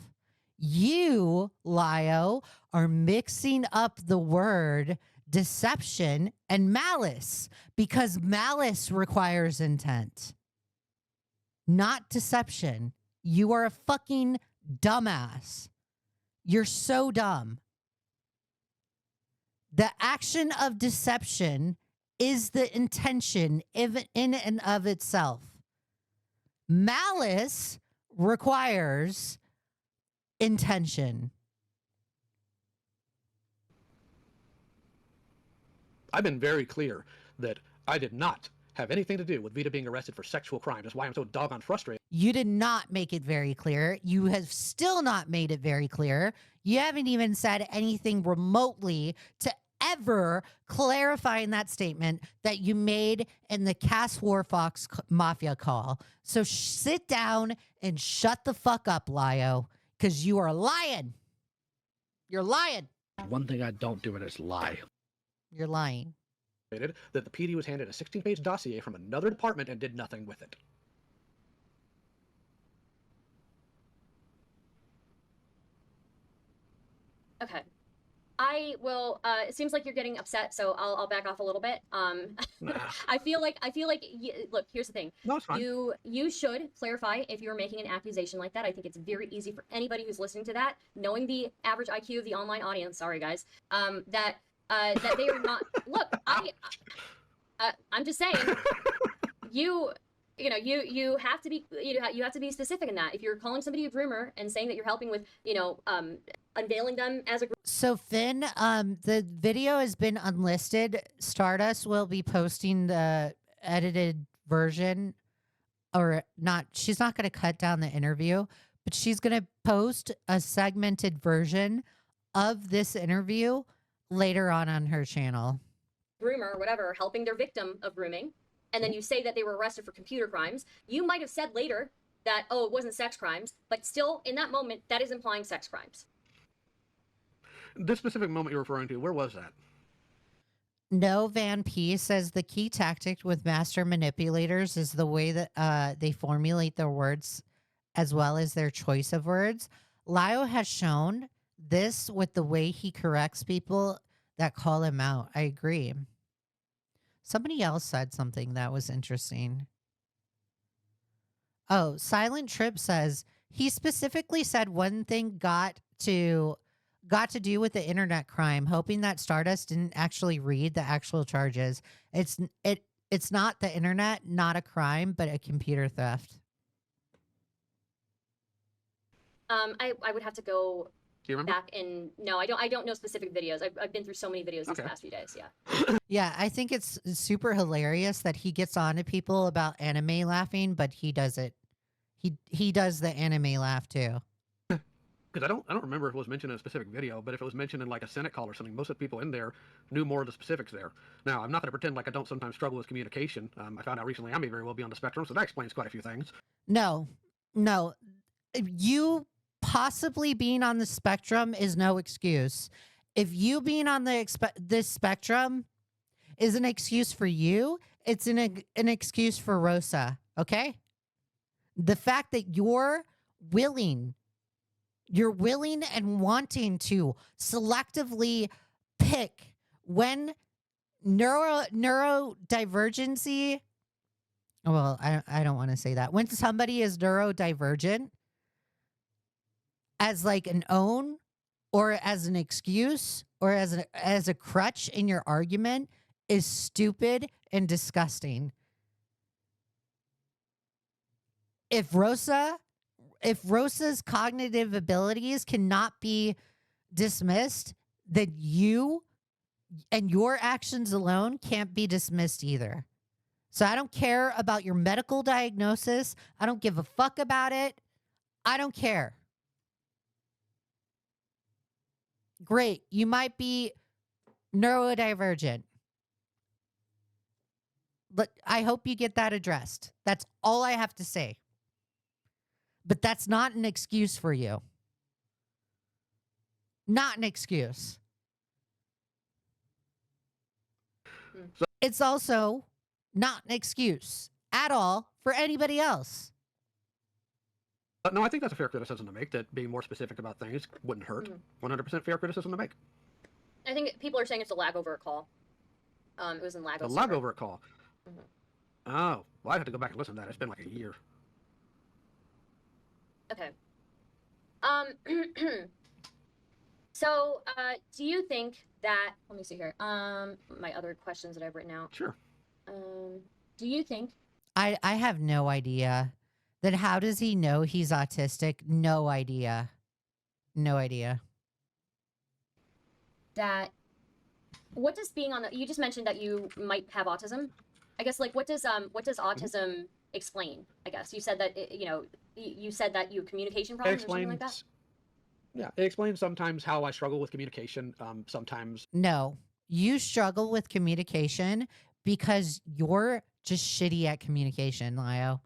You, Lio, are mixing up the word deception and malice, because malice requires intent, not deception. You are a fucking dumbass. You're so dumb. The action of deception is the intention in and of itself. Malice requires intention. I've been very clear that I did not have anything to do with Vita being arrested for sexual crime. That's why I'm so doggone frustrated. You did not make it very clear. You have still not made it very clear. You haven't even said anything remotely to ever clarify in that statement that you made in the Cass Warfox Mafia call. So sit down and shut the fuck up, Lio, because you are lying. You're lying. One thing I don't do it is lie. You're lying. That the PD was handed a 16-page dossier from another department and did nothing with it. Okay. I will, it seems like you're getting upset, so I'll back off a little bit. Nah. I feel like, look, here's the thing. No, it's fine. You should clarify if you're making an accusation like that. I think it's very easy for anybody who's listening to that, knowing the average IQ of the online audience, sorry guys, that they are not, look, I'm just saying, you have to be, you have to be specific in that. If you're calling somebody a groomer and saying that you're helping with, unveiling them as a groomer. So Finn, the video has been unlisted. Stardust will be posting the edited version, or not. She's not going to cut down the interview, but she's going to post a segmented version of this interview later on her channel. Groomer or whatever, helping their victim of grooming, and then you say that they were arrested for computer crimes. You might have said later that, oh, it wasn't sex crimes, but still in that moment, that is implying sex crimes. This specific moment you're referring to, where was that? No Van P says the key tactic with master manipulators is the way that they formulate their words as well as their choice of words. Lio has shown this with the way he corrects people that call him out. I agree. Somebody else said something that was interesting. Oh, Silent Trip says he specifically said one thing got to do with the internet crime, hoping that Stardust didn't actually read the actual charges. It's not the internet, not a crime, but a computer theft. I would have to go Do you remember? back and no, I don't know specific videos. I've been through so many videos these Okay. past few days. Yeah. Yeah, I think it's super hilarious that he gets on to people about anime laughing, but he does it. He does the anime laugh too. Because I don't remember if it was mentioned in a specific video, but if it was mentioned in like a Senate call or something, most of the people in there knew more of the specifics there. Now, I'm not going to pretend like I don't sometimes struggle with communication. I found out recently I may very well be on the spectrum, so that explains quite a few things. No, you possibly being on the spectrum is no excuse. If you being on this spectrum is an excuse for you, it's an excuse for Rosa, okay? The fact that you're willing and wanting to selectively pick when neurodivergency, well, I don't want to say that. When somebody is neurodivergent as like an own or as an excuse or as a crutch in your argument is stupid and disgusting. If Rosa's cognitive abilities cannot be dismissed, then you and your actions alone can't be dismissed either. So I don't care about your medical diagnosis. I don't give a fuck about it. I don't care. Great. You might be neurodivergent. But I hope you get that addressed. That's all I have to say. But that's not an excuse for you. Not an excuse. It's also not an excuse at all for anybody else. No, I think that's a fair criticism to make, that being more specific about things wouldn't hurt. 100% fair criticism to make. I think people are saying it's a lag over a call. It was in lag. The lag over a call. Oh, well, I'd have to go back and listen to that. It's been like a year. Okay. So, do you think that? Let me see here. My other questions that I've written out. Sure. Do you think? I have no idea. Then how does he know he's autistic? No idea. No idea. That. What does being on the? You just mentioned that you might have autism. I guess like what does autism explain? I guess you said that you said that you have communication problems or something like that. Yeah, it explains sometimes how I struggle with communication. Sometimes. No, you struggle with communication because you're just shitty at communication, Lio.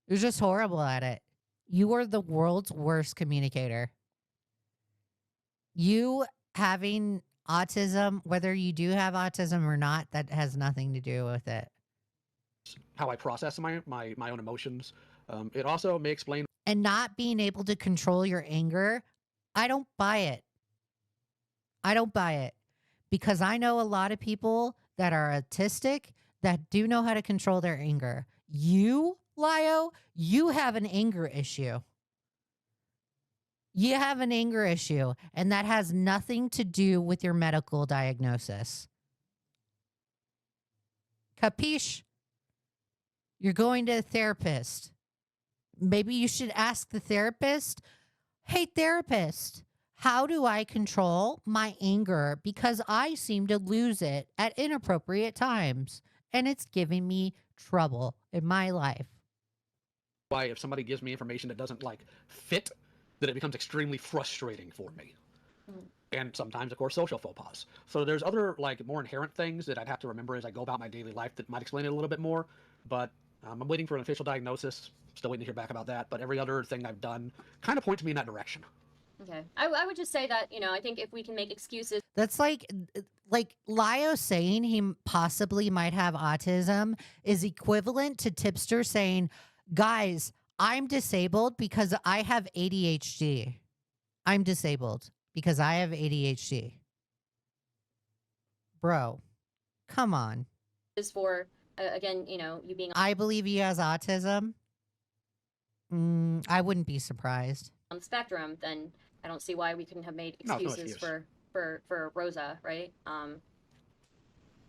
You're just horrible at it. You are the world's worst communicator. You having autism, whether you do have autism or not, that has nothing to do with it. How I process my own emotions. It also may explain. And not being able to control your anger, I don't buy it. I don't buy it. Because I know a lot of people that are autistic that do know how to control their anger. You, Lio, you have an anger issue. You have an anger issue, and that has nothing to do with your medical diagnosis. Capiche? You're going to a therapist. Maybe you should ask the therapist, hey, therapist, how do I control my anger? Because I seem to lose it at inappropriate times, and it's giving me trouble in my life. Why, if somebody gives me information that doesn't like fit, that it becomes extremely frustrating for me. And sometimes, of course, social faux pas. So there's other like more inherent things that I'd have to remember as I go about my daily life that might explain it a little bit more. But I'm waiting for an official diagnosis. Still waiting to hear back about that. But every other thing I've done kind of points me in that direction. Okay. I would just say that, I think if we can make excuses. That's like Lio saying he possibly might have autism is equivalent to Tipster saying, guys, I'm disabled because I have ADHD. I'm disabled because I have ADHD. Bro, Come on. Is for again, you know, you being I believe he has autism. I wouldn't be surprised. on the spectrum, then I don't see why we couldn't have made No, excuses excuse. for Rosa, right?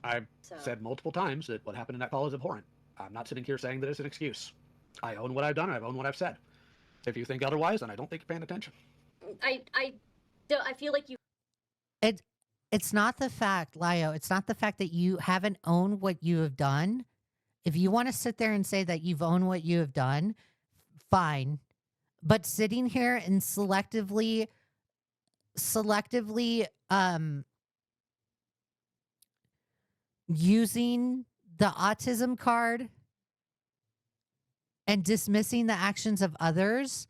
I've So said multiple times that what happened in that call is abhorrent. I'm not sitting here saying that it's an excuse. I own what I've done, and I've owned what I've said. If you think otherwise, then I don't think you're paying attention. I feel like you It's not the fact, Lio. It's not the fact that you haven't owned what you have done. If you want to sit there and say that you've owned what you have done, fine. But sitting here and selectively using the autism card and dismissing the actions of others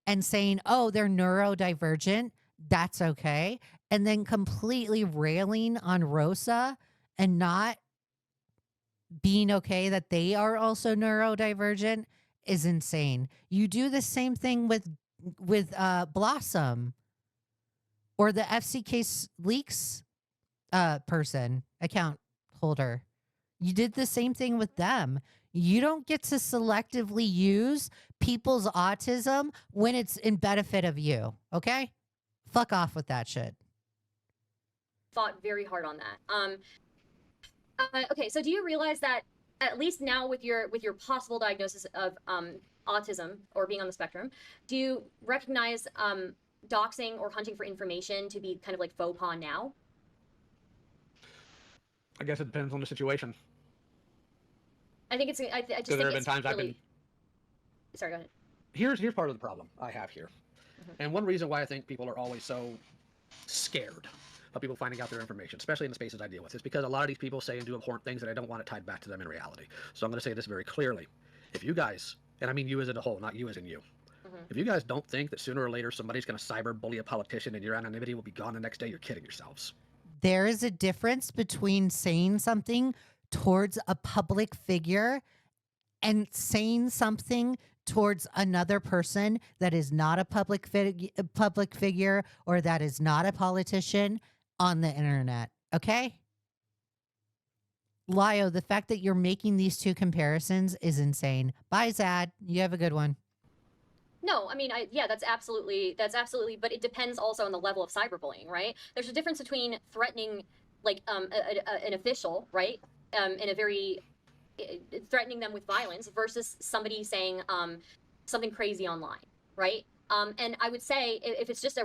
and saying, oh, they're neurodivergent, that's okay. And then completely railing on Rosa and not being okay that they are also neurodivergent is insane. You do the same thing with Blossom or the FCK leaks person, account holder. You did the same thing with them. You don't get to selectively use people's autism when it's in benefit of you, okay? Fuck off with that shit. fought very hard on that. Okay, so do you realize that at least now with your possible diagnosis of autism or being on the spectrum, do you recognize doxing or hunting for information to be kind of like faux pas now? I guess it depends on the situation. I think it's. I just think there have been it's times really... I've been. Sorry, go ahead. Here's part of the problem I have here, and one reason why I think people are always so scared of people finding out their information, especially in the spaces I deal with, is because a lot of these people say and do abhorrent things, and I don't want it tied back to them in reality. So I'm going to say this very clearly: if you guys, and I mean you as a whole, not you as in you, if you guys don't think that sooner or later somebody's going to cyber bully a politician and your anonymity will be gone the next day, you're kidding yourselves. There is a difference between saying something towards a public figure and saying something towards another person that is not a public figure or that is not a politician on the internet. Okay? Lio, the fact that you're making these two comparisons is insane. Bye, Zad. You have a good one. No, I mean, yeah, that's absolutely, but it depends also on the level of cyberbullying, right? There's a difference between threatening, like, an official, right, in a very, threatening them with violence versus somebody saying something crazy online, right? And I would say if it's just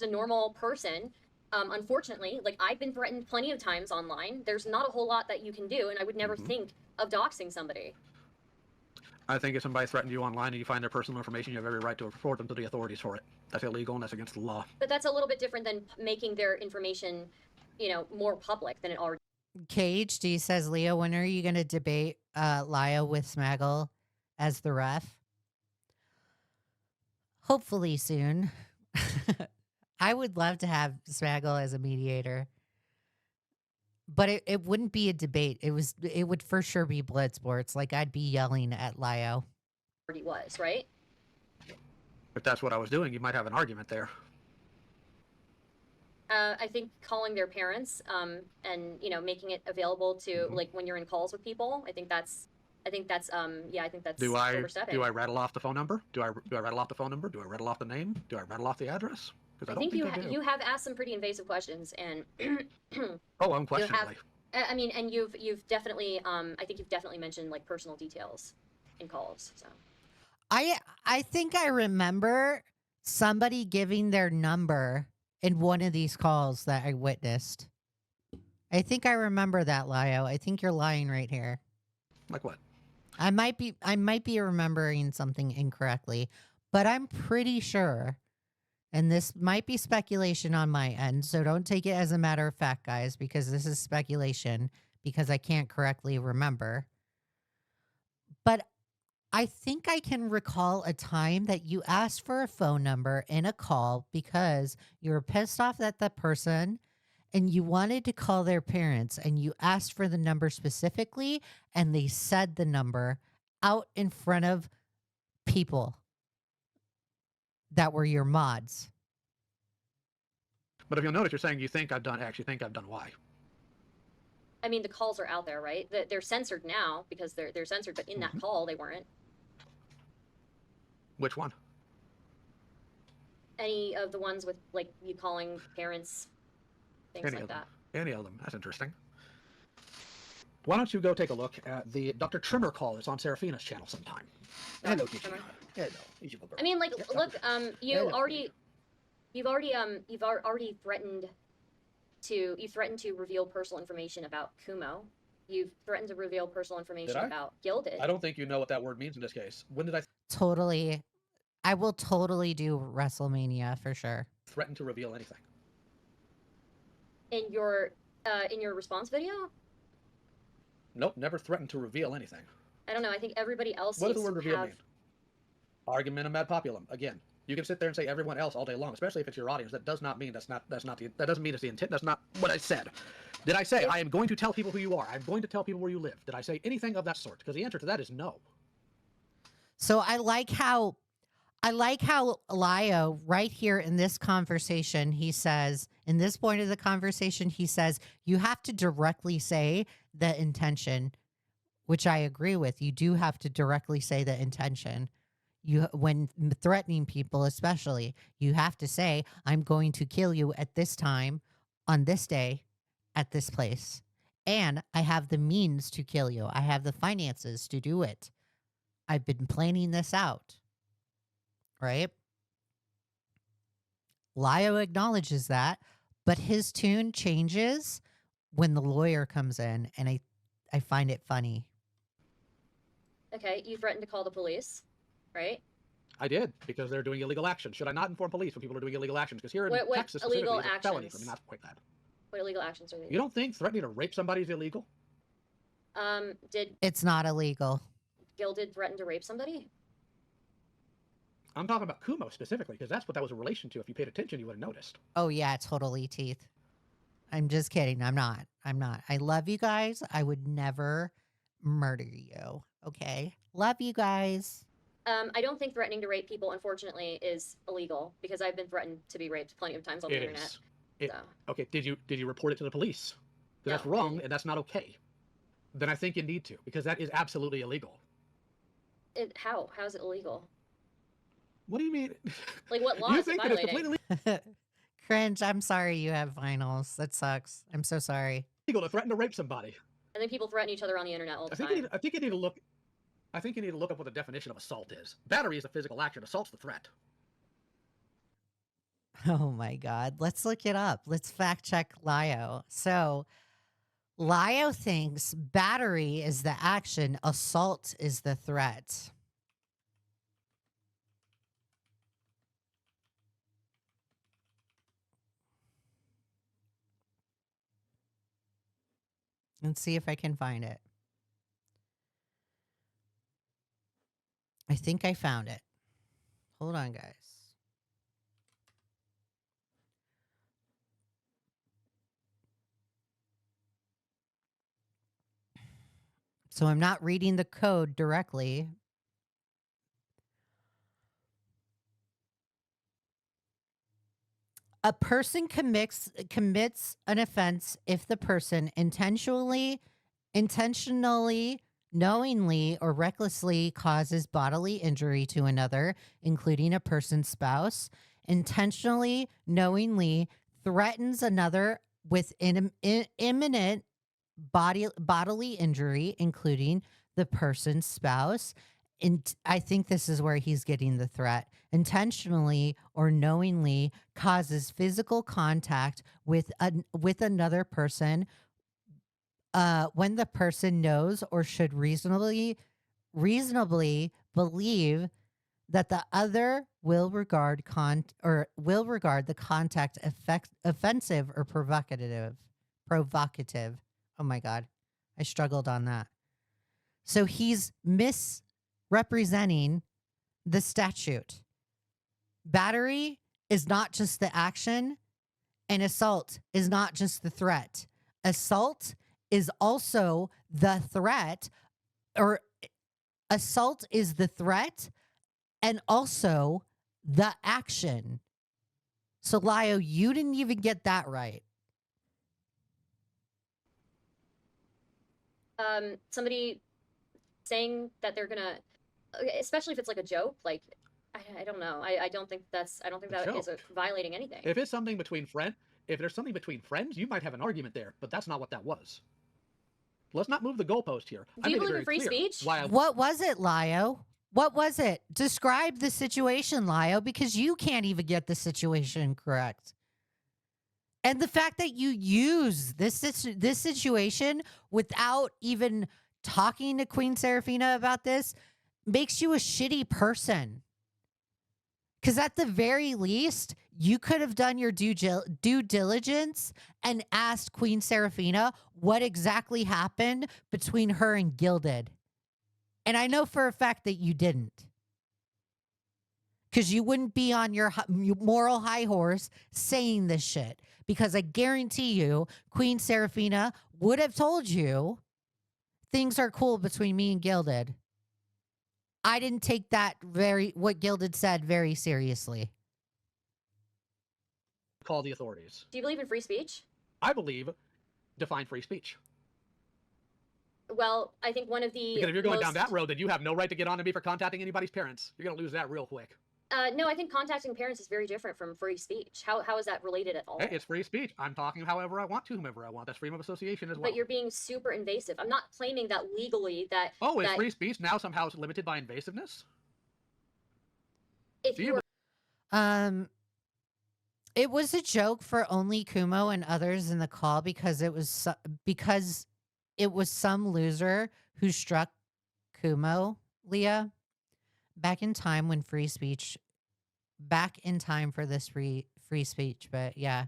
a normal person, unfortunately, like I've been threatened plenty of times online. There's not a whole lot that you can do, and I would never think of doxing somebody. I think if somebody threatens you online and you find their personal information, you have every right to report them to the authorities for it. That's illegal and that's against the law. But that's a little bit different than making their information, you know, more public than it already. Cage D says, Leo, when are you going to debate Lio with Smaggle as the ref? Hopefully soon. I would love to have Smaggle as a mediator. But it wouldn't be a debate. It would for sure be blood sports. Like I'd be yelling at Lio. Already was, right? If that's what I was doing, you might have an argument there. I think calling their parents and you know making it available to like when you're in calls with people. I think that's Do I overstepping. rattle off the phone number? Do I rattle off the phone number? Do I rattle off the name? Do I rattle off the address? Because I don't think I do. You have asked some pretty invasive questions, and oh, unquestionably. I mean, and you've definitely I think you've definitely mentioned like personal details in calls. So I think I remember somebody giving their number in one of these calls that I witnessed. I think I remember that, Lio. I think you're lying right here. Like what? I might be remembering something incorrectly, but I'm pretty sure. And this might be speculation on my end, so don't take it as a matter of fact, guys, because this is speculation because I can't correctly remember. But I think I can recall a time that you asked for a phone number in a call because you were pissed off at the person and you wanted to call their parents and you asked for the number specifically and they said the number out in front of people that were your mods. But if you'll notice, you're saying you think I've done X, you think I've done Y. I mean, the calls are out there, right? They're censored now because they're censored, but in that call they weren't. Which one? Any of the ones with like you calling parents, things Any like of them. that. Any of them. That's interesting. Why don't you go take a look at the Dr. Trimmer call that's on Seraphina's channel sometime? Hello, Gigi. Hello, beautiful girl. I mean, like, Yeah, look, Hello. you've already threatened to reveal personal information about Kumo. You've threatened to reveal personal information about Gilded. I don't think you know what that word means in this case. When did I Totally. I will totally do WrestleMania for sure. threaten to reveal anything? In your response video? Nope, never threatened to reveal anything. I don't know. I think everybody else. What does the word reveal mean? Argumentum ad populum. Again, you can sit there and say everyone else all day long, especially if it's your audience. That does not mean that doesn't mean it's the intent. That's not what I said. Did I say I am going to tell people who you are? I'm going to tell people where you live. Did I say anything of that sort? Because the answer to that is no. So I like how Lio, right here in this conversation, he says, in this point of the conversation, he says, you have to directly say the intention, which I agree with. You do have to directly say the intention. When threatening people, especially, you have to say, I'm going to kill you at this time, on this day, at this place. And I have the means to kill you. I have the finances to do it. I've been planning this out. Right? Lio acknowledges that, but his tune changes when the lawyer comes in, and I find it funny. Okay, you threatened to call the police, right? I did, because they're doing illegal actions. Should I not inform police when people are doing illegal actions? Because here in What Texas, illegal it's a felony for me, actions? not quite that. What illegal actions are they? You don't think threatening to rape somebody is illegal? Did It's not illegal. Gilded threaten to rape somebody? I'm talking about Kumo specifically, because that's what that was in relation to. If you paid attention, you would have noticed. Oh, yeah, totally, Teeth. I'm just kidding. I'm not. I love you guys. I would never murder you. Okay? Love you guys. I don't think threatening to rape people, unfortunately, is illegal because I've been threatened to be raped plenty of times on the internet. So. Okay, did you report it to the police? Because that's wrong and that's not okay. Then I think you need to, because that is absolutely illegal. How is it illegal? What do you mean? Like, what law You is it think that it's violating? completely Cringe. I'm sorry you have finals. That sucks. I'm so sorry. legal to threaten to rape somebody? And then people threaten each other on the internet all the time. I think you need to look up what the definition of assault is. Battery is a physical action. Assault's the threat. Oh my God. Let's look it up. Let's fact check Lio. So Lio thinks battery is the action, assault is the threat. Let's see if I can find it. I think I found it. Hold on, guys. So I'm not reading the code directly. A person commits an offense if the person intentionally, knowingly, or recklessly causes bodily injury to another, including a person's spouse, intentionally, knowingly threatens another with imminent bodily injury, including the person's spouse. And I think this is where he's getting the threat. Intentionally or knowingly causes physical contact with another person when the person knows or should reasonably believe that the other will regard the contact offensive or provocative. Oh my God, I struggled on that. So he's misrepresenting the statute. Battery is not just the action, and assault is not just the threat. Assault is also the threat, or assault is the threat and also the action. So, Lio, you didn't even get that right. somebody saying that they're gonna, especially if it's like a joke, like I don't know. I don't think that is violating anything. If it's something between if there's something between friends, you might have an argument there, but that's not what that was. Let's not move the goalpost here. Do you believe in free speech? What was it, Lio? What was it? Describe the situation, Lio, because you can't even get the situation correct. And the fact that you use this situation without even talking to Queen Serafina about this makes you a shitty person. Because at the very least, you could have done your due diligence and asked Queen Serafina what exactly happened between her and Gilded. And I know for a fact that you didn't. Because you wouldn't be on your moral high horse saying this shit. Because I guarantee you, Queen Serafina would have told you things are cool between me and Gilded. I didn't take that what Gilded said very seriously. Call the authorities. Do you believe in free speech? I believe define free speech. Well, I think one of the because if you're going down that road, then you have no right to get on to me for contacting anybody's parents. You're going to lose that real quick. No, I think contacting parents is very different from free speech. How is that related at all? Hey, it's free speech. I'm talking however I want to whomever I want. That's freedom of association as well. But you're being super invasive. I'm not claiming that legally that... Oh, is free speech now somehow limited by invasiveness? If you it was a joke for only Kumo and others in the call because it was some loser who struck Kumo, Leah, back in time when free speech, back in time for this free speech. But yeah,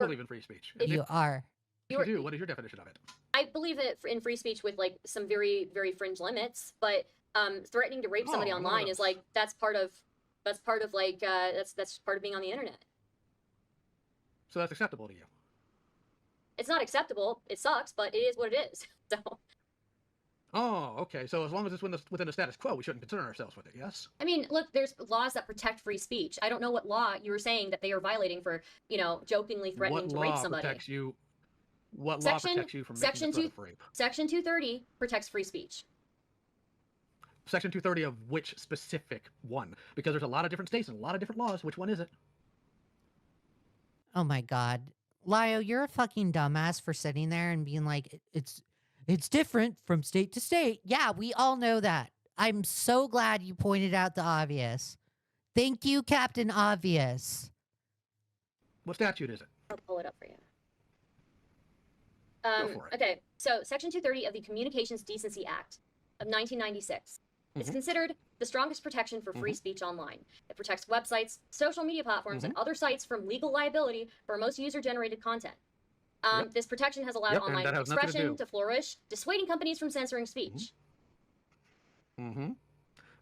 I believe in free speech. You are. You do. What is your definition of it? I believe in free speech with like some very, very fringe limits, but threatening to rape somebody online is like that's part of like that's part of being on the internet. So that's acceptable to you? It's not acceptable. It sucks, but it is what it is. So. Oh, okay. So as long as it's within the status quo, we shouldn't concern ourselves with it, yes? I mean, look, there's laws that protect free speech. I don't know what law you were saying that they are violating for, jokingly threatening to rape somebody. What law protects you from making a threat of rape? Section 230 protects free speech. Section 230 of which specific one? Because there's a lot of different states and a lot of different laws. Which one is it? Oh my God. Lio, you're a fucking dumbass for sitting there and being like, it's different from state to state. Yeah, we all know that. I'm so glad you pointed out the obvious. Thank you, Captain Obvious. What statute is it? I'll pull it up for you. Go for it. Okay, so Section 230 of the Communications Decency Act of 1996. It's considered the strongest protection for free speech online. It protects websites, social media platforms, and other sites from legal liability for most user-generated content. This protection has allowed online expression to flourish, dissuading companies from censoring speech.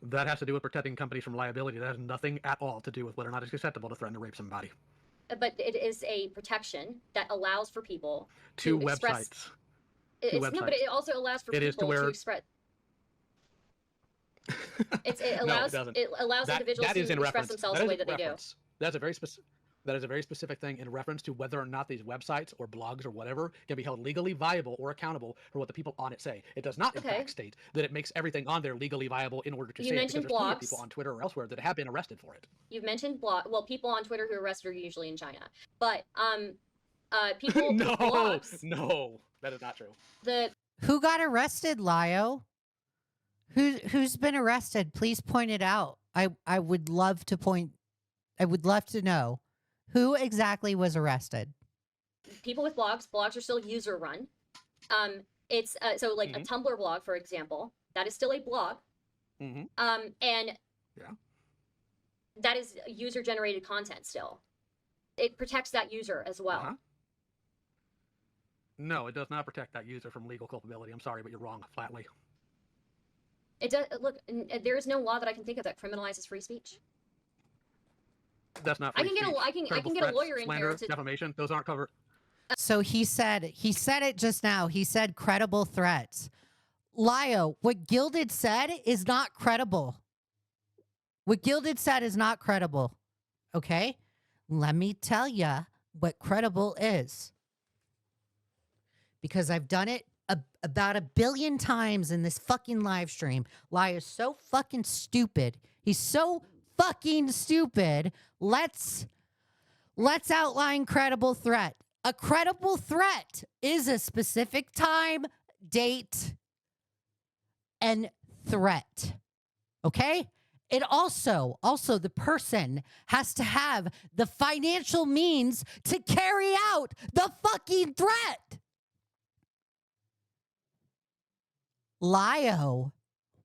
That has to do with protecting companies from liability. That has nothing at all to do with whether or not it's acceptable to threaten to rape somebody. But it is a protection that allows for people to express... websites. No, but it also allows for people to express... It allows individuals to express themselves the way that they do. That's a very specific. That is a very specific thing in reference to whether or not these websites or blogs or whatever can be held legally viable or accountable for what the people on it say. It does not, in fact, state that it makes everything on there legally viable in order to say it, because there's plenty of people on Twitter or elsewhere that have been arrested for it. You've mentioned people on Twitter who are arrested are usually in China. But people no, blogs, no, that is not true. Who got arrested, Lio? Who's been arrested? Please point it out. I would love to know. Who exactly was arrested? People with blogs. Blogs are still user run. It's so like a Tumblr blog, for example, that is still a blog. And that is user generated content still. It protects that user as well. No, it does not protect that user from legal culpability. I'm sorry, but you're wrong, flatly. It does. Look, there is no law that I can think of that criminalizes free speech. That's not free speech. I can get a lawyer in slander, here to defamation. Those aren't covered. So he said it just now. He said credible threats. Lio, what Gilded said is not credible. What Gilded said is not credible. Okay? Let me tell you what credible is. Because I've done it about 1 billion times in this fucking live stream. Lio is so fucking stupid. He's so fucking stupid. Let's outline credible threat. A credible threat is a specific time, date, and threat. Okay? It also the person has to have the financial means to carry out the fucking threat. Lio,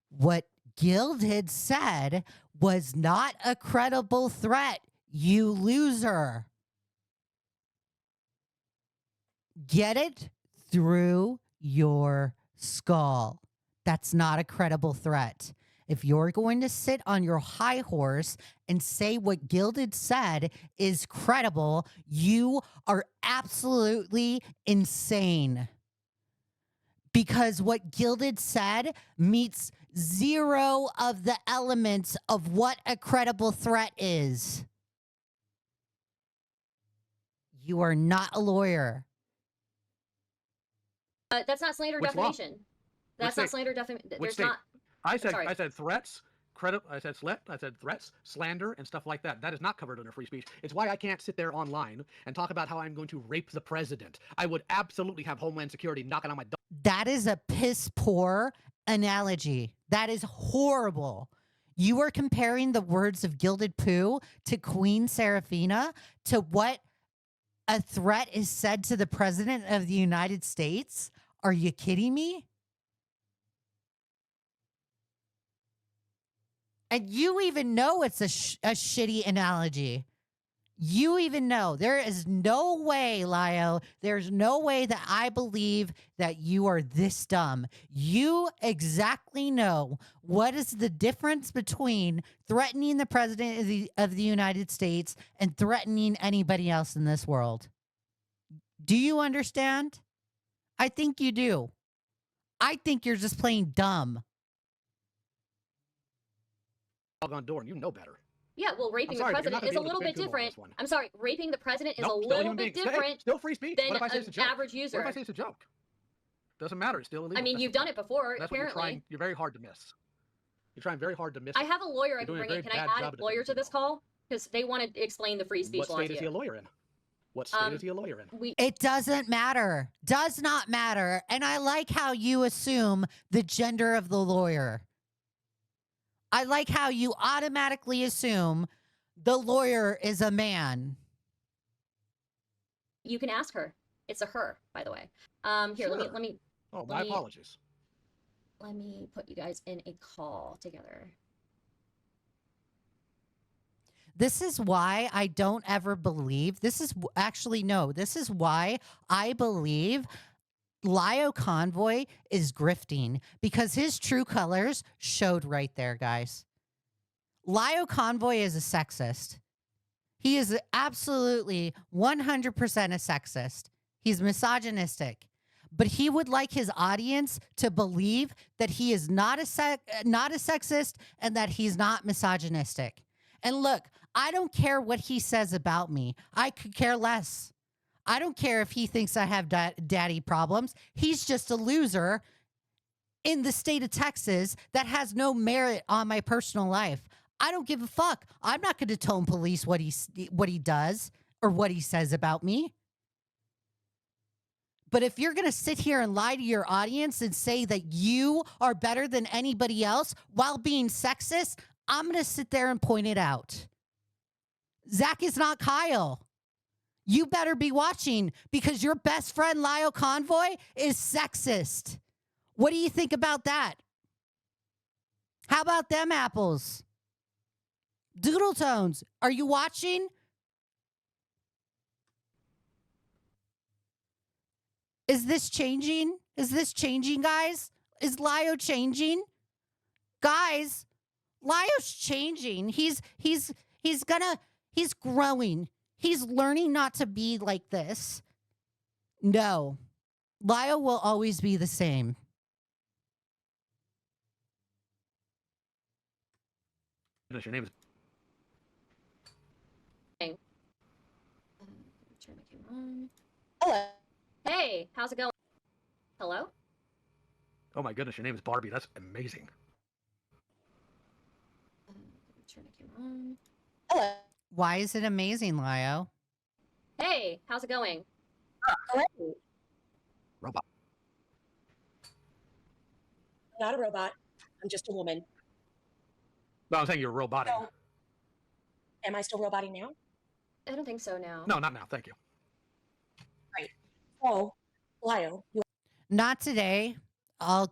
what Gilded said was not a credible threat, you loser. Get it through your skull. That's not a credible threat. If you're going to sit on your high horse and say what Gilded said is credible, you are absolutely insane. Because what Gilded said meets zero of the elements of what a credible threat is. You are not a lawyer. That's not slander defamation. That's not slander defamation. There's not. I said threats. I said threats, slander, and stuff like that. That is not covered under free speech. It's why I can't sit there online and talk about how I'm going to rape the president. I would absolutely have Homeland Security knocking on my door. That is a piss poor analogy. That is horrible. You are comparing the words of Gilded Pooh to Queen Seraphina to what a threat is said to the president of the United States? Are you kidding me? And you even know it's a shitty analogy. You even know. There is no way, Lio, there's no way that I believe that you are this dumb. You exactly know what is the difference between threatening the president of the United States and threatening anybody else in this world. Do you understand? I think you do. I think you're just plain dumb. On door, and you know better. Yeah, well, raping the president is a little bit different. I'm sorry, raping the president is a little bit different. Still free speech. Than what if I say it's a joke? Average user. What if I say it's a joke? Doesn't matter. It's still illegal. I mean, you've done it before. That's apparently. What you're trying. You're very hard to miss. You're trying very hard to miss. I have a lawyer I can bring in. Can I add a lawyer to this call? Because they want to explain the free speech law. What state is he a lawyer in? What state is he a lawyer in? It doesn't matter. Does not matter. And I like how you assume the gender of the lawyer. I like how you automatically assume the lawyer is a man. You can ask her. It's a her, by the way. Here, sure. let me. Oh, my apologies. Let me put you guys in a call together. This is why I don't ever believe. This is why I believe Lio Convoy is grifting, because his true colors showed right there, guys. Lio Convoy is a sexist. He is absolutely 100% a sexist. He's misogynistic. But he would like his audience to believe that he is not a sexist and that he's not misogynistic. And look, I don't care what he says about me. I could care less. I don't care if he thinks I have daddy problems. He's just a loser in the state of Texas that has no merit on my personal life. I don't give a fuck. I'm not going to tone police what he does or what he says about me. But if you're going to sit here and lie to your audience and say that you are better than anybody else while being sexist, I'm going to sit there and point it out. Zach is not Kyle. You better be watching, because your best friend, Lio Convoy, is sexist. What do you think about that? How about them apples? Doodle Tones, are you watching? Is this changing? Is this changing, guys? Is Lio changing? Guys, Lio's changing. He's growing. He's learning not to be like this. No. Lio will always be the same. Your name is... Turn my camera on. Hello. Hey, how's it going? Hello? Oh my goodness, your name is Barbie. That's amazing. Turn the camera on. Hello. Why is it amazing, Lio? Hey, how's it going? Great. Robot. I'm not a robot. I'm just a woman. No, I'm saying you're robotic. So, am I still roboting now? I don't think so now. No, not now. Thank you. Right. So, Lio, you Not today. I'll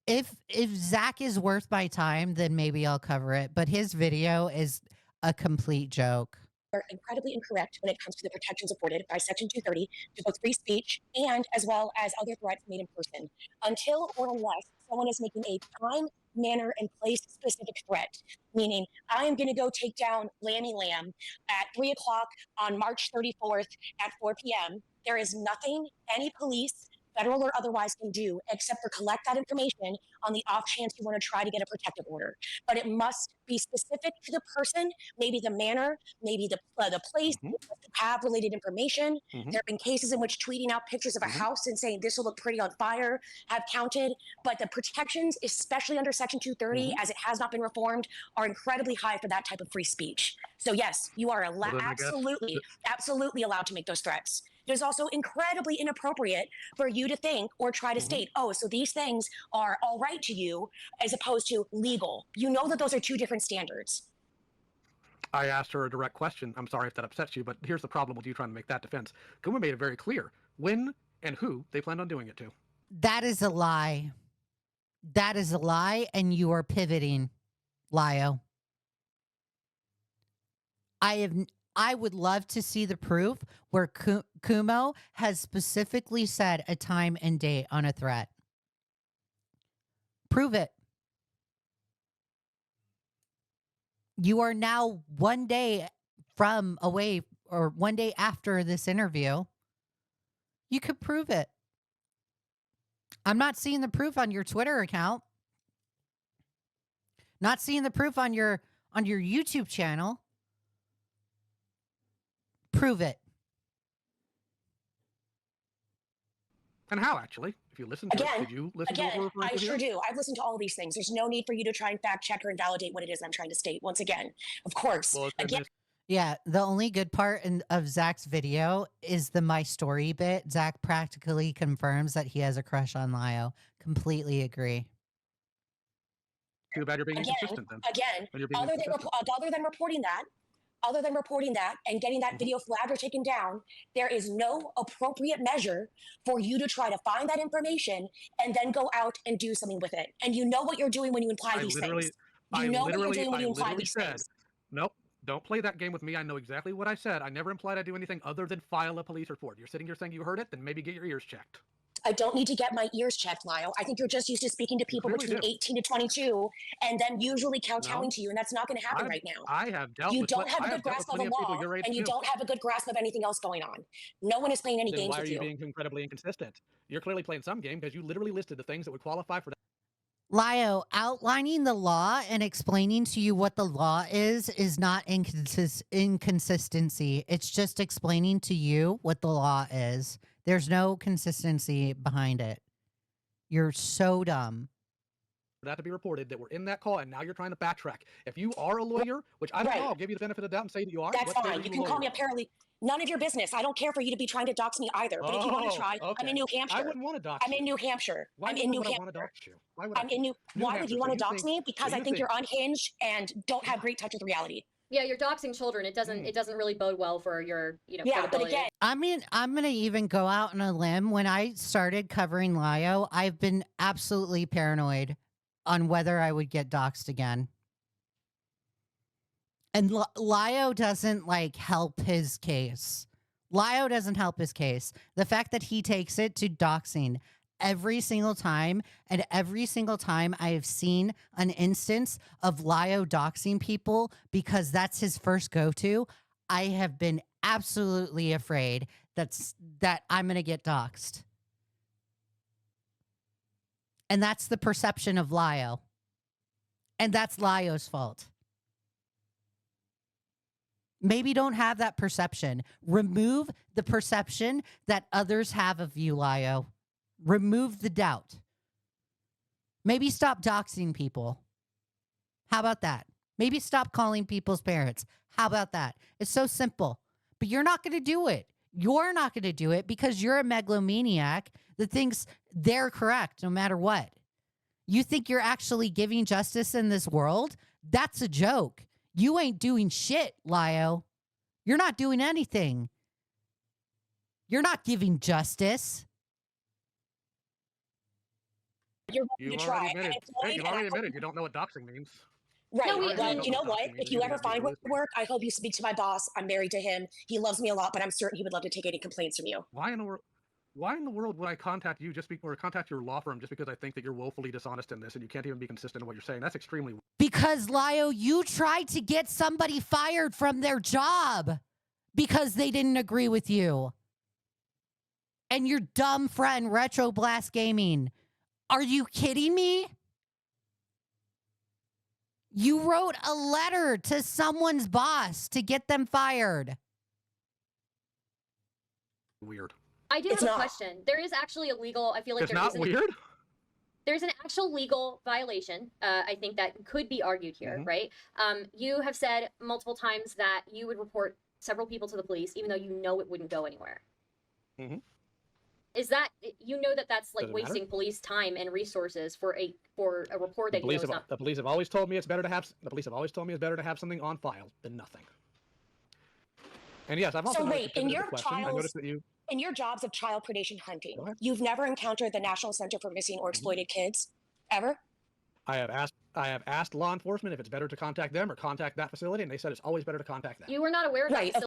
if Zach is worth my time, then maybe I'll cover it. But his video is a complete joke. are incredibly incorrect when it comes to the protections afforded by Section 230 to both free speech and as well as other threats made in person, until or unless someone is making a time, manner, and place specific threat. Meaning, I am going to go take down Lammy Lamb at 3 o'clock on March 34th at 4 p.m. There is nothing any police, federal or otherwise, can do except for collect that information on the off chance you want to try to get a protective order. But it must be specific to the person, maybe the manner, maybe the place, Mhm. to have related information. Mhm. There have been cases in which tweeting out pictures of a Mhm. house and saying this will look pretty on fire have counted. But the protections, especially under Section 230, as it has not been reformed, are incredibly high for that type of free speech. So yes, you are Well, then I guess- absolutely allowed to make those threats. It is also incredibly inappropriate for you to think or try to state, oh, so these things are all right to you as opposed to legal. You know that those are two different standards. I asked her a direct question. I'm sorry if that upsets you, but here's the problem with you trying to make that defense. Kuma made it very clear when and who they planned on doing it to. That is a lie. That is a lie, and you are pivoting, Lio. I would love to see the proof where Kumo has specifically said a time and date on a threat. Prove it. You are now one day from away, or one day after this interview. You could prove it. I'm not seeing the proof on your Twitter account. Not seeing the proof on your YouTube channel. Prove it. And how, actually? If you listen to Again, it, did you listen to what we're referring I to sure here? do. I've listened to all these things. There's no need for you to try and fact check or invalidate what it is I'm trying to state. Once again, of course. Well, Again, Yeah, the only good part of Zach's video is the my story bit. Zach practically confirms that he has a crush on Lio. Completely agree. Too bad you're being inconsistent then. Again, When you're being other inconsistent. than reporting that and getting that video flagged or taken down, there is no appropriate measure for you to try to find that information and then go out and do something with it. And you know what you're doing when you imply these things. You know what you're doing when you imply these things. Nope, don't play that game with me. I know exactly what I said. I never implied I'd do anything other than file a police report. You're sitting here saying you heard it, then maybe get your ears checked. I don't need to get my ears checked, Lio. I think you're just used to speaking to people between 18 to 22 and then usually kowtowing to you, and that's not going to happen right now. I have dealt You with don't have a good grasp of the law, and you don't have a good grasp of anything else going on. No one is playing any games with you. Why are you being incredibly inconsistent? You're clearly playing some game because you literally listed the things that would qualify for that. Lio, outlining the law and explaining to you what the law is not inconsistency. It's just explaining to you what the law is. There's no consistency behind it. You're so dumb. For that to be reported that we're in that call, and now you're trying to backtrack. If you are a lawyer, which I don't know, I'll give you the benefit of the doubt and say that you are. That's fine. You can call me a paralegal. None of your business. I don't care for you to be trying to dox me either. But if you want to try, I'm in New Hampshire. I wouldn't want to dox I'm in New Hampshire. Why would I want to dox you? Why would Why would you want to dox me? Because I think you're unhinged and don't have great touch with reality. Yeah, you're doxing children. It doesn't really bode well for your, Yeah, but again, I mean, I'm going to even go out on a limb. When I started covering Lio, I've been absolutely paranoid on whether I would get doxed again. And Lio doesn't help his case. Lio doesn't help his case. The fact that he takes it to doxing every single time, and every single time I have seen an instance of Lio doxing people because that's his first go-to, I have been absolutely afraid that I'm going to get doxed. And that's the perception of Lio. And that's Lio's fault. Maybe don't have that perception. Remove the perception that others have of you, Lio. Remove the doubt. Maybe stop doxing people. How about that? Maybe stop calling people's parents. How about that? It's so simple. But you're not going to do it. You're not going to do it because you're a megalomaniac that thinks they're correct no matter what. You think you're actually giving justice in this world? That's a joke. You ain't doing shit, Lio. You're not doing anything. You're not giving justice. You're going You've to already try. admitted. Hey, you've already admitted you don't know what doxing means. Right. No, we- Well, you know what? Doxing means If you you ever have to find lose. work, I hope you speak to my boss. I'm married to him. He loves me a lot, but I'm certain he would love to take any complaints from you. Why in the world would I contact you or contact your law firm just because I think that you're woefully dishonest in this and you can't even be consistent in what you're saying? That's extremely Because, Lio, you tried to get somebody fired from their job because they didn't agree with you. And your dumb friend, Retro Blast Gaming. Are you kidding me? You wrote a letter to someone's boss to get them fired. weird. I do It's have a not. question. There is actually a legal. I feel like It's there not is weird? there's an actual legal violation. I think that could be argued here, right? You have said multiple times that you would report several people to the police, even though you know it wouldn't go anywhere. Is that that's like Does it wasting matter? police time and resources for a report The that you know police, is not. the police have always told me it's better to have something on file than nothing. And yes, I've also So noticed wait, a in bit of your a question. I noticed that you in your jobs of child predation hunting, Go ahead. you've never encountered the National Center for Missing or Exploited Kids, ever? I have asked law enforcement if it's better to contact them or contact that facility, and they said it's always better to contact them. You were not aware of Right. that.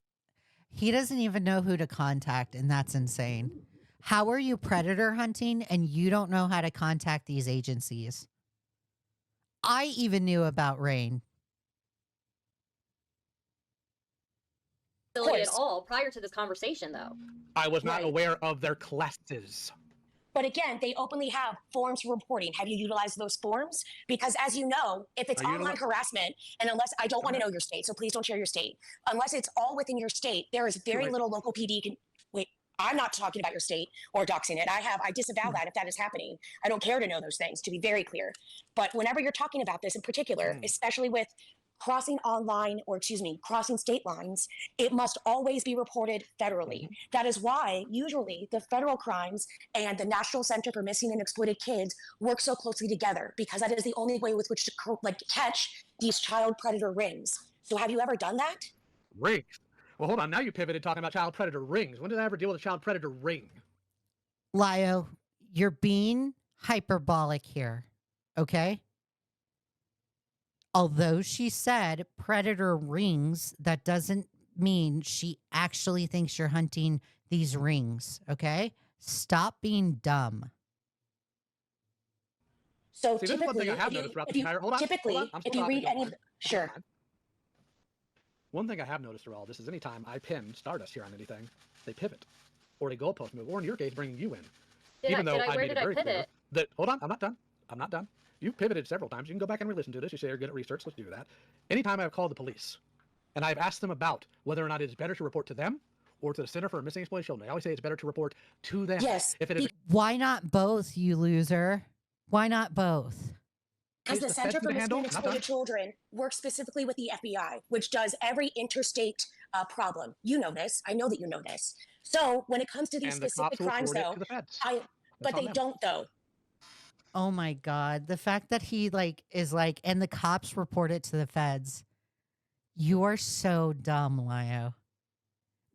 He doesn't even know who to contact, and that's insane. How are you predator hunting and you don't know how to contact these agencies? I even knew about Rain. Facility at all prior to this conversation, though. I was not Right. aware of their classes. But again, they openly have forms for reporting. Have you utilized those forms? Because as you know, if it's Are you online harassment, and unless I don't want to know your state, so please don't share your state. Unless it's all within your state, there is very Right. little local PD can wait. I'm not talking about your state or doxing it. I disavow that if that is happening. I don't care to know those things, to be very clear. But whenever you're talking about this in particular, especially with crossing crossing state lines, it must always be reported federally. That is why usually the federal crimes and the National Center for Missing and Exploited Kids work so closely together, because that is the only way with which to catch these child predator rings. So have you ever done that? Rings. Well, hold on. Now you pivoted talking about child predator rings. When did I ever deal with a child predator ring? Lio, you're being hyperbolic here, okay? Although she said predator rings, that doesn't mean she actually thinks you're hunting these rings, okay? Stop being dumb. So See, this is one typically, thing I have if you, noticed throughout if the you entire. Hold on. typically, hold on. I'm if still you read talking, any don't of mind. sure. One thing I have noticed through all this is anytime I pin Stardust here on anything, they pivot, or they goalpost move, or in your case, bringing you in. Where I did made it I very clear pivot? that. Hold on, I'm not done. I'm not done. You've pivoted several times. You can go back and re-listen to this. You say you're good at research. Let's do that. Anytime I've called the police, and I've asked them about whether or not it is better to report to them or to the Center for Missing and Exploited Children, I always say it's better to report to them. Yes, If it is Why not both, you loser? Why not both? because the the Center feds for need to Missing handle, and not Exploited done. Children works specifically with the FBI, which does every interstate problem. You know this. I know that you know this. So when it comes to these and the specific cops will crimes, report it though, to the feds. but That's on they them. don't, though. Oh my God. The fact that he is like, and the cops report it to the feds. You are so dumb, Lio.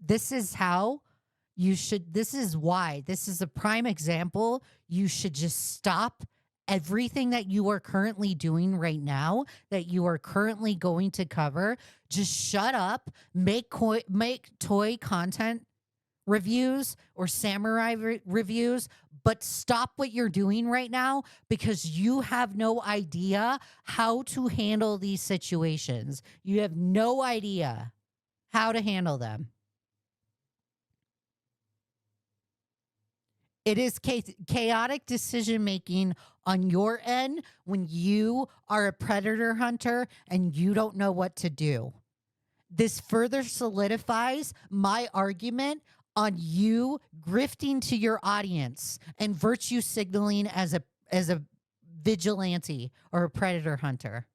This is how you should, this is why, this is a prime example. You should just stop everything that you are currently doing right now, that you are currently going to cover. Just shut up, make toy content reviews or samurai reviews, but stop what you're doing right now, because you have no idea how to handle these situations. You have no idea how to handle them. It is chaotic decision making on your end when you are a predator hunter and you don't know what to do. This further solidifies my argument on you grifting to your audience and virtue signaling as a vigilante or a predator hunter.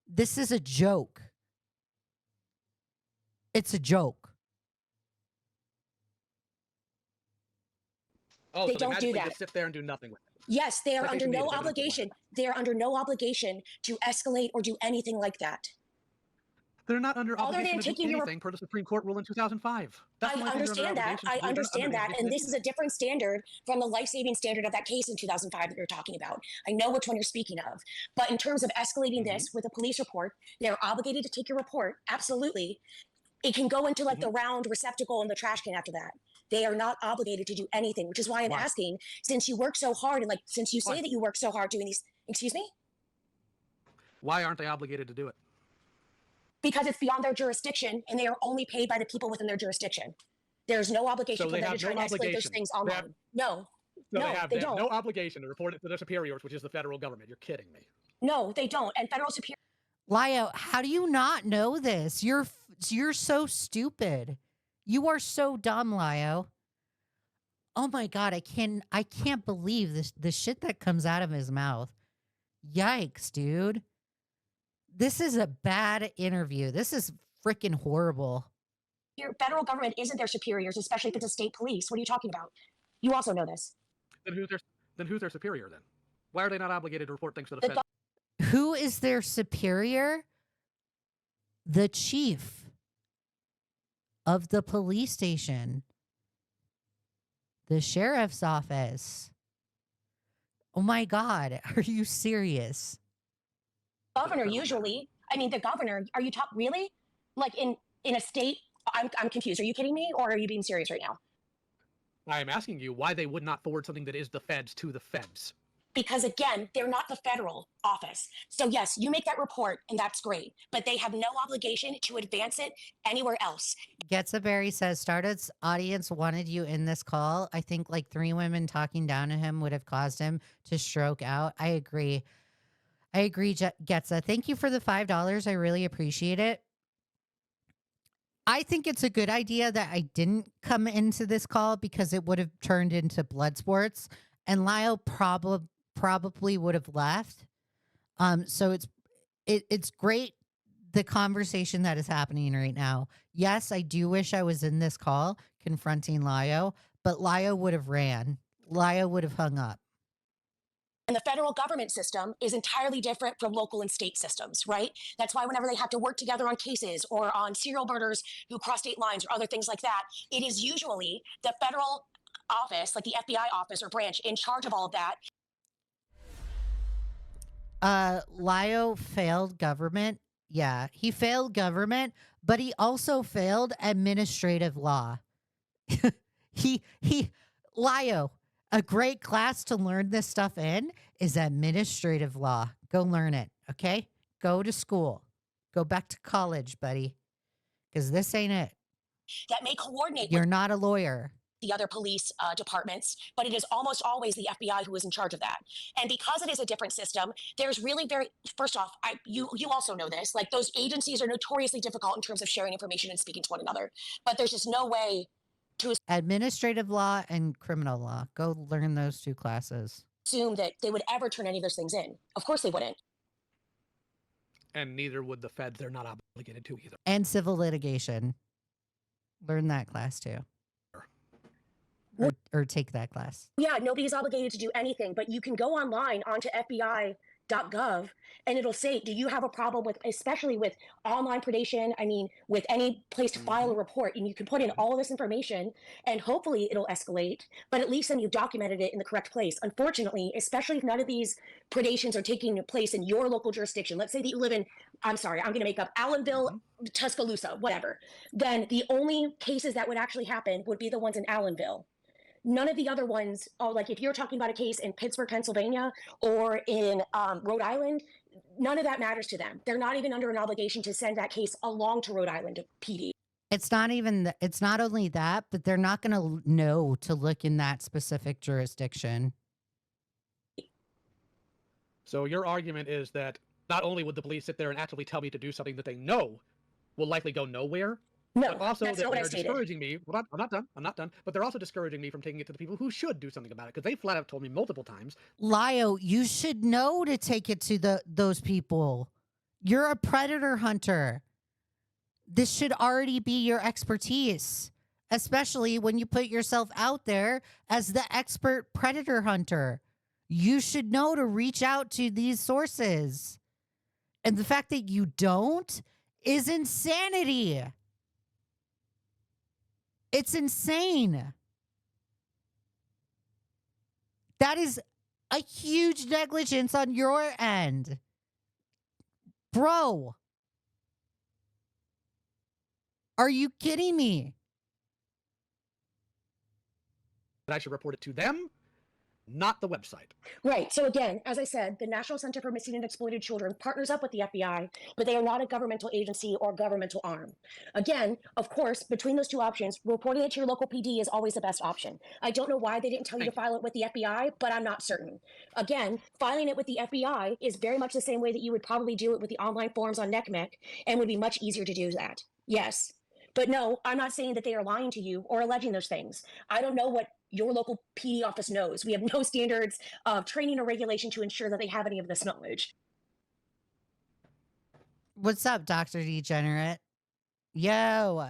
This is a joke. It's a joke. Oh, They so don't do magically that. just sit there and do nothing with it. Yes, they are Like under they no should be able to do obligation. They are under no obligation to escalate or do anything like that. They're not under Other obligation than to do taking your anything per the Supreme Court rule in 2005. That's I the only thing they're under understand that. obligation I to do. They're not under understand the that. obligation And to this do is a different standard from the life-saving standard of that case in 2005 that you're talking about. I know which one you're speaking of. But in terms of escalating this with a police report, they're obligated to take your report. Absolutely. It can go into like the round receptacle in the trash can after that. They are not obligated to do anything, which is why I'm Why? asking, since you work so hard and like, since you say Why? that you work so hard doing these, excuse me? Why aren't they obligated to do it? Because it's beyond their jurisdiction and they are only paid by the people within their jurisdiction. There's no obligation So for they them to have try no and escalate those obligation. things They online. have- No, So no, they they have don't. no obligation to report it to their superiors, which is the federal government. You're kidding me. No, they don't. And federal superior. Lio, how do you not know this? You're so stupid. You are so dumb, Lio. Oh my god, I can't believe this the shit that comes out of his mouth. Yikes, dude. This is a bad interview. This is freaking horrible. Your federal government isn't their superiors, especially if it's a state police. What are you talking about? You also know this. Then who's their superior then? Why are they not obligated to report things to the The feds? Who is their superior? The chief of the police station. The sheriff's office. Oh my god, are you serious? governor usually, I mean, the governor, are you talking really? Like in a state, I'm confused. Are you kidding me or are you being serious right now? I am asking you why they would not forward something that is the feds to the feds. Because again, they're not the federal office. So yes, you make that report and that's great, but they have no obligation to advance it anywhere else. Getsaberry says Stardust audience wanted you in this call. I think like 3 women talking down to him would have caused him to stroke out. I agree. Getza. Thank you for the $5. I really appreciate it. I think it's a good idea that I didn't come into this call because it would have turned into blood sports, and Lyle probably would have left. So it's great the conversation that is happening right now. Yes, I do wish I was in this call confronting Lio, but Lio would have ran. Lio would have hung up. And the federal government system is entirely different from local and state systems, right? That's why whenever they have to work together on cases or on serial murders who cross state lines or other things like that, it is usually the federal office, like the FBI office or branch, in charge of all of that. Lio failed government. Yeah, he failed government, but he also failed administrative law. Lio, a great class to learn this stuff in is administrative law. Go learn it, okay? Go to school. Go back to college, buddy, because this ain't it. That may coordinate You're with not a lawyer. the other police departments, but it is almost always the FBI who is in charge of that. And because it is a different system, there's really first off, you also know this, like those agencies are notoriously difficult in terms of sharing information and speaking to one another, but there's just no way to Administrative law and criminal law. Go learn those 2 classes. assume that they would ever turn any of those things in. Of course they wouldn't. And neither would the feds. They're not obligated to either. And civil litigation. Learn that class too. Or take that class. Yeah, nobody's obligated to do anything, but you can go online onto FBI.gov and it'll say, do you have a problem with, especially with online predation? I mean, with any place to file a report, and you can put in all of this information and hopefully it'll escalate, but at least then you've documented it in the correct place. Unfortunately, especially if none of these predations are taking place in your local jurisdiction, let's say that you live in, I'm sorry, I'm going to make up Allenville, Tuscaloosa, whatever, then the only cases that would actually happen would be the ones in Allenville. None of the other ones, like if you're talking about a case in Pittsburgh, Pennsylvania, or in Rhode Island, none of that matters to them. They're not even under an obligation to send that case along to Rhode Island PD. It's not even, it's not only that, but they're not going to know to look in that specific jurisdiction. So your argument is that not only would the police sit there and actively tell me to do something that they know will likely go nowhere, No, But also that's not what I they're stated. discouraging me. Well, I'm not done. I'm not done. But they're also discouraging me from taking it to the people who should do something about it, because they flat out told me multiple times. Lio, you should know to take it to those people. You're a predator hunter. This should already be your expertise, especially when you put yourself out there as the expert predator hunter. You should know to reach out to these sources. And the fact that you don't is insanity. It's insane. That is a huge negligence on your end. Bro. Are you kidding me? That I should report it to them, not the website. Right. So again, as I said, the National Center for Missing and Exploited Children partners up with the FBI, but they are not a governmental agency or governmental arm. Again, of course, between those two options, reporting it to your local PD is always the best option. I don't know why they didn't tell you to file it with the FBI, but I'm not certain. Again, filing it with the FBI is very much the same way that you would probably do it with the online forms on NCMEC, and would be much easier to do that. Yes. But no, I'm not saying that they are lying to you or alleging those things. I don't know what your local PD office knows. We have no standards of training or regulation to ensure that they have any of this knowledge. What's up, Dr. Degenerate? Yo.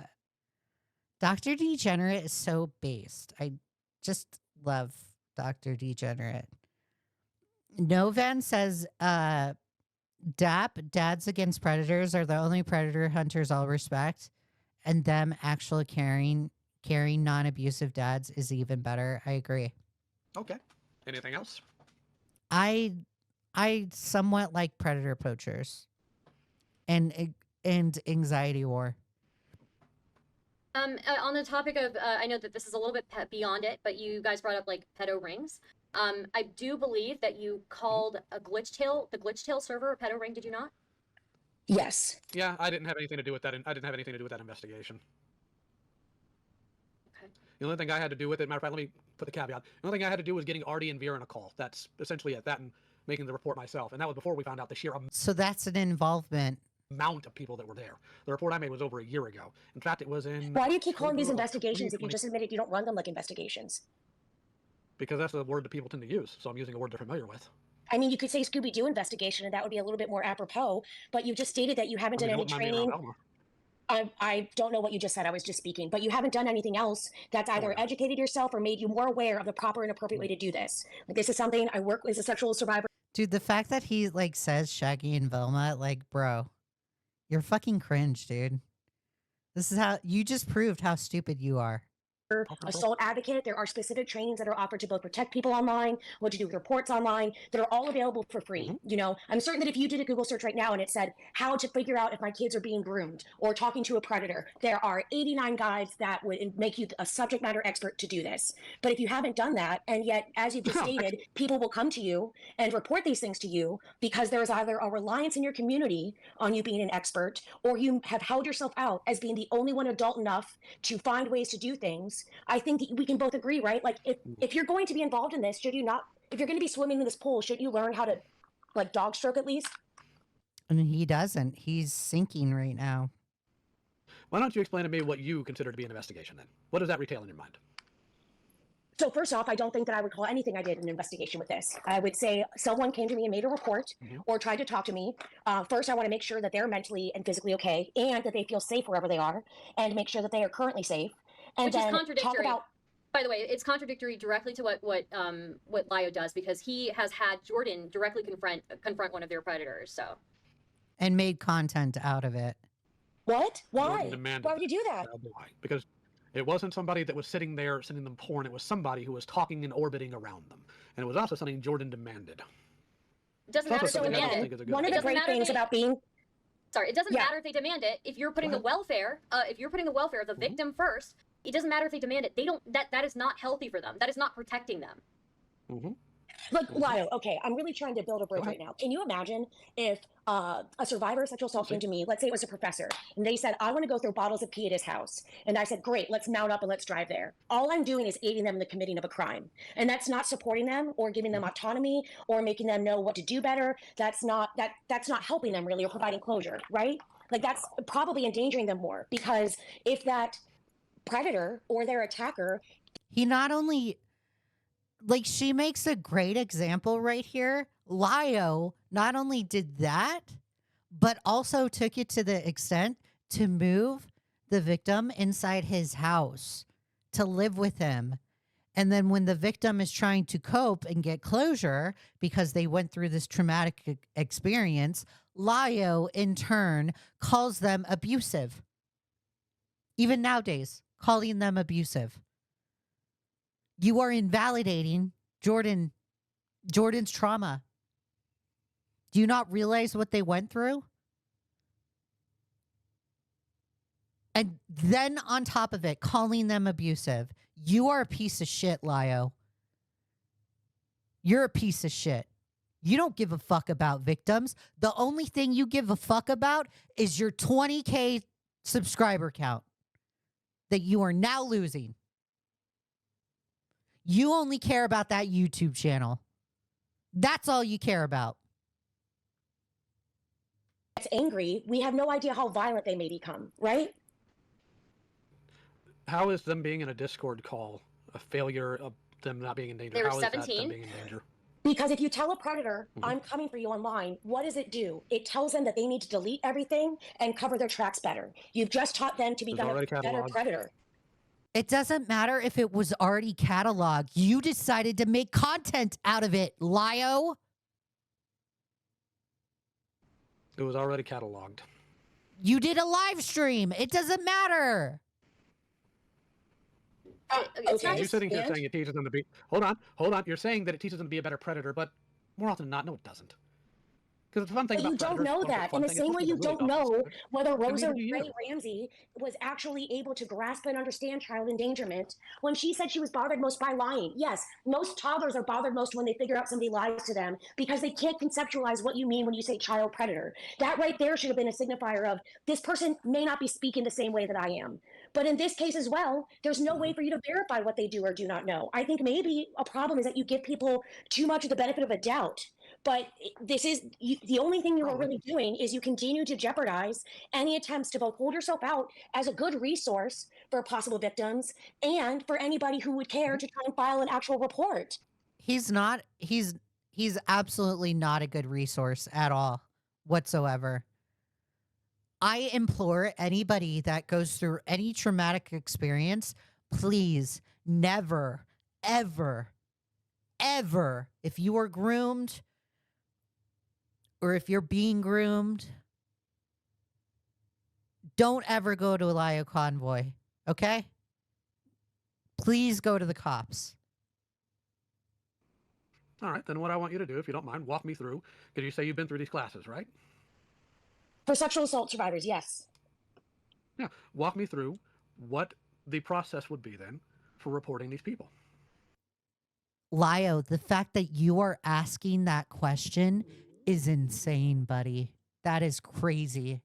Dr. Degenerate is so based. I just love Dr. Degenerate. Novan says, DAP, Dads Against Predators, are the only predator hunters I'll respect. And them actually carrying non-abusive dads is even better. I agree. Okay. Anything else? I somewhat like predator poachers and anxiety war. On the topic of, I know that this is a little bit beyond it, but you guys brought up like pedo rings. I do believe that you called the glitch tail server a pedo ring. Did you not? Yes. Yeah, I didn't have anything to do with that. I didn't have anything to do with that investigation. Okay. The only thing I had to do with it, matter of fact, let me put the caveat. The only thing I had to do was getting Artie and Vera in a call. That's essentially it. That and making the report myself. And that was before we found out the sheer So that's an involvement. amount of people that were there. The report I made was over a year ago. In fact, it was in... Why do you keep calling these October of investigations if you 2020. just admitted you don't run them like investigations? Because that's the word that people tend to use. So I'm using a word they're familiar with. I mean, you could say Scooby-Doo investigation, and that would be a little bit more apropos, but you just stated that you haven't done any training. I don't know what you just said. I was just speaking, but you haven't done anything else that's either educated yourself or made you more aware of the proper and appropriate way to do this. Like, this is something I work as a sexual survivor. Dude, the fact that he like says Shaggy and Velma, like, bro, you're fucking cringe, dude. This is how you just proved how stupid you are. Assault advocate. There are specific trainings that are offered to both protect people online, what to do with reports online, that are all available for free. You know, I'm certain that if you did a Google search right now and it said how to figure out if my kids are being groomed or talking to a predator, there are 89 guides that would make you a subject matter expert to do this. But if you haven't done that, and yet, as you've just stated, people will come to you and report these things to you because there is either a reliance in your community on you being an expert, or you have held yourself out as being the only one adult enough to find ways to do things. I think that we can both agree, right? Like, if you're going to be involved in this, should you not, if you're going to be swimming in this pool, shouldn't you learn how to, like, dog stroke at least? And he doesn't. He's sinking right now. Why don't you explain to me what you consider to be an investigation then? What does that retail in your mind? So first off, I don't think that I would call anything I did an investigation with this. I would say someone came to me and made a report or tried to talk to me. First, I want to make sure that they're mentally and physically okay and that they feel safe wherever they are, and make sure that they are currently safe. And Which then is contradictory. talk about... By the way, it's contradictory directly to what Lio does, because he has had Jordan directly confront one of their predators. So, and made content out of it. What? Why? Why would you do that? Why? Because it wasn't somebody that was sitting there sending them porn. It was somebody who was talking and orbiting around them, and it was also something Jordan demanded. It doesn't matter. So again, one of the great things about being... Sorry, it doesn't matter if they demand it. If you're putting the welfare, of the victim first, it doesn't matter if they demand it. They don't. That is not healthy for them. That is not protecting them. Like, Lio, okay, I'm really trying to build a bridge right now. Can you imagine if a survivor of sexual assault came to me, let's say it was a professor, and they said, I want to go through bottles of pee at his house. And I said, great, let's mount up and let's drive there. All I'm doing is aiding them in the committing of a crime. And that's not supporting them or giving them autonomy or making them know what to do better. That's not helping them really or providing closure, right? Like, that's probably endangering them more, because if that predator or their attacker, he not only, like, she makes a great example right here. Lio not only did that, but also took it to the extent to move the victim inside his house to live with him. And then when the victim is trying to cope and get closure because they went through this traumatic experience, Lio in turn calls them abusive. Even nowadays, calling them abusive. You are invalidating Jordan's trauma. Do you not realize what they went through? And then on top of it, calling them abusive. You are a piece of shit, Lio. You're a piece of shit. You don't give a fuck about victims. The only thing you give a fuck about is your 20K subscriber count that you are now losing. You only care about that YouTube channel. That's all you care about. it's angry, we have no idea how violent they may become, right? How is them being in a Discord call a failure of them not being in danger? They were How is that them 17. being in danger? Because if you tell a predator, I'm coming for you online, what does it do? It tells them that they need to delete everything and cover their tracks better. You've just taught them to become a already better cataloged. predator. It doesn't matter if it was already cataloged. You decided to make content out of it, Lio. It was already cataloged. You did a live stream. It doesn't matter. It's not You're just, sitting here saying it teaches them to be. Hold on. You're saying that it teaches them to be a better predator, but more often than not, no, it doesn't. Because the fun thing But about you don't predators, know quote unquote, that. fun In the thing, same most way you people really don't know consider. whether And Rosa neither do you. Ray Ramsey was actually able to grasp and understand child endangerment when she said she was bothered most by lying. Yes, most toddlers are bothered most when they figure out somebody lies to them because they can't conceptualize what you mean when you say child predator. That right there should have been a signifier of this person may not be speaking the same way that I am. But in this case as well, there's no way for you to verify what they do or do not know. I think maybe a problem is that you give people too much of the benefit of a doubt. But this is the only thing you are really doing is you continue to jeopardize any attempts to both hold yourself out as a good resource for possible victims and for anybody who would care to try and file an actual report. He's absolutely not a good resource at all whatsoever. I implore anybody that goes through any traumatic experience, please never, ever, ever, if you are groomed or if you're being groomed, don't ever go to a Lio Convoy, okay? Please go to the cops. All right, then what I want you to do, if you don't mind, walk me through, because you say you've been through these classes, right? For sexual assault survivors, yes. Yeah, walk me through what the process would be then for reporting these people. Lio, the fact that you are asking that question is insane, buddy. That is crazy.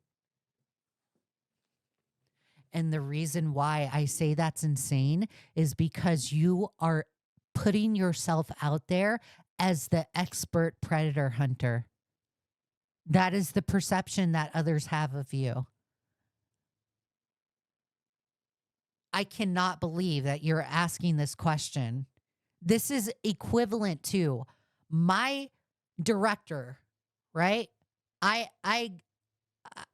And the reason why I say that's insane is because you are putting yourself out there as the expert predator hunter. That is the perception that others have of you. I cannot believe that you're asking this question. This is equivalent to my director, right? I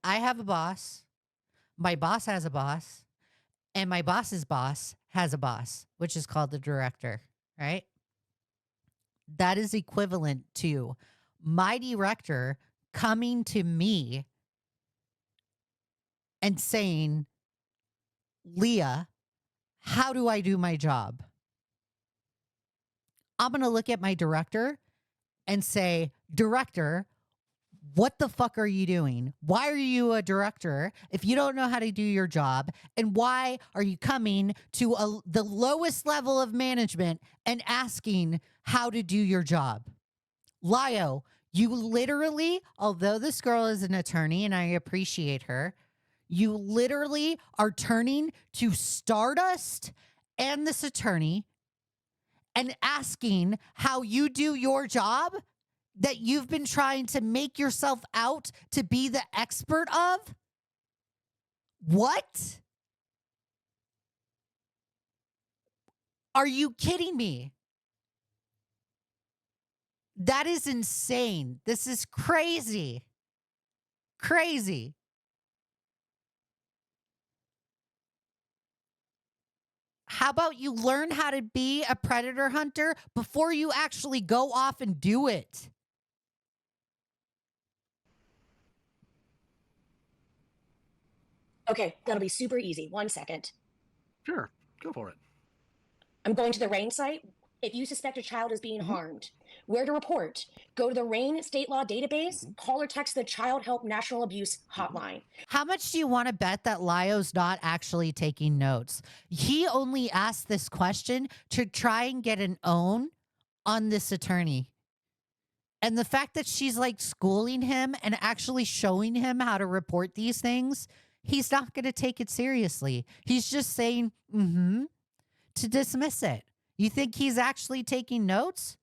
have a boss. My boss has a boss, and my boss's boss has a boss, which is called the director, right? That is equivalent to my director coming to me and saying, Leigha, how do I do my job? I'm going to look at my director and say, director, what the fuck are you doing? Why are you a director if you don't know how to do your job? And why are you coming to the lowest level of management and asking how to do your job? Lio, you literally, although this girl is an attorney and I appreciate her, you literally are turning to Stardust and this attorney and asking how you do your job that you've been trying to make yourself out to be the expert of? What? Are you kidding me? That is insane. This is crazy. Crazy. How about you learn how to be a predator hunter before you actually go off and do it? Okay, that'll be super easy. 1 second. Sure, go for it. I'm going to the RAIN site. If you suspect a child is being harmed, where to report? Go to the RAIN state law database, call or text the Child Help National Abuse Hotline. How much do you want to bet that Lio's not actually taking notes? He only asked this question to try and get an own on this attorney. And the fact that she's like schooling him and actually showing him how to report these things, he's not going to take it seriously. He's just saying, to dismiss it. You think he's actually taking notes?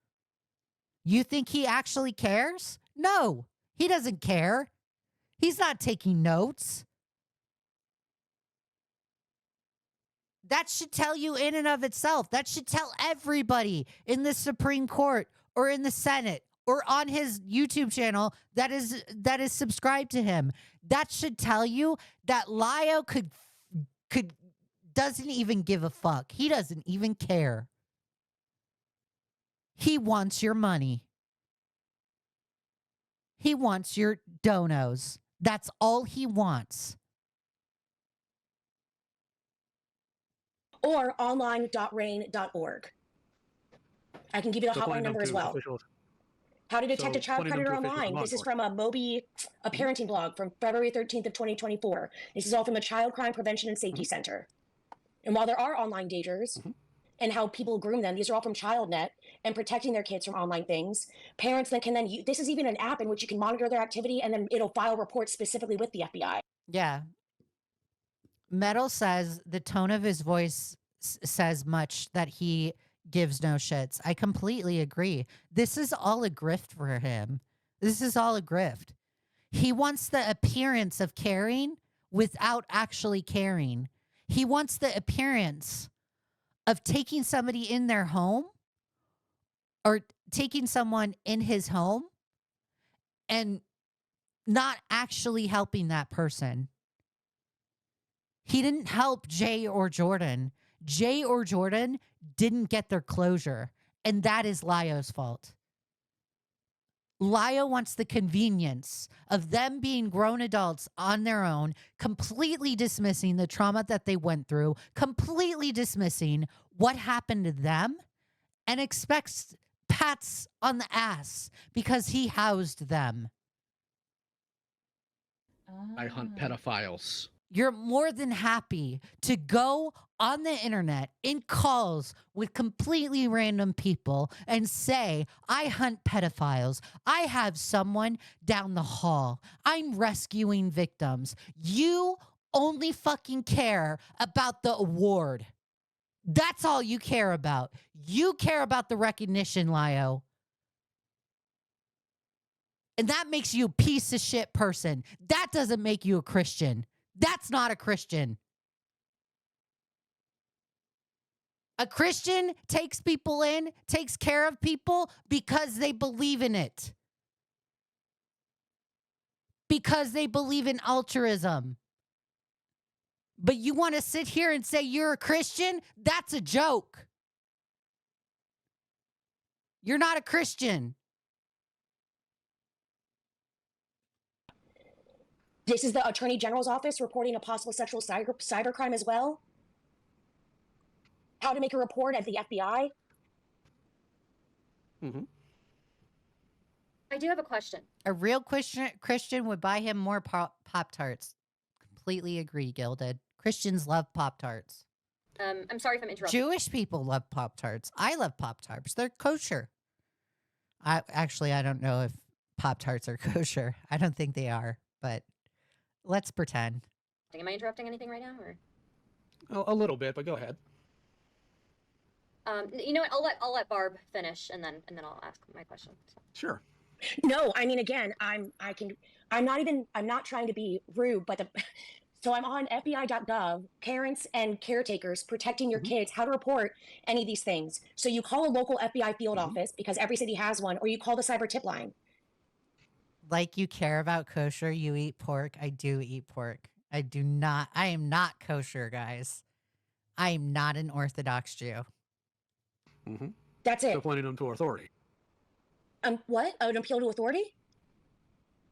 You think he actually cares? No, he doesn't care. He's not taking notes. That should tell you in and of itself. That should tell everybody in the Supreme Court or in the Senate or on his YouTube channel that is subscribed to him. That should tell you that Lio doesn't even give a fuck. He doesn't even care. He wants your money. He wants your donos. That's all he wants. Or online.rain.org. I can give you the hotline number as well. Officials. How to detect a child pointing them predator to officials online. law This is from a Moby, a parenting blog from February 13th of 2024. This is all from the Child Crime Prevention and Safety Center. And while there are online dangers and how people groom them, these are all from ChildNet and protecting their kids from online things. Parents then can use, this is even an app in which you can monitor their activity and then it'll file reports specifically with the FBI. Yeah. Metal says the tone of his voice says much that he gives no shits. I completely agree. This is all a grift for him. This is all a grift. He wants the appearance of caring without actually caring. He wants the appearance of taking somebody in their home or taking someone in his home and not actually helping that person. He didn't help Jay or Jordan. Jay or Jordan didn't get their closure, and that is Lio's fault. Lio wants the convenience of them being grown adults on their own, completely dismissing the trauma that they went through, completely dismissing what happened to them, and expects pats on the ass because he housed them. I hunt pedophiles. You're more than happy to go on the internet in calls with completely random people and say, I hunt pedophiles. I have someone down the hall. I'm rescuing victims. You only fucking care about the award. That's all you care about. You care about the recognition, Lio. And that makes you a piece of shit person. That doesn't make you a Christian. That's not a Christian. A Christian takes people in, takes care of people because they believe in it. Because they believe in altruism. But you want to sit here and say you're a Christian? That's a joke. You're not a Christian. This is the Attorney General's office reporting a possible sexual cybercrime as well. How to make a report at the FBI. I do have a question. A real Christian would buy him more Pop-Tarts. Completely agree, Gilded. Christians love Pop-Tarts. I'm sorry if I'm interrupting. Jewish people love Pop-Tarts. I love Pop-Tarts. They're kosher. I don't know if Pop-Tarts are kosher. I don't think they are, but let's pretend. Am I interrupting anything right now, or? A little bit, but go ahead. You know what? I'll let Barb finish, and then I'll ask my question. So. Sure. No, I mean, again, I'm not trying to be rude, but So I'm on FBI.gov, parents and caretakers protecting your kids, how to report any of these things. So you call a local FBI field office because every city has one, or you call the cyber tip line. Like you care about kosher, you eat pork. I do eat pork. I do not. I am not kosher, guys. I am not an Orthodox Jew. That's it. So pointing them to authority. What? An appeal to authority?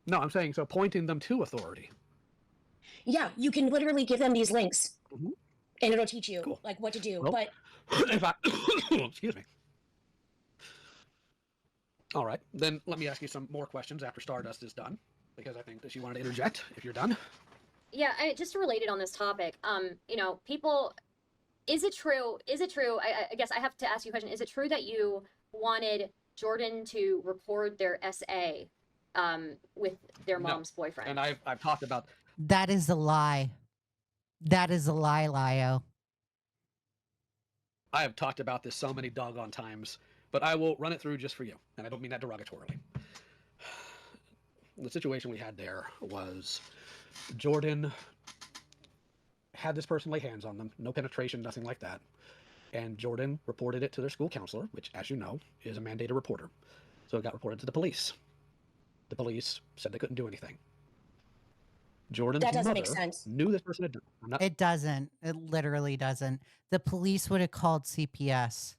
No, I'm saying so pointing them to authority. Yeah, you can literally give them these links, and it'll teach you Cool. like what to do. Well, But if I, excuse me. All right, then let me ask you some more questions after Stardust is done, because I think that she wanted to interject if you're done. Yeah, just related on this topic. You know, people, is it true? I guess I have to ask you a question. Is it true that you wanted Jordan to record their SA with their mom's boyfriend? And I've talked about. That is a lie. That is a lie, Lio. I have talked about this so many doggone times, but I will run it through just for you, and I don't mean that derogatorily. The situation we had there was Jordan had this person lay hands on them, no penetration, nothing like that. And Jordan reported it to their school counselor, which, as you know, is a mandated reporter. So it got reported to the police. The police said they couldn't do anything. Jordan's that doesn't mother make sense. knew this person had done it. It doesn't. It literally doesn't. The police would have called CPS.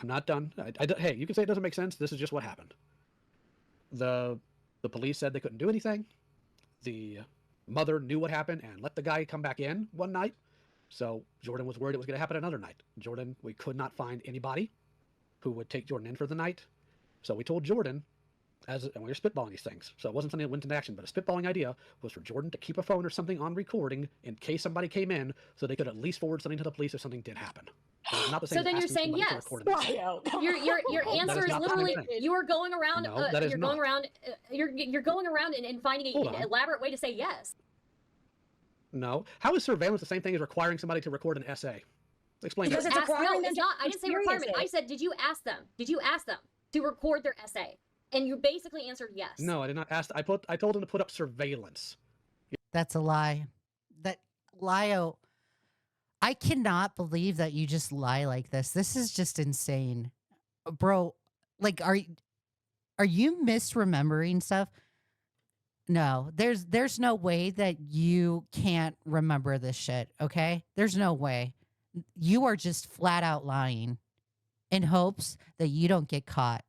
I'm not done. Hey, you can say it doesn't make sense. This is just what happened. The police said they couldn't do anything. The mother knew what happened and let the guy come back in one night. So Jordan was worried it was going to happen another night. We could not find anybody who would take Jordan in for the night. So we told Jordan, and we were spitballing these things. So it wasn't something that went into action, but a spitballing idea was for Jordan to keep a phone or something on recording in case somebody came in, so they could at least forward something to the police if something did happen. Not the same So then you're saying yes. Your answer is literally you are going around. No, that is you're going around. You're going around and finding an elaborate way to say yes. No. How is surveillance the same thing as requiring somebody to record an essay? Explain Because that. it's requiring them it's not. I didn't say requirement. I said, did you ask them? Did you ask them to record their essay? And you basically answered yes. No, I did not ask. I told them to put up surveillance. That's a lie. That Lio, I cannot believe that you just lie like this. This is just insane. Bro, like are you misremembering stuff? No, there's no way that you can't remember this shit, okay? There's no way. You are just flat out lying in hopes that you don't get caught.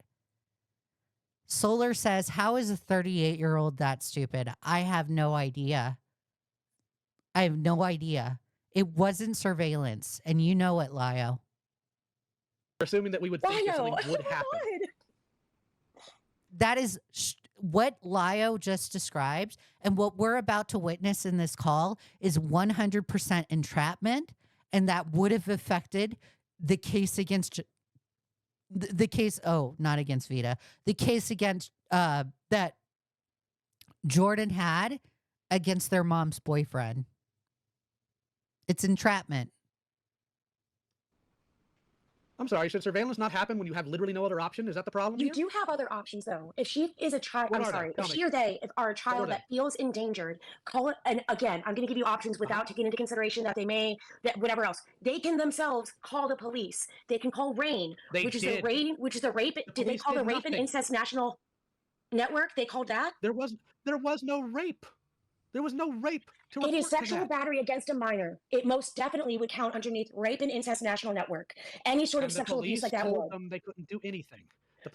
Solar says, how is a 38-year-old that stupid? I have no idea. I have no idea. It wasn't surveillance, and you know it, Lio. Assuming that we would think that something would happen. That is what Lio just described, and what we're about to witness in this call is 100% entrapment, and that would have affected the case against the case. Oh, not against Vita. The case against that Jordan had against their mom's boyfriend. It's entrapment. I'm sorry, should surveillance not happen when you have literally no other option? Is that the problem? You do have other options, though. If she is a child, I'm sorry, if she or they are a child that feels endangered, call it. And again, I'm going to give you options without taking into consideration that they may, that whatever else, they can themselves call the police. They can call RAIN, which is a rape. Did they call the Rape and Incest National Network? They called that. There was no rape. There was no rape. It is sexual battery against a minor. It most definitely would count underneath Rape and Incest National Network. Any sort of sexual abuse like that would. They couldn't do anything.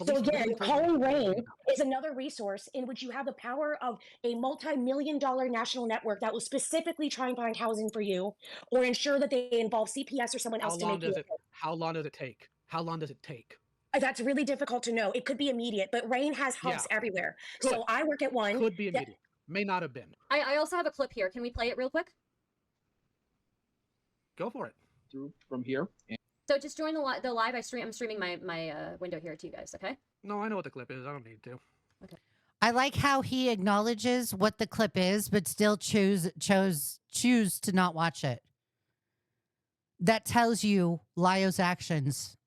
So again, calling RAIN is another resource in which you have the power of a multi-million-dollar national network that will specifically try and find housing for you, or ensure that they involve CPS or someone else to make you. How long does it take? How long does it take? That's really difficult to know. It could be immediate, but RAIN has hubs everywhere. So I work at one. Could be immediate. May not have been. I also have a clip here. Can we play it real quick? Go for it. Through from here. So just join the live. I'm streaming my window here to you guys. Okay. No, I know what the clip is. I don't need to. Okay. I like how he acknowledges what the clip is, but still choose to not watch it. That tells you Lio's actions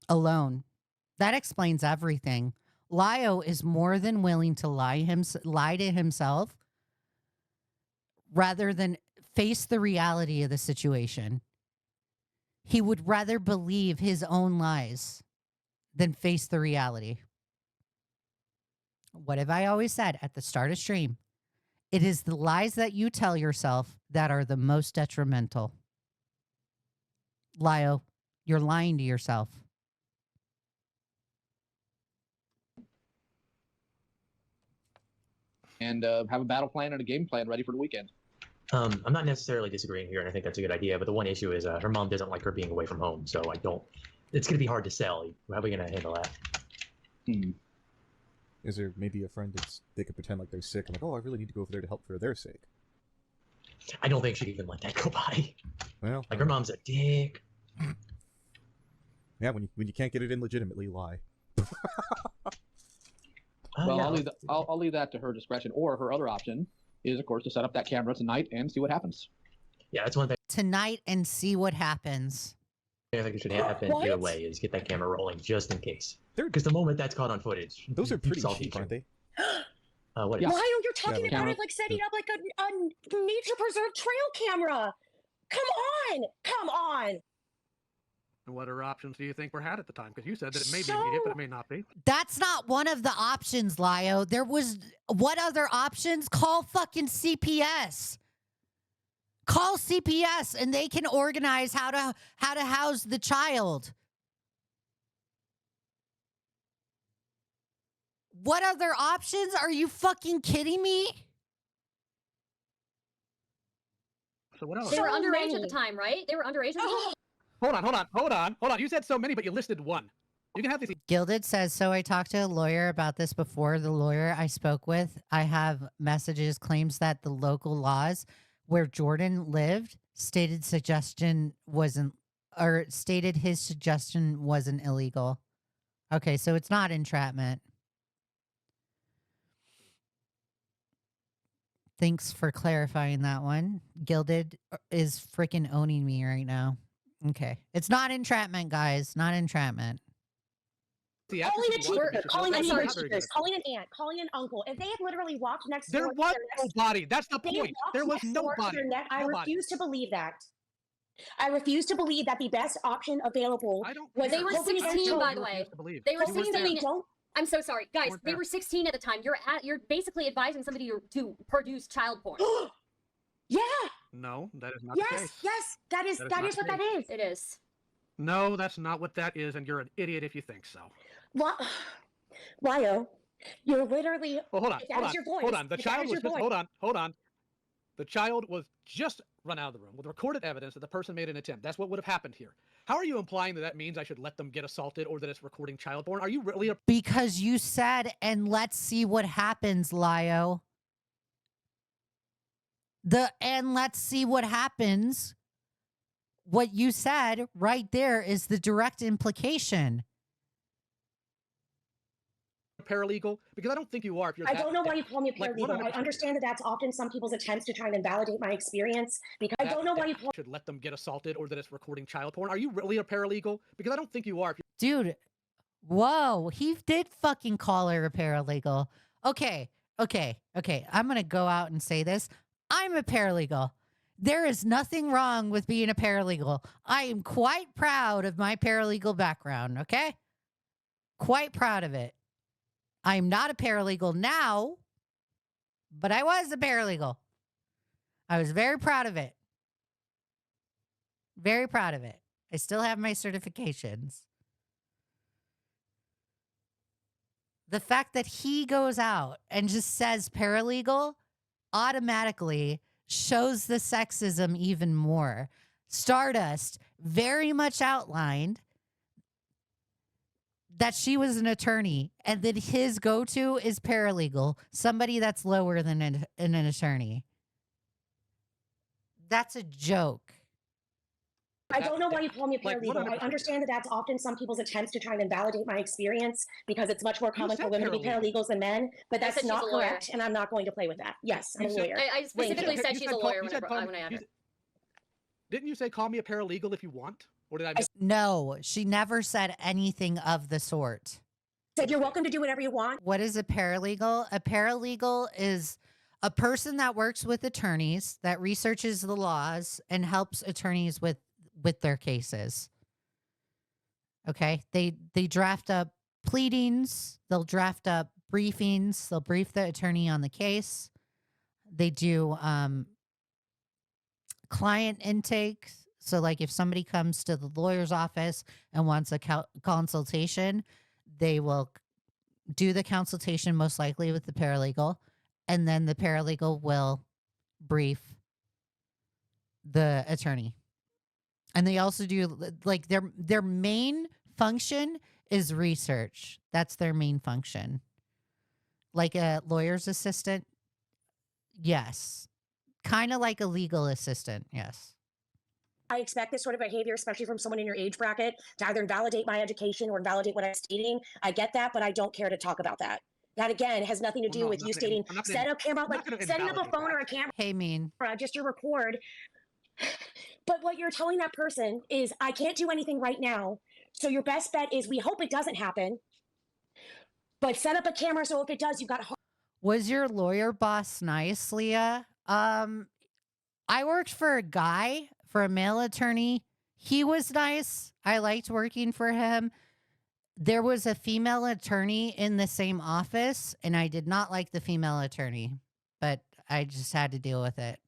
alone. That explains everything. Lio is more than willing to lie to himself rather than face the reality of the situation. He would rather believe his own lies than face the reality. What have I always said at the start of stream? It is the lies that you tell yourself that are the most detrimental. Lio, you're lying to yourself. And have a battle plan and a game plan ready for the weekend. I'm not necessarily disagreeing here, and I think that's a good idea. But the one issue is her mom doesn't like her being away from home, so I don't. It's going to be hard to sell. How are we going to handle that? Is there maybe a friend they could pretend like they're sick and like, oh, I really need to go over there to help for their sake? I don't think she'd even let that go by. Well, like her mom's a dick. Yeah, when you can't get it in legitimately, lie. Well, yeah. I'll leave that to her discretion. Or her other option is, of course, to set up that camera tonight and see what happens. Yeah, that's one thing Tonight and see what happens. I think it should happen either way, is get that camera rolling just in case. Because the moment that's caught on footage, Those are pretty salty cheap, aren't they? What is? Why are you talking Yeah, about camera. it like setting up like a nature preserve trail camera? Come on. And what other options do you think were had at the time? Because you said that it may be immediate, but it may not be. That's not one of the options, Lio. There was what other options? Call fucking CPS. Call CPS and they can organize how to house the child. What other options? Are you fucking kidding me? So what else? They were So underage at many. the time, right? They were underage at the time? Hold on. You said so many, but you listed one. You can have these. Gilded says, so I talked to a lawyer about this before. The lawyer I spoke with, I have messages, claims that the local laws where Jordan lived stated his suggestion wasn't illegal. Okay, so it's not entrapment. Thanks for clarifying that one. Gilded is freaking owning me right now. Okay. It's not entrapment, guys. Not entrapment. Calling a teacher, calling a I'm neighbor's sorry. teachers, calling an aunt, calling an uncle. If they had literally walked next There door, was to their next- nobody. That's the they point. walked There was next door to nobody. their I Nobody. refuse to believe that. I refuse to believe that the best option available I don't. was They were hoping their 16, by children- the way. refuse to believe. They were You weren't hoping that there. they don't. I'm so sorry. Guys, weren't they there. were 16 at the time. You're basically advising somebody to produce child porn. Yeah. No, that is not the Yes. case. Yes. That is That is what not that the is. It is. No, that's not what that is, and you're an idiot if you think so. What? Lio, you're literally. Well, hold on. If that Hold is on. your voice, Hold on. The if that child is was your just. voice- Hold on. The child was just run out of the room with recorded evidence that the person made an attempt. That's what would have happened here. How are you implying that means I should let them get assaulted or that it's recording child porn? Are you really a Because you said, and let's see what happens, Lio. And let's see what happens. What you said right there is the direct implication. paralegal? Because I don't think you are. If you're I that don't know why deaf. you call me a Like, paralegal. 100%. I understand that that's often some people's attempts to try and invalidate my experience. Because I don't know why you call. Should let them get assaulted or that it's recording child porn. Are you really a paralegal? Because I don't think you are. If Dude, whoa, he did fucking call her a paralegal. Okay. I'm going to go out and say this. I'm a paralegal. There is nothing wrong with being a paralegal. I am quite proud of my paralegal background, okay? Quite proud of it. I'm not a paralegal now, but I was a paralegal. I was very proud of it. Very proud of it. I still have my certifications. The fact that he goes out and just says paralegal automatically shows the sexism even more. Stardust very much outlined that she was an attorney and that his go-to is paralegal, somebody that's lower than an attorney. That's a joke. I don't know why you call me a Like, paralegal. I 100%. understand that that's often some people's attempts to try and invalidate my experience because it's much more common for said women to be paralegal. paralegals than men. But I that's said she's not a lawyer. correct, and I'm not going to play with that. Yes, I'm You a said- lawyer. I specifically you. said she's a lawyer you said when I had her. Didn't you say call me a paralegal if you want? Or did I miss? No, she never said anything of the sort. Said you're welcome to do whatever you want. What is a paralegal? A paralegal is A person that works with attorneys, that researches the laws and helps attorneys with their cases. Okay? They draft up pleadings, they'll draft up briefings, they'll brief the attorney on the case. They do client intake. So like if somebody comes to the lawyer's office and wants a consultation, they will do the consultation most likely with the paralegal, and then the paralegal will brief the attorney. And they also do like their main function is research. That's their main function. Like a lawyer's assistant. Yes. Kind of like a legal assistant. Yes. I expect this sort of behavior, especially from someone in your age bracket, to either invalidate my education or invalidate what I'm stating. I get that, but I don't care to talk about that. That, again, has nothing to do with you stating, set up camera, like setting up a phone or a camera. Hey, mean. Just to record. But what you're telling that person is, I can't do anything right now. So your best bet is we hope it doesn't happen. But set up a camera so if it does, you've got... Was your lawyer boss nice, Leah? I worked for a guy, for a male attorney. He was nice. I liked working for him. There was a female attorney in the same office, and I did not like the female attorney, but I just had to deal with it.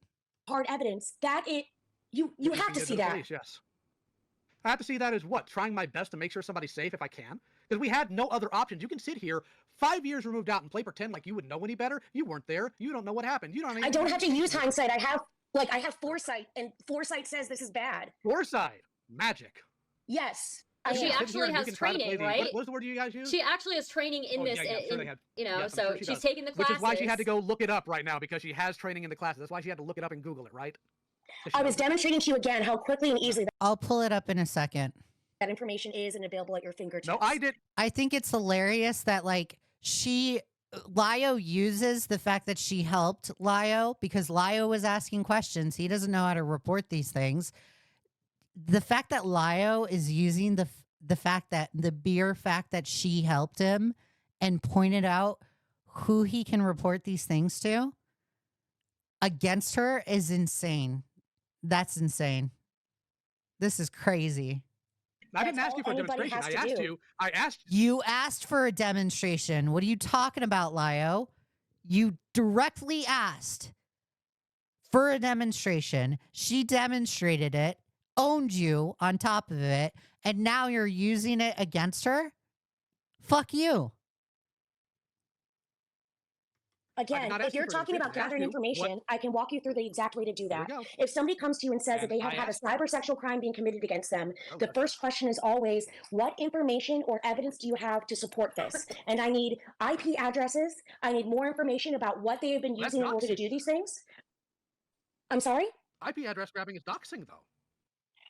Hard evidence that it... You have to see that. Police, yes. I have to see that as what? Trying my best to make sure somebody's safe if I can? Because we had no other options. You can sit here 5 years removed out and play pretend like you would know any better. You weren't there. You don't know what happened. You don't. I don't have to use hindsight. I have foresight, and foresight says this is bad. Foresight, magic. Yes. She actually has training, right? What's the word you guys use? She actually has training in this, so she's taking the classes. Which is why she had to go look it up right now, because she has training in the classes. That's why she had to look it up and Google it, right? I was demonstrating to you again how quickly and easily I'll pull it up in a second. that information is and available at your fingertips. No, I did. I think it's hilarious that like Lio uses the fact that she helped Lio because Lio was asking questions. He doesn't know how to report these things. The fact that Lio is using the fact that the fact that she helped him and pointed out who he can report these things to against her is insane. That's insane. This is crazy. I didn't ask you for a demonstration. I asked you. You asked for a demonstration. What are you talking about, Lio? You directly asked for a demonstration. She demonstrated it, owned you on top of it, and now you're using it against her? Fuck you. Again, if you're talking about gathering information, I can walk you through the exact way to do that. If somebody comes to you and says that they have had a cybersexual crime being committed against them, the first question is always, what information or evidence do you have to support this? And I need IP addresses. I need more information about what they have been using in order to do these things. I'm sorry? IP address grabbing is doxing, though.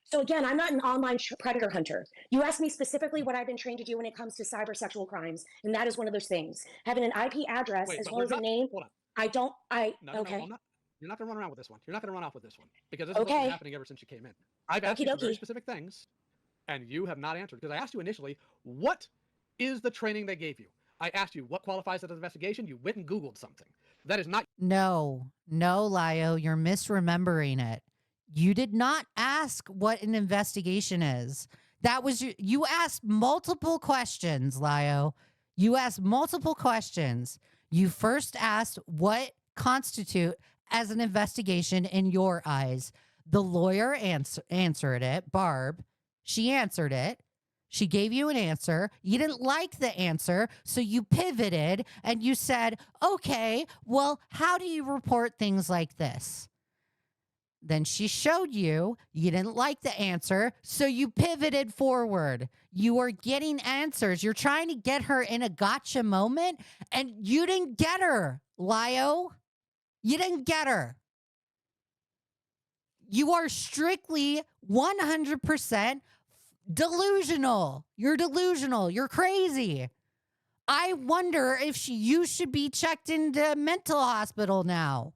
So again, I'm not an online predator hunter. You asked me specifically what I've been trained to do when it comes to cybersexual crimes, and that is one of those things. Having an IP address as well as a name. Hold on. Okay. No, you're not going to run around with this one. You're not going to run off with this one because this is what's been happening ever since you came in. I've asked you some very specific things, and you have not answered because I asked you initially, what is the training they gave you? I asked you what qualifies as an investigation. You went and Googled something. That is not. No, Lio, you're misremembering it. You did not ask what an investigation is. That was you asked multiple questions, Lio. You asked multiple questions. You first asked what constitute as an investigation in your eyes. The lawyer answered it, Barb. She answered it. She gave you an answer. You didn't like the answer, so you pivoted and you said, okay, well, how do you report things like this? Then she showed you didn't like the answer, so you pivoted forward. You are getting answers. You're trying to get her in a gotcha moment, and you didn't get her, Lio. You didn't get her. You are strictly 100% delusional. You're delusional. You're crazy. I wonder if you should be checked into a mental hospital now.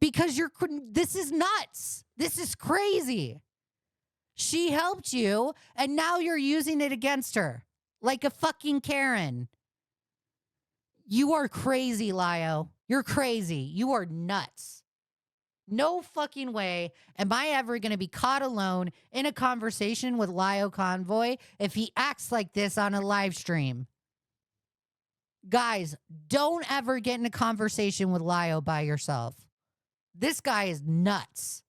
Because this is nuts. This is crazy. She helped you, and now you're using it against her like a fucking Karen. You are crazy, Lio. You're crazy. You are nuts. No fucking way am I ever going to be caught alone in a conversation with Lio Convoy if he acts like this on a live stream. Guys, don't ever get in a conversation with Lio by yourself. This guy is nuts.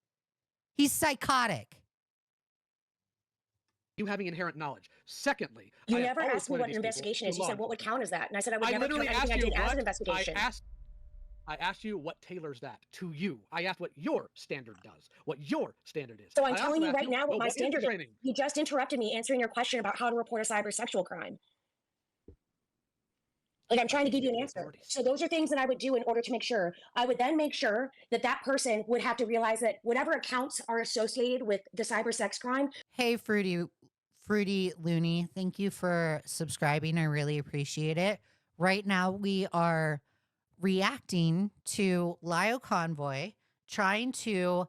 He's psychotic. You having inherent knowledge. Secondly, You I have never always asked me pointed what an these people investigation to is. You law said, what would count as that? And I said, I would I never count literally anything I asked you did as an what investigation. I asked you what tailors that to you. I asked what your standard does, what your standard is. So I'm I telling also you asked right now what my is the standard is. training? You just interrupted me answering your question about how to report a cybersexual crime. Like, I'm trying to give you an answer. So those are things that I would do in order to make sure. I would then make sure that that person would have to realize that whatever accounts are associated with the cyber sex crime. Hey, Fruity Looney, thank you for subscribing. I really appreciate it. Right now, we are reacting to Lio Convoy trying to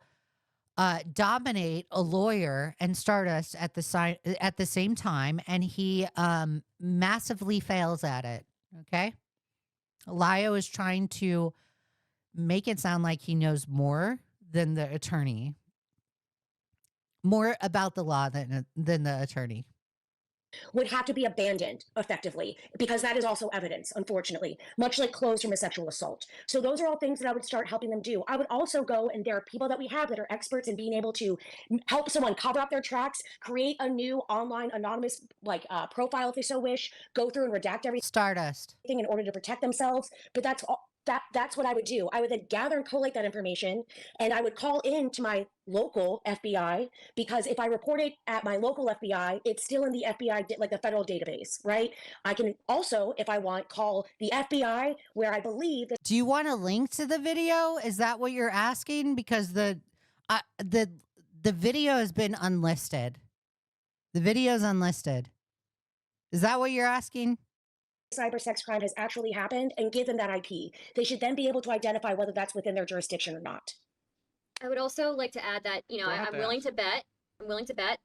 dominate a lawyer and Stardust at the same time, and he massively fails at it. Okay, Lio is trying to make it sound like he knows more than the attorney, more about the law than the attorney. Would have to be abandoned effectively, because that is also evidence, unfortunately, much like clothes from a sexual assault. So those are all things that I would start helping them do. I would also go, and there are people that we have that are experts in being able to help someone cover up their tracks, create a new online anonymous profile if they so wish, go through and redact everything Stardust in order to protect themselves. But that's all. That's what I would do. I would then gather and collate that information, and I would call in to my local FBI, because if I report it at my local FBI, it's still in the FBI, like the federal database, right? I can also, if I want, call the FBI where I believe that. Do you want a link to the video? Is that what you're asking? Because the video has been unlisted. The video is unlisted. Is that what you're asking? Cyber sex crime has actually happened, and give them that IP. They should then be able to identify whether that's within their jurisdiction or not. I would also like to add that, you know, I'm willing to bet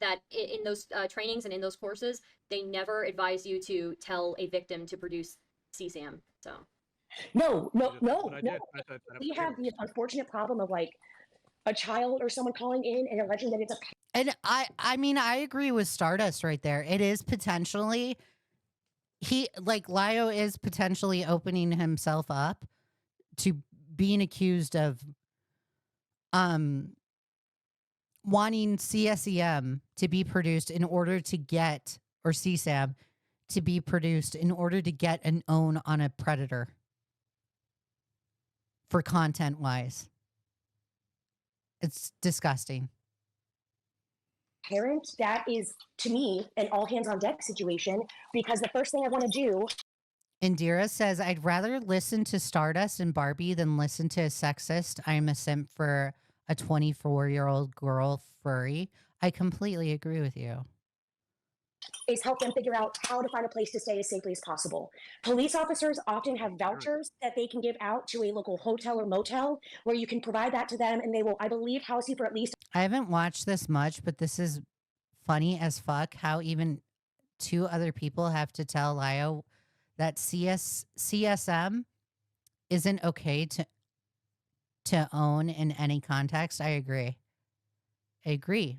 that in those trainings and in those courses, they never advise you to tell a victim to produce CSAM. So no. We have the unfortunate problem of like a child or someone calling in and alleging that it's a. And I mean, I agree with Stardust right there. It is potentially Lio is potentially opening himself up to being accused of wanting CSEM to be produced in order to get, or CSAM to be produced in order to get an own on a predator for content wise. It's disgusting. Parent, that is to me an all hands on deck situation, because the first thing I want to do. Indira says, I'd rather listen to Stardust and Barbie than listen to a sexist. I'm a simp for a 24-year-old girl furry. I completely agree with you. Is help them figure out how to find a place to stay as safely as possible. Police officers often have vouchers that they can give out to a local hotel or motel where you can provide that to them, and they will, I believe, house you for at least. I haven't watched this much, but this is funny as fuck how even two other people have to tell Lio that CSM isn't okay to own in any context. I agree.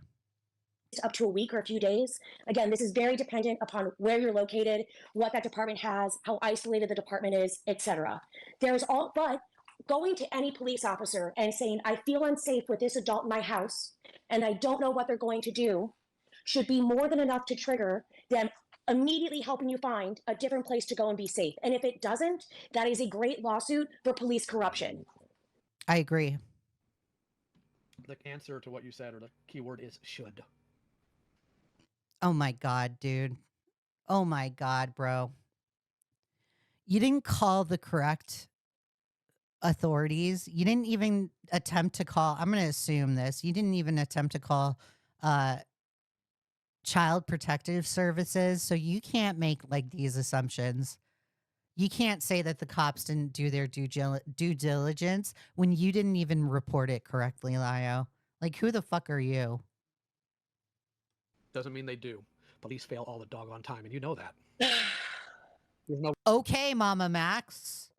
Up to a week or a few days. Again, this is very dependent upon where you're located, what that department has, how isolated the department is, etc. But going to any police officer and saying, I feel unsafe with this adult in my house and I don't know what they're going to do, should be more than enough to trigger them immediately helping you find a different place to go and be safe. And if it doesn't, that is a great lawsuit for police corruption. I agree. The answer to what you said, or the keyword, is should. Oh my God, dude. Oh my God, bro. You didn't call the correct authorities. You didn't even attempt to call, I'm going to assume this. You didn't even attempt to call Child Protective Services. So you can't make like these assumptions. You can't say that the cops didn't do their due diligence when you didn't even report it correctly, Lio. Like, who the fuck are you? Doesn't mean they do. Police fail all the doggone time, and you know that. There's no Okay, Mama Max.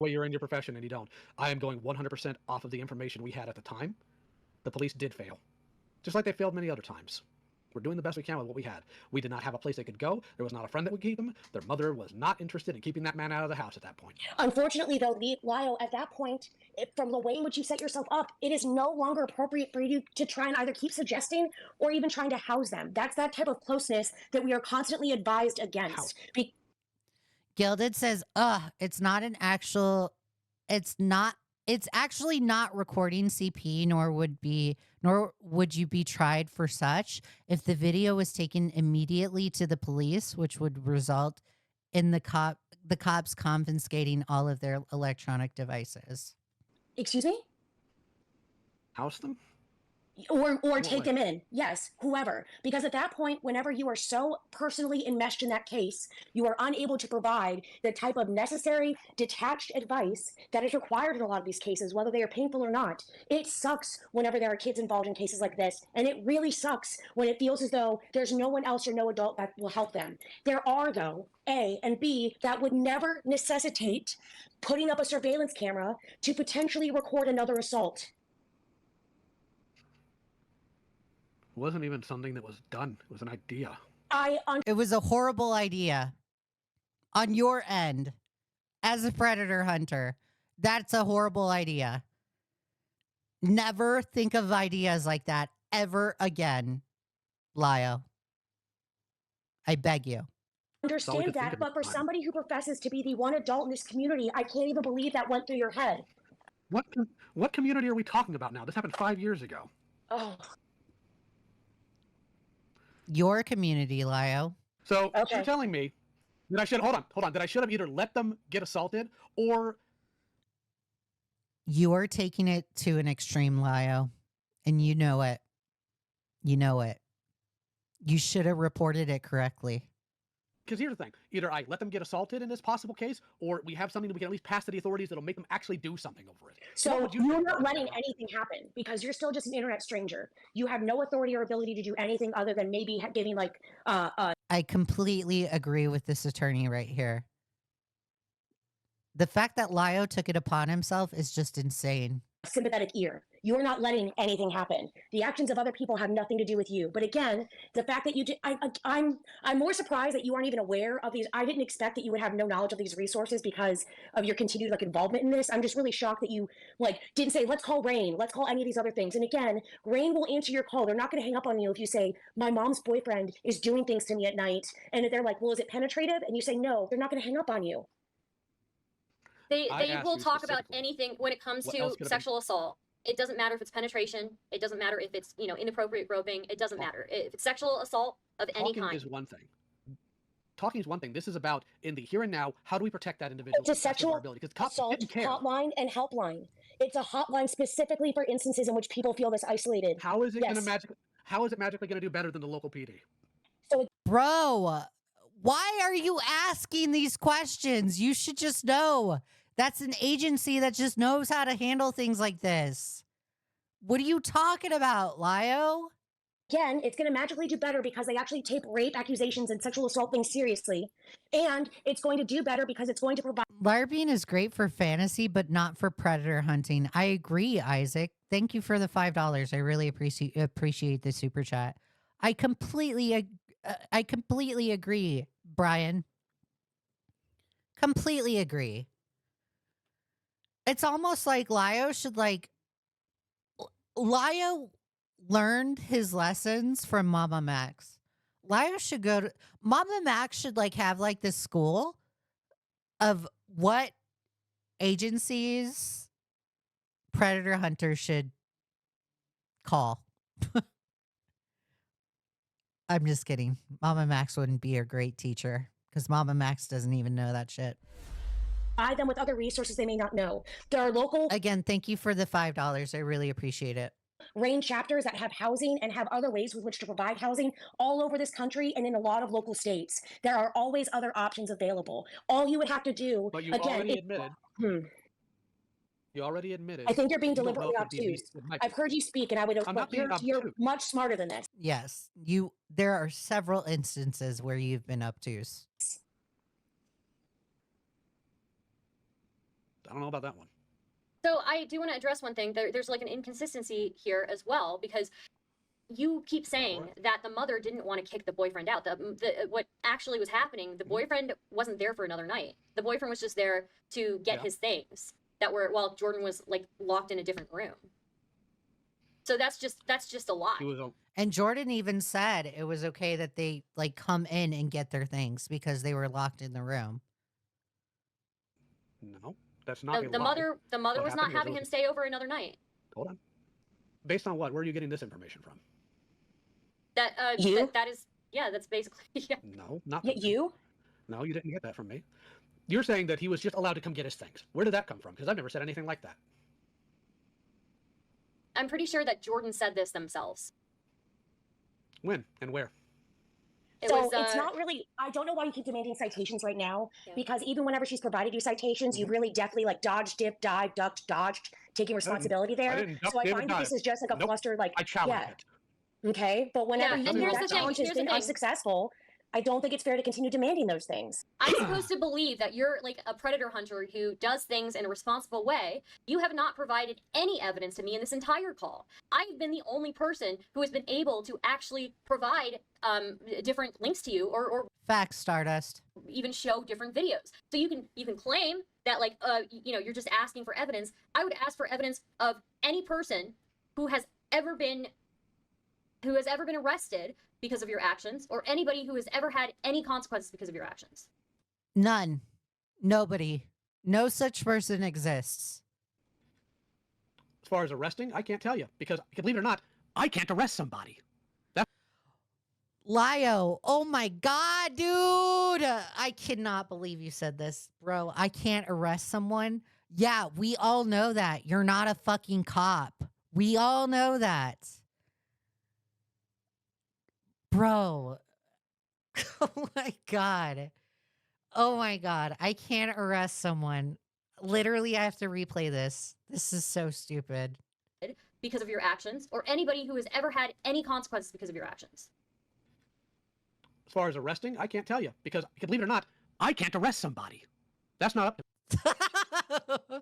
way you're in your profession and you don't. I am going 100% off of the information we had at the time. The police did fail, just like they failed many other times. We're doing the best we can with what we had. We did not have a place they could go. There was not a friend that would keep them. Their mother was not interested in keeping that man out of the house at that point. Unfortunately, though, Lio, at that point, from the way in which you set yourself up, it is no longer appropriate for you to try and either keep suggesting or even trying to house them. That's that type of closeness that we are constantly advised against. Gilded says, it's not an actual, it's actually not recording CP, nor would you be tried for such if the video was taken immediately to the police, which would result in the cops confiscating all of their electronic devices. Excuse me? House them? Or take them in. Yes, whoever. Because at that point, whenever you are so personally enmeshed in that case, you are unable to provide the type of necessary, detached advice that is required in a lot of these cases, whether they are painful or not. It sucks whenever there are kids involved in cases like this, and it really sucks when it feels as though there's no one else or no adult that will help them. There are, though, A, and B, that would never necessitate putting up a surveillance camera to potentially record another assault. It wasn't even something that was done. It was an idea. It was a horrible idea on your end as a predator hunter. That's a horrible idea. Never think of ideas like that ever again, Lio. I beg you. Understand that, but for somebody who professes to be the one adult in this community, I can't even believe that went through your head. What community are we talking about now? This happened 5 years ago. Oh. Your community, Lio. So you're telling me that I should hold on, that I should have either let them get assaulted or you are taking it to an extreme, Lio, and you know it. You know it. You should have reported it correctly. Because here's the thing. Either I let them get assaulted in this possible case, or we have something that we can at least pass to the authorities that'll make them actually do something over it. So you're not letting anything happen because you're still just an internet stranger. You have no authority or ability to do anything other than maybe giving like I completely agree with this attorney right here. The fact that Lio took it upon himself is just insane. Sympathetic ear. You're not letting anything happen. The actions of other people have nothing to do with you. But again, the fact that you did, I'm more surprised that you aren't even aware of these. I didn't expect that you would have no knowledge of these resources because of your continued like involvement in this. I'm just really shocked that you like didn't say, let's call Rain, let's call any of these other things. And again, Rain will answer your call. They're not going to hang up on you if you say, my mom's boyfriend is doing things to me at night. And if they're like, well, is it penetrative? And you say, no, they're not going to hang up on you. They will talk about anything when it comes to sexual assault. It doesn't matter if it's penetration. It doesn't matter if it's, inappropriate groping. It doesn't matter. If it's sexual assault of any kind. Talking is one thing. Talking is one thing. This is about, in the here and now, how do we protect that individual? It's a sexual assault hotline and helpline. It's a hotline specifically for instances in which people feel this isolated. How is it going to How is it magically going to do better than the local PD? So, bro, why are you asking these questions? You should just know. That's an agency that just knows how to handle things like this. What are you talking about, Lio? Again, it's going to magically do better because they actually take rape accusations and sexual assault things seriously. And it's going to do better because it's going to provide... LARPing is great for fantasy, but not for predator hunting. I agree, Isaac. Thank you for the $5. I really appreciate the super chat. I completely agree, Brian. Completely agree. It's almost like Lio should Lio learned his lessons from Mama Max. Lio should go to Mama Max should have this school of what agencies predator hunters should call. I'm just kidding. Mama Max wouldn't be a great teacher because Mama Max doesn't even know that shit. Provide them with other resources they may not know. There are local... Again, thank you for the $5. I really appreciate it. RAIN chapters that have housing and have other ways with which to provide housing all over this country and in a lot of local states. There are always other options available. All you would have to do... But you already admitted. I think you're being deliberately obtuse. I've heard you speak, and I would have... You're much smarter than this. Yes. There are several instances where you've been obtuse. don't know about that one. So I do want to address one thing. There's like an inconsistency here as well, because you keep saying that the mother didn't want to kick the boyfriend out. What actually was happening, the boyfriend wasn't there for another night. The boyfriend was just there to get his things that were, while Jordan was like locked in a different room. So that's just a lie. And Jordan even said it was okay that they like come in and get their things because they were locked in the room. No, that's not the mother was not having him stay over another night. Hold on. Based on what? Where are you getting this information from? That you? That is, yeah, that's basically, yeah. No, not Yeah, you? No, you didn't get that from me. You're saying that he was just allowed to come get his things. Where did that come from? Because I've never said anything like that. I'm pretty sure that Jordan said this themselves. When and where? It So was, it's not really, I don't know why you keep demanding citations right now, Yeah. because even whenever she's provided you citations, you really definitely like dodged, dipped, dived, ducked, dodged, taking responsibility there. didn't duck, So I dip, find that dive. this is just like a Nope. fluster, like, I challenge it. okay, but whenever Yeah, you and here's that the thing, challenge has here's the been thing. unsuccessful, I don't think it's fair to continue demanding those things. I'm supposed to believe that you're like a predator hunter who does things in a responsible way. You have not provided any evidence to me in this entire call. I've been the only person who has been able to actually provide different links to you, or Facts, Stardust. even show different videos. So you can claim that like you're just asking for evidence. I would ask for evidence of any person who has ever been arrested because of your actions, or anybody who has ever had any consequences because of your actions. None. Nobody. No such person exists. As far as arresting, I can't tell you because, believe it or not, I can't arrest somebody. Lio, oh my God, dude. I cannot believe you said this, bro. I can't arrest someone. Yeah, we all know that. You're not a fucking cop. We all know that. Bro. Oh my God. Oh my God. I can't arrest someone. Literally, I have to replay this. This is so stupid. Because of your actions, or anybody who has ever had any consequences because of your actions. As far as arresting, I can't tell you because, believe it or not, I can't arrest somebody. That's not up to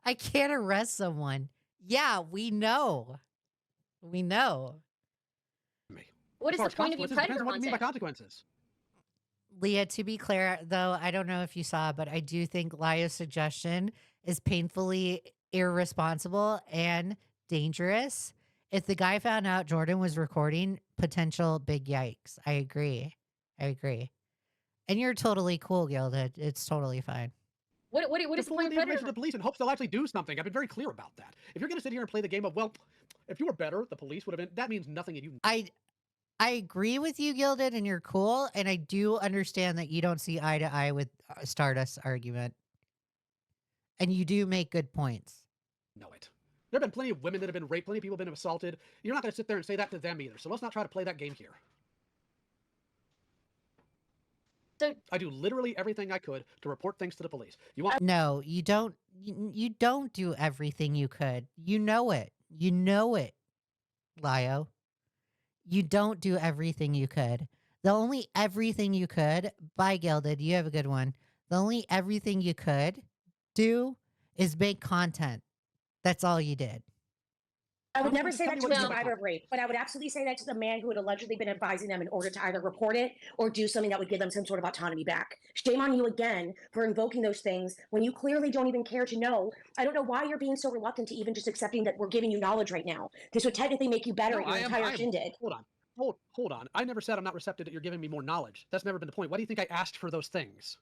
I can't arrest someone. Yeah, we know. We know. me. What As is far the as point of you consequences, predator depends on what you mean hunting? by consequences. Leah, to be clear, though, I don't know if you saw, but I do think Lio's suggestion is painfully irresponsible and dangerous. If the guy found out Jordan was recording, potential big yikes. I agree. I agree. And you're totally cool, Gilded. It's totally fine. What is Just the forward point the of information predator? to the police in hopes they'll actually do something. I've been very clear about that. If you're going to sit here and play the game of, well, if you were better, the police would have been, that means nothing and you. I agree with you, Gilded, and you're cool. And I do understand that you don't see eye to eye with Stardust's argument. And you do make good points. Know it. There have been plenty of women that have been raped, plenty of people have been assaulted. You're not going to sit there and say that to them either. So let's not try to play that game here. So I do literally everything I could to report things to the police. You want? No, you don't. You don't do everything you could. You know it. You know it, Lio. You don't do everything you could. The only everything you could, by Gilded, you have a good one. The only everything you could do is make content. That's all you did. I would never say Tell that me to what a you survivor of rape, but I would absolutely say that to the man who had allegedly been advising them in order to either report it or do something that would give them some sort of autonomy back. Shame on you again for invoking those things when you clearly don't even care to know. I don't know why you're being so reluctant to even just accepting that we're giving you knowledge right now. This would technically make you better No, at your entire shindig. Hold on. Hold on. I never said I'm not receptive that you're giving me more knowledge. That's never been the point. Why do you think I asked for those things?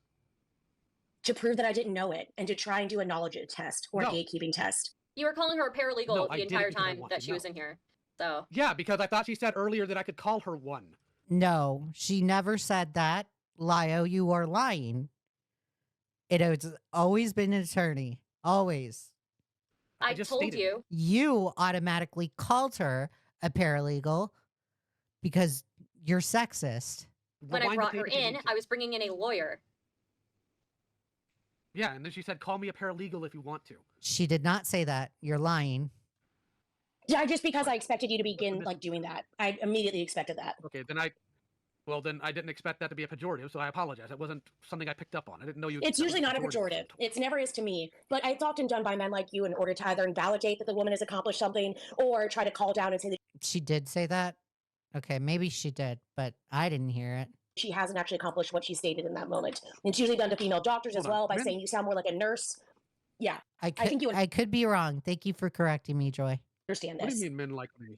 To prove that I didn't know it and to try and do a knowledge test or No. a gatekeeping test. you were calling her a paralegal No, the I didn't entire because I time want that to she was know. in here. So Yeah, because I thought she said earlier that I could call her one. No, she never said that. Lio, you are lying. It has always been an attorney. Always. I just told stated you. You automatically called her a paralegal because you're sexist. When I Rewind the brought tape her if you in, need to. I was bringing in a lawyer. Yeah, and then she said, call me a paralegal if you want to. She did not say that. You're lying. Yeah, just because I expected you to begin this- like doing that. I immediately expected that. Okay, then I Well, then I didn't expect that to be a pejorative, so I apologize. It wasn't something I picked up on. I didn't know you. It's usually not a pejorative. It's never is to me, but it's often done by men like you in order to either invalidate that the woman has accomplished something or try to call down and say that She did say that? Okay, maybe she did, but I didn't hear it. she hasn't actually accomplished what she stated in that moment. It's usually done to female doctors as well by saying you sound more like a nurse. Yeah, I think you I could be wrong. Thank you for correcting me, Joy. understand What do this. you mean men like me?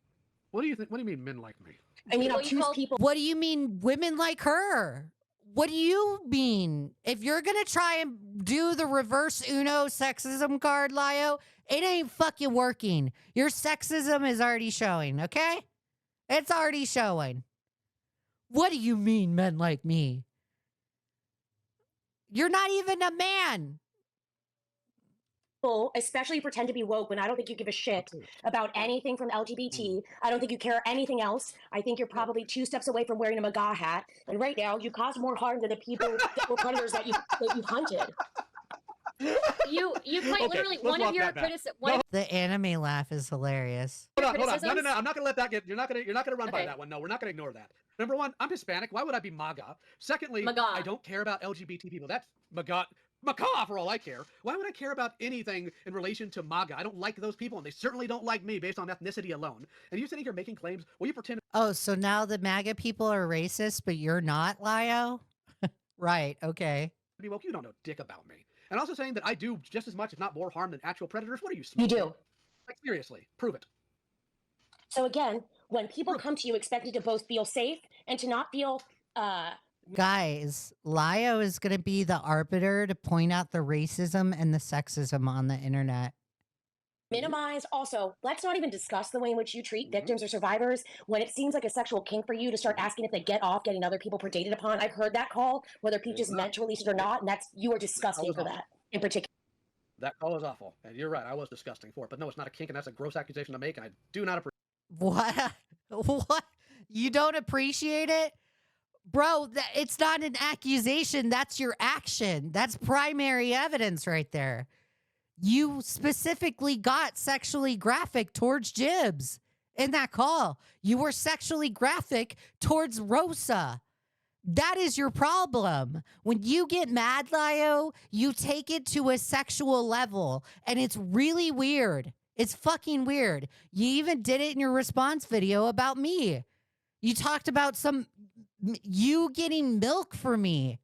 What do you think? What do you mean men like me? I mean, What I'll you choose call- people. What do you mean women like her? What do you mean? If you're going to try and do the reverse Uno sexism card, Lio, it ain't fucking working. Your sexism is already showing, okay? It's already showing. What do you mean men like me? You're not even a man. People, especially pretend to be woke when I don't think you give a shit about anything from LGBT. I don't think you care anything else. I think you're probably 2 steps away from wearing a MAGA hat. And right now, you cause more harm to the people that were predators that you hunted. You quite Okay, literally let's one of walk your that back. criticism. The anime laugh is hilarious. Hold on. No, criticisms? I'm not gonna let that get. You're not gonna run by Okay. that one. No, we're not gonna ignore that. Number one, I'm Hispanic. Why would I be MAGA? Secondly, MAGA. I don't care about LGBT people. That's MAGA. MAGA for all I care. Why would I care about anything in relation to MAGA? I don't like those people, and they certainly don't like me based on ethnicity alone. And you sitting here making claims, well, you pretend. Oh, so now the MAGA people are racist, but you're not, Lio? Right, okay. to be woke. You don't know dick about me. And also saying that I do just as much, if not more, harm than actual predators. What are you? You smoking? do. Like seriously, prove it. So again, when people come to you expecting to both feel safe and to not feel Guys, Lio is going to be the arbiter to point out the racism and the sexism on the internet. minimize. Also, let's not even discuss the way in which you treat victims or survivors when it seems like a sexual kink for you to start asking if they get off getting other people predated upon. I've heard that call, whether Pete just meant to release it or not, and that's you are disgusting for that in particular. That call is awful, and you're right. I was disgusting for it, but no, it's not a kink, and that's a gross accusation to make, and I do not appreciate. What? What? You don't appreciate it? Bro, it's not an accusation. That's your action. That's primary evidence right there. You specifically got sexually graphic towards Jibs in that call. You were sexually graphic towards Rosa. That is your problem. When you get mad, Lio, you take it to a sexual level, and it's really weird. It's fucking weird. You even did it in your response video about me. You talked about you getting milk for me.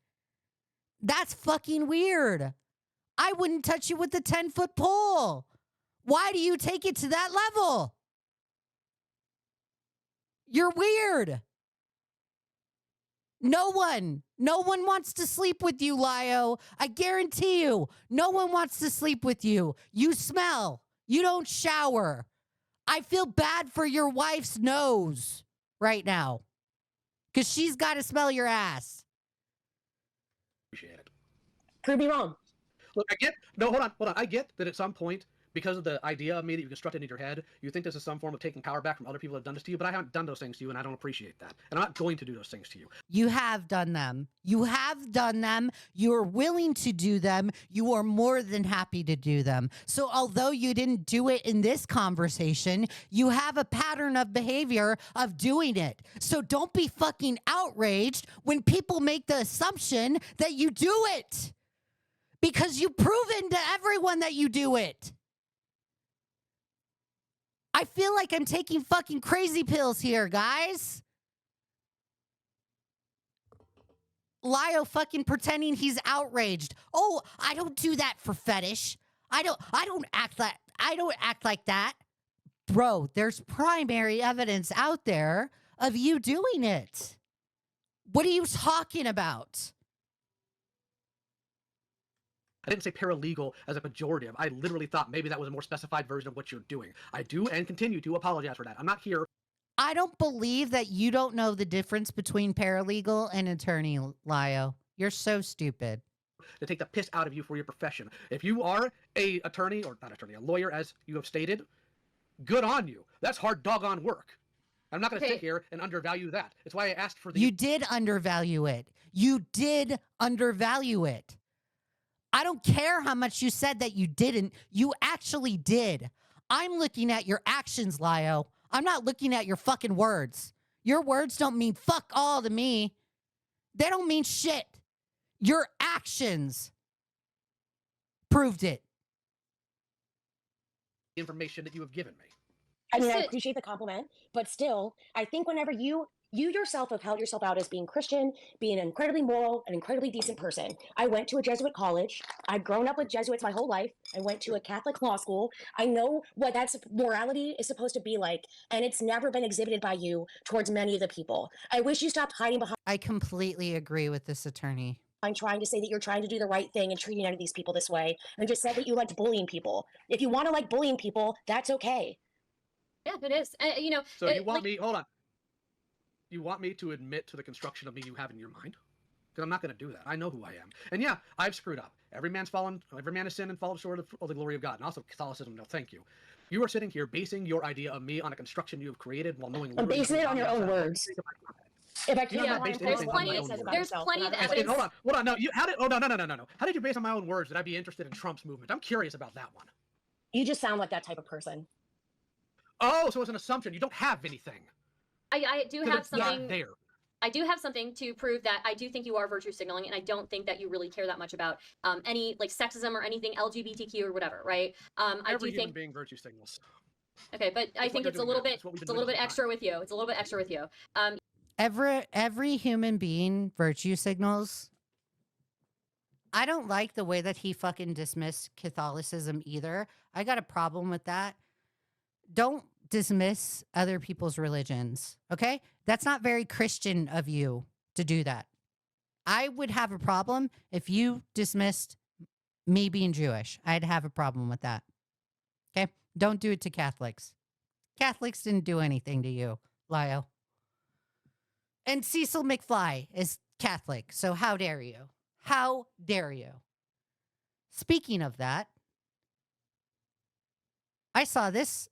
That's fucking weird. I wouldn't touch you with a 10-foot pole. Why do you take it to that level? You're weird. No one wants to sleep with you, Lio. I guarantee you, no one wants to sleep with you. You smell. You don't shower. I feel bad for your wife's nose right now because she's got to smell your ass. Appreciate it. Prove me wrong. Look, I get. No, hold on. I get that at some point, because of the idea of me that you constructed in your head, you think this is some form of taking power back from other people who have done this to you, but I haven't done those things to you, and I don't appreciate that. And I'm not going to do those things to you. You have done them. You have done them. You're willing to do them. You are more than happy to do them. So although you didn't do it in this conversation, you have a pattern of behavior of doing it. So don't be fucking outraged when people make the assumption that you do it. Because you've proven to everyone that you do it. I feel like I'm taking fucking crazy pills here, guys. Lio fucking pretending he's outraged. Oh, I don't do that for fetish. I don't act like that. Bro, there's primary evidence out there of you doing it. What are you talking about? I didn't say paralegal as a pejorative. I literally thought maybe that was a more specified version of what you're doing. I do and continue to apologize for that. I'm not here. I don't believe that you don't know the difference between paralegal and attorney, Lio. You're so stupid. To take the piss out of you for your profession. If you are a attorney, or not attorney, a lawyer, as you have stated, good on you. That's hard doggone work. I'm not going to sit here and undervalue that. It's why I asked for the... You did undervalue it. You did undervalue it. I don't care how much you said that you didn't. You actually did. I'm looking at your actions, Lio. I'm not looking at your fucking words. Your words don't mean fuck all to me. They don't mean shit. Your actions proved it. Information that you have given me. I mean, I appreciate the compliment, but still, I think whenever you yourself have held yourself out as being Christian, being an incredibly moral, an incredibly decent person. I went to a Jesuit college. I've grown up with Jesuits my whole life. I went to a Catholic law school. I know what that's morality is supposed to be like, and it's never been exhibited by you towards many of the people. I wish you stopped hiding behind. I completely agree with this attorney. I'm trying to say that you're trying to do the right thing and treating any of these people this way, and just said that you liked bullying people. If you want to like bullying people, that's okay. Yeah, it is. You know, so you want me, hold on. You want me to admit to the construction of me you have in your mind? Because I'm not going to do that. I know who I am. And yeah, I've screwed up. Every man has sinned and fallen short of the glory of God. And also Catholicism, no thank you. You are sitting here basing your idea of me on a construction you have created while knowing... I'm basing it on your own words. If I can't, there's plenty of evidence. Hold on. No, no. How did you base on my own words that I'd be interested in Trump's movement? I'm curious about that one. You just sound like that type of person. Oh, so it's an assumption. You don't have anything. I do have something there. I do have something to prove that I do think you are virtue signaling, and I don't think that you really care that much about any like sexism or anything LGBTQ or whatever, right? I do think being virtue signals. Okay, but I think it's a little bit extra with you. It's a little bit extra with you. Every human being virtue signals. I don't like the way that he fucking dismissed Catholicism either. I got a problem with that. Don't dismiss other people's religions, okay? That's not very Christian of you to do that. I would have a problem if you dismissed me being Jewish. I'd have a problem with that, okay? Don't do it to Catholics. Catholics didn't do anything to you, Lio. And Cecil McFly is Catholic, so how dare you? How dare you? Speaking of that, I saw this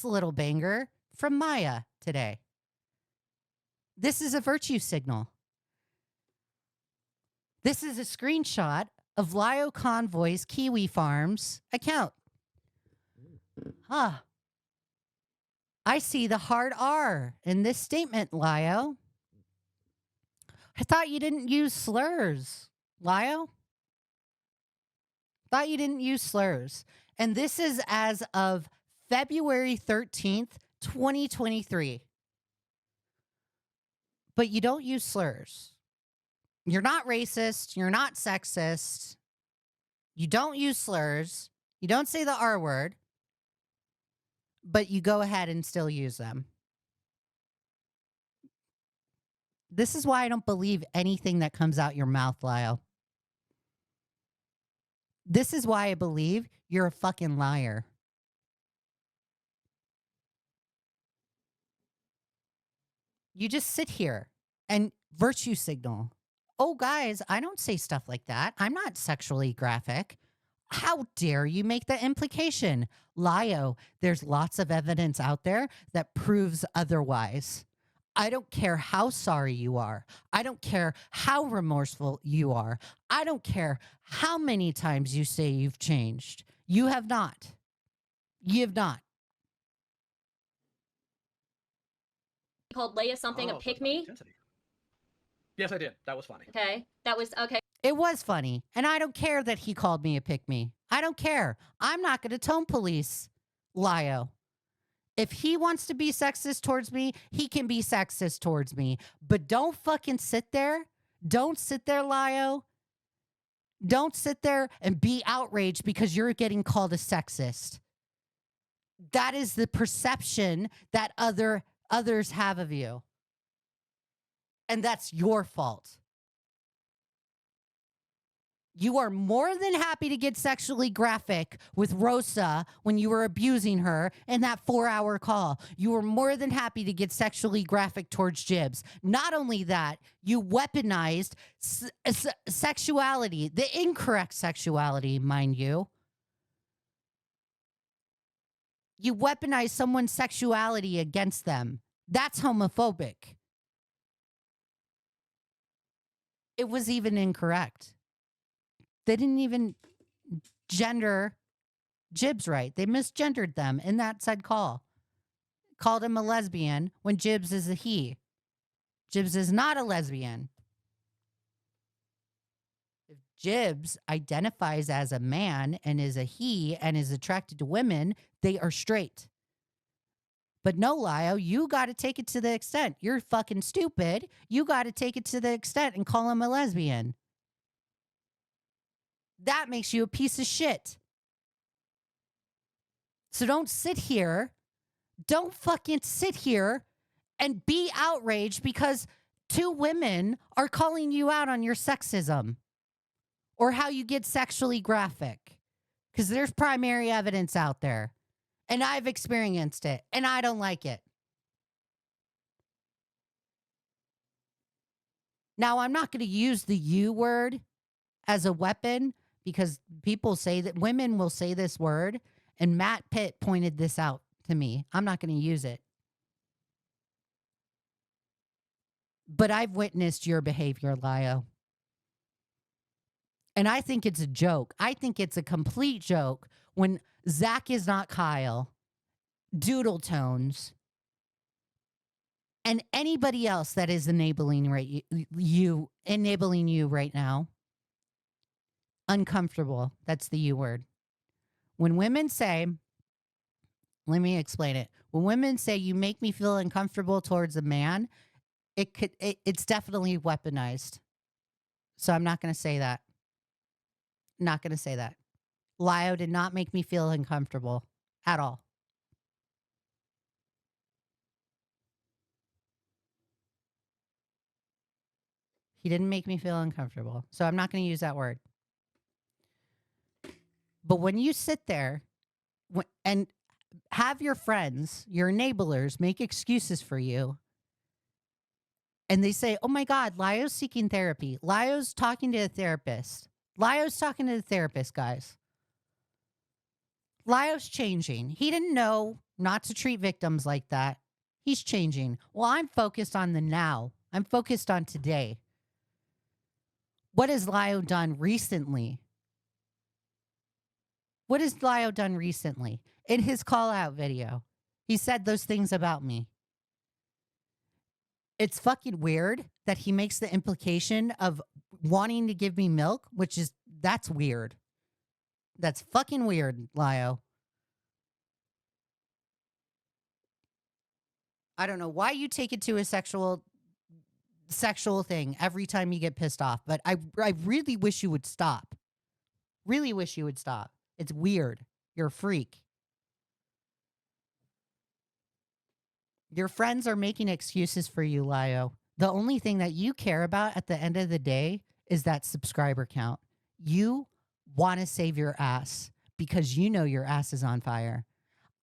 little banger from Maya today. This is a virtue signal. This is a screenshot of Lio Convoy's Kiwi Farms account. I see the hard R in this statement, Lio. I thought you didn't use slurs, Lio. Thought you didn't use slurs. And this is as of February 13th, 2023. But you don't use slurs. You're not racist. You're not sexist. You don't use slurs. You don't say the R word. But you go ahead and still use them. This is why I don't believe anything that comes out your mouth, Lio. This is why I believe you're a fucking liar. You just sit here and virtue signal. Oh, guys, I don't say stuff like that. I'm not sexually graphic. How dare you make that implication? Lio, there's lots of evidence out there that proves otherwise. I don't care how sorry you are. I don't care how remorseful you are. I don't care how many times you say you've changed. You have not. You have not. Called Leigha Something a pick-me. Yes, I did. That was funny. Okay. That was okay. It was funny. And I don't care that he called me a pick-me. I don't care. I'm not going to tone police Lio. If he wants to be sexist towards me, he can be sexist towards me. But don't fucking sit there. Don't sit there, Lio. Don't sit there and be outraged because you're getting called a sexist. That is the perception that others have of you. And that's your fault. You are more than happy to get sexually graphic with Rosa when you were abusing her in that 4-hour call. You were more than happy to get sexually graphic towards Jibs. Not only that, you weaponized sexuality, the incorrect sexuality, mind you. You weaponized someone's sexuality against them. That's homophobic. It was even incorrect. They didn't even gender Jibs right. They misgendered them in that said call. called him a lesbian when Jibs is a he. Jibs is not a lesbian. If Jibs identifies as a man and is a he and is attracted to women, they are straight. But no, Lio, you got to take it to the extent. You're fucking stupid. You got to take it to the extent and call him a lesbian. That makes you a piece of shit. So don't sit here. Don't fucking sit here and be outraged because two women are calling you out on your sexism or how you get sexually graphic. Because there's primary evidence out there. And I've experienced it. And I don't like it. Now, I'm not going to use the you word as a weapon because people say that women will say this word. And Matt Pitt pointed this out to me. I'm not going to use it. But I've witnessed your behavior, Lio. And I think it's a joke. I think it's a complete joke when Zach is not Kyle, Doodle Tones, and anybody else that is enabling you right now. Uncomfortable. That's the U word. When women say, let me explain it. When women say you make me feel uncomfortable towards a man, it's definitely weaponized. So I'm not going to say that. Not going to say that. Lio did not make me feel uncomfortable at all. He didn't make me feel uncomfortable. So I'm not going to use that word. But when you sit there and have your friends, your enablers, make excuses for you, and they say, oh my God, Lio's seeking therapy. Lio's talking to a therapist. Lio's talking to the therapist, guys. Lio's changing. He didn't know not to treat victims like that. He's changing. Well, I'm focused on the now. I'm focused on today. What has Lio done recently? What has Lio done recently? In his call-out video, he said those things about me. It's fucking weird that he makes the implication of wanting to give me milk, that's weird. That's fucking weird, Lio. I don't know why you take it to a sexual thing every time you get pissed off, but I really wish you would stop. Really wish you would stop. It's weird. You're a freak. Your friends are making excuses for you, Lio. The only thing that you care about at the end of the day is that subscriber count. You want to save your ass because you know your ass is on fire.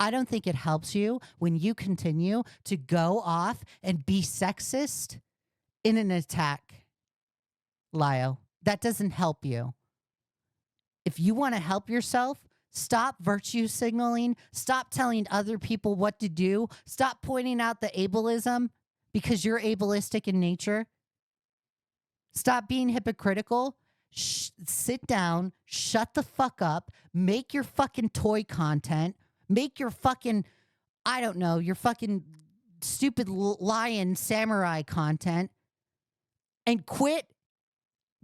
I don't think it helps you when you continue to go off and be sexist in an attack, Lio. That doesn't help you. If you want to help yourself, stop virtue signaling. Stop telling other people what to do. Stop pointing out the ableism because you're ableistic in nature. Stop being hypocritical. Sit down. Shut the fuck up. Make your fucking toy content. Make your fucking, I don't know, your fucking stupid lion samurai content. And quit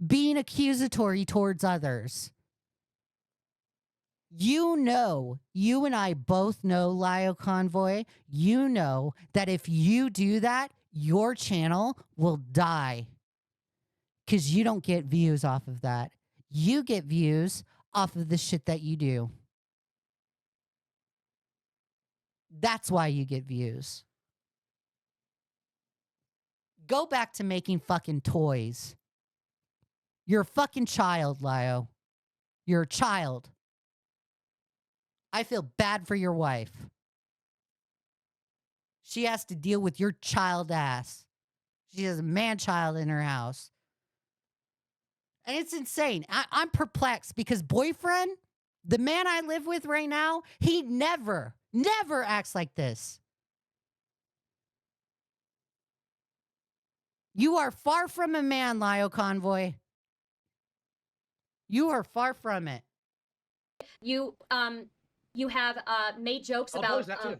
being accusatory towards others. You know, you and I both know, Lio Convoy, you know that if you do that, your channel will die. Because you don't get views off of that. You get views off of the shit that you do. That's why you get views. Go back to making fucking toys. You're a fucking child, Lio. You're a child. I feel bad for your wife. She has to deal with your child ass. She has a man child in her house. And it's insane. I'm perplexed because boyfriend, the man I live with right now, he never acts like this. You are far from a man, Lio Convoy. You are far from it. You have made jokes Oh, about boys, that too.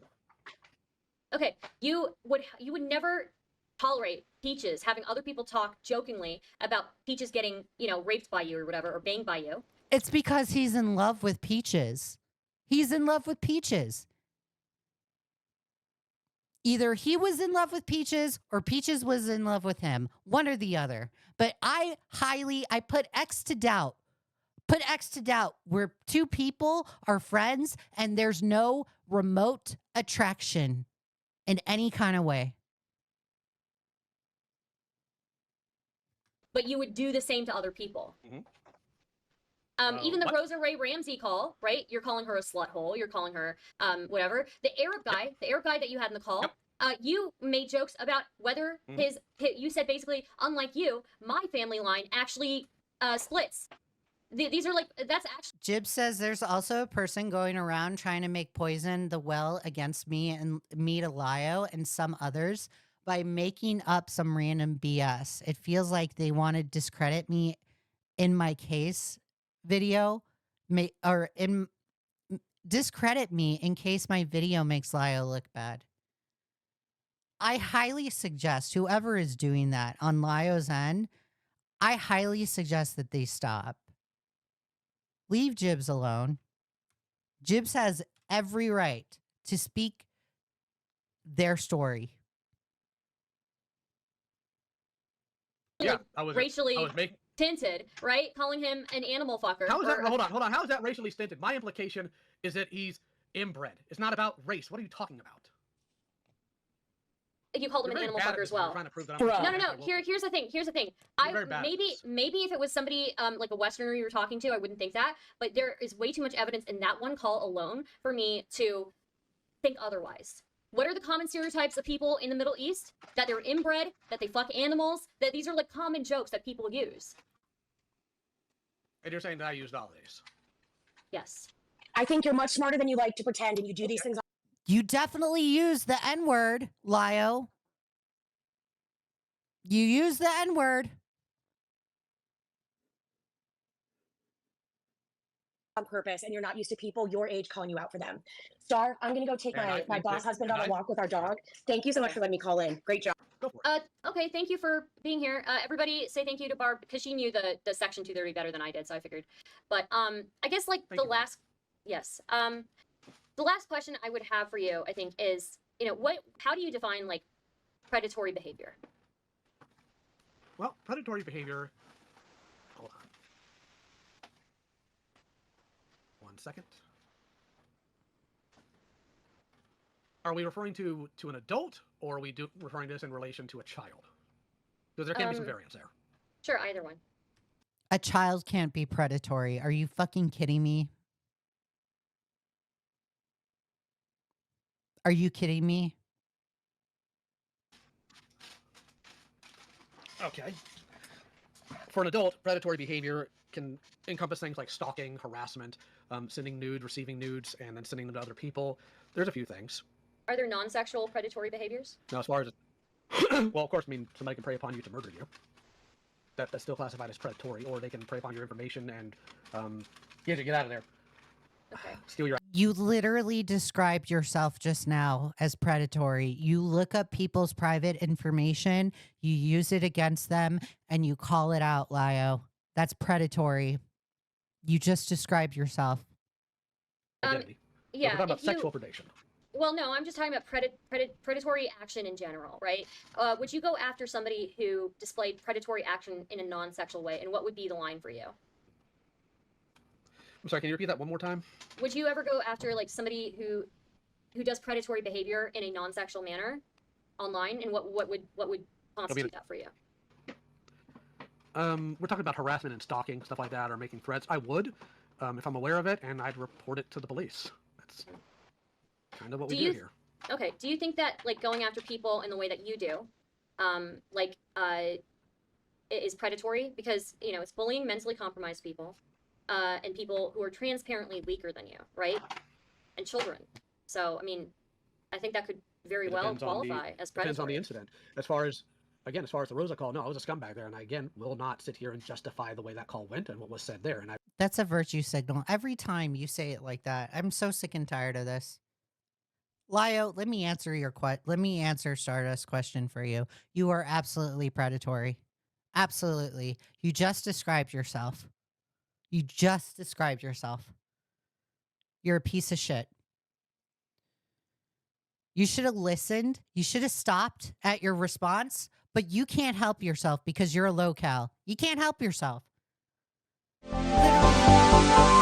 Okay, you would never tolerate Peaches having other people talk jokingly about Peaches getting, you know, raped by you or whatever, or banged by you. It's because he's in love with Peaches. He's in love with Peaches. Either he was in love with Peaches or Peaches was in love with him, one or the other. But I put X to doubt. Put X to doubt where two people are friends and there's no remote attraction in any kind of way. But you would do the same to other people. Mm-hmm. Even the Rosa Ray Ramsey call, right? You're calling her a slut hole. You're calling her whatever. The Arab guy, that you had in the call, you made jokes about whether you said basically, unlike you, my family line actually splits. These are like, that's actually. Jib says there's also a person going around trying to make poison the well against me and me to Lio and some others by making up some random BS. It feels like they want to discredit me in my case video, discredit me in case my video makes Lio look bad. I highly suggest whoever is doing that on Lio's end, I highly suggest that they stop. Leave Jibs alone. Jibs has every right to speak their story. Yeah, I was racially tinted, right? Calling him an animal fucker. How is that? Hold on. How is that racially tinted? My implication is that he's inbred. It's not about race. What are you talking about? You called him an animal fucker as well. No. Here's the thing. Maybe if it was somebody like a Westerner you were talking to, I wouldn't think that. But there is way too much evidence in that one call alone for me to think otherwise. What are the common stereotypes of people in the Middle East? That they're inbred, that they fuck animals, that these are like common jokes that people use. And you're saying that I used all these? Yes. I think you're much smarter than you like to pretend, and you do these things. You definitely use the N-word, Lio. You use the N-word. On purpose, and you're not used to people your age calling you out for them. Star, I'm gonna go take my boss husband on a walk with our dog. Thank you so much for letting me call in. Great job. Go for it. Okay, thank you for being here. Everybody say thank you to Barb because she knew the Section 230 better than I did, so I figured. But I guess like the last question I would have for you, I think, is, you know, how do you define like predatory behavior? Well, predatory behavior. Hold on. 1 second. Are we referring to an adult, or are we referring to this in relation to a child? Because there can be some variance there. Sure, either one. A child can't be predatory. Are you fucking kidding me? Are you kidding me? Okay. For an adult, predatory behavior can encompass things like stalking, harassment, sending nudes, receiving nudes, and then sending them to other people. There's a few things. Are there non-sexual predatory behaviors? Now, as far as well, of course, I mean, somebody can prey upon you to murder you. That's still classified as predatory, or they can prey upon your information and get out of there. Okay. Steal your. You literally described yourself just now as predatory. You look up people's private information, you use it against them, and you call it out, Lio. That's predatory. You just described yourself. Identity. Yeah. We're talking about sexual predation. Well, no, I'm just talking about predatory action in general, right? Would you go after somebody who displayed predatory action in a non-sexual way, and what would be the line for you? I'm sorry, can you repeat that one more time? Would you ever go after like somebody who does predatory behavior in a non-sexual manner online, and what would constitute that for you? We're talking about harassment and stalking, stuff like that, or making threats. I would, if I'm aware of it, and I'd report it to the police. That's kind of what we do here. Okay. Do you think that like going after people in the way that you do, is predatory? Because, you know, it's bullying mentally compromised people, and people who are transparently weaker than you, right? And children. So, I mean, I think that could very well qualify as predatory. Depends on the incident. As far as the Rosa call, no, I was a scumbag there, and I, again, will not sit here and justify the way that call went and what was said there. And That's a virtue signal. Every time you say it like that, I'm so sick and tired of this. Lio, let me answer Stardust's question for you. You are absolutely predatory. Absolutely. You just described yourself. You just described yourself. You're a piece of shit. You should have listened. You should have stopped at your response, but you can't help yourself because you're a Lolgal. You can't help yourself. Literally.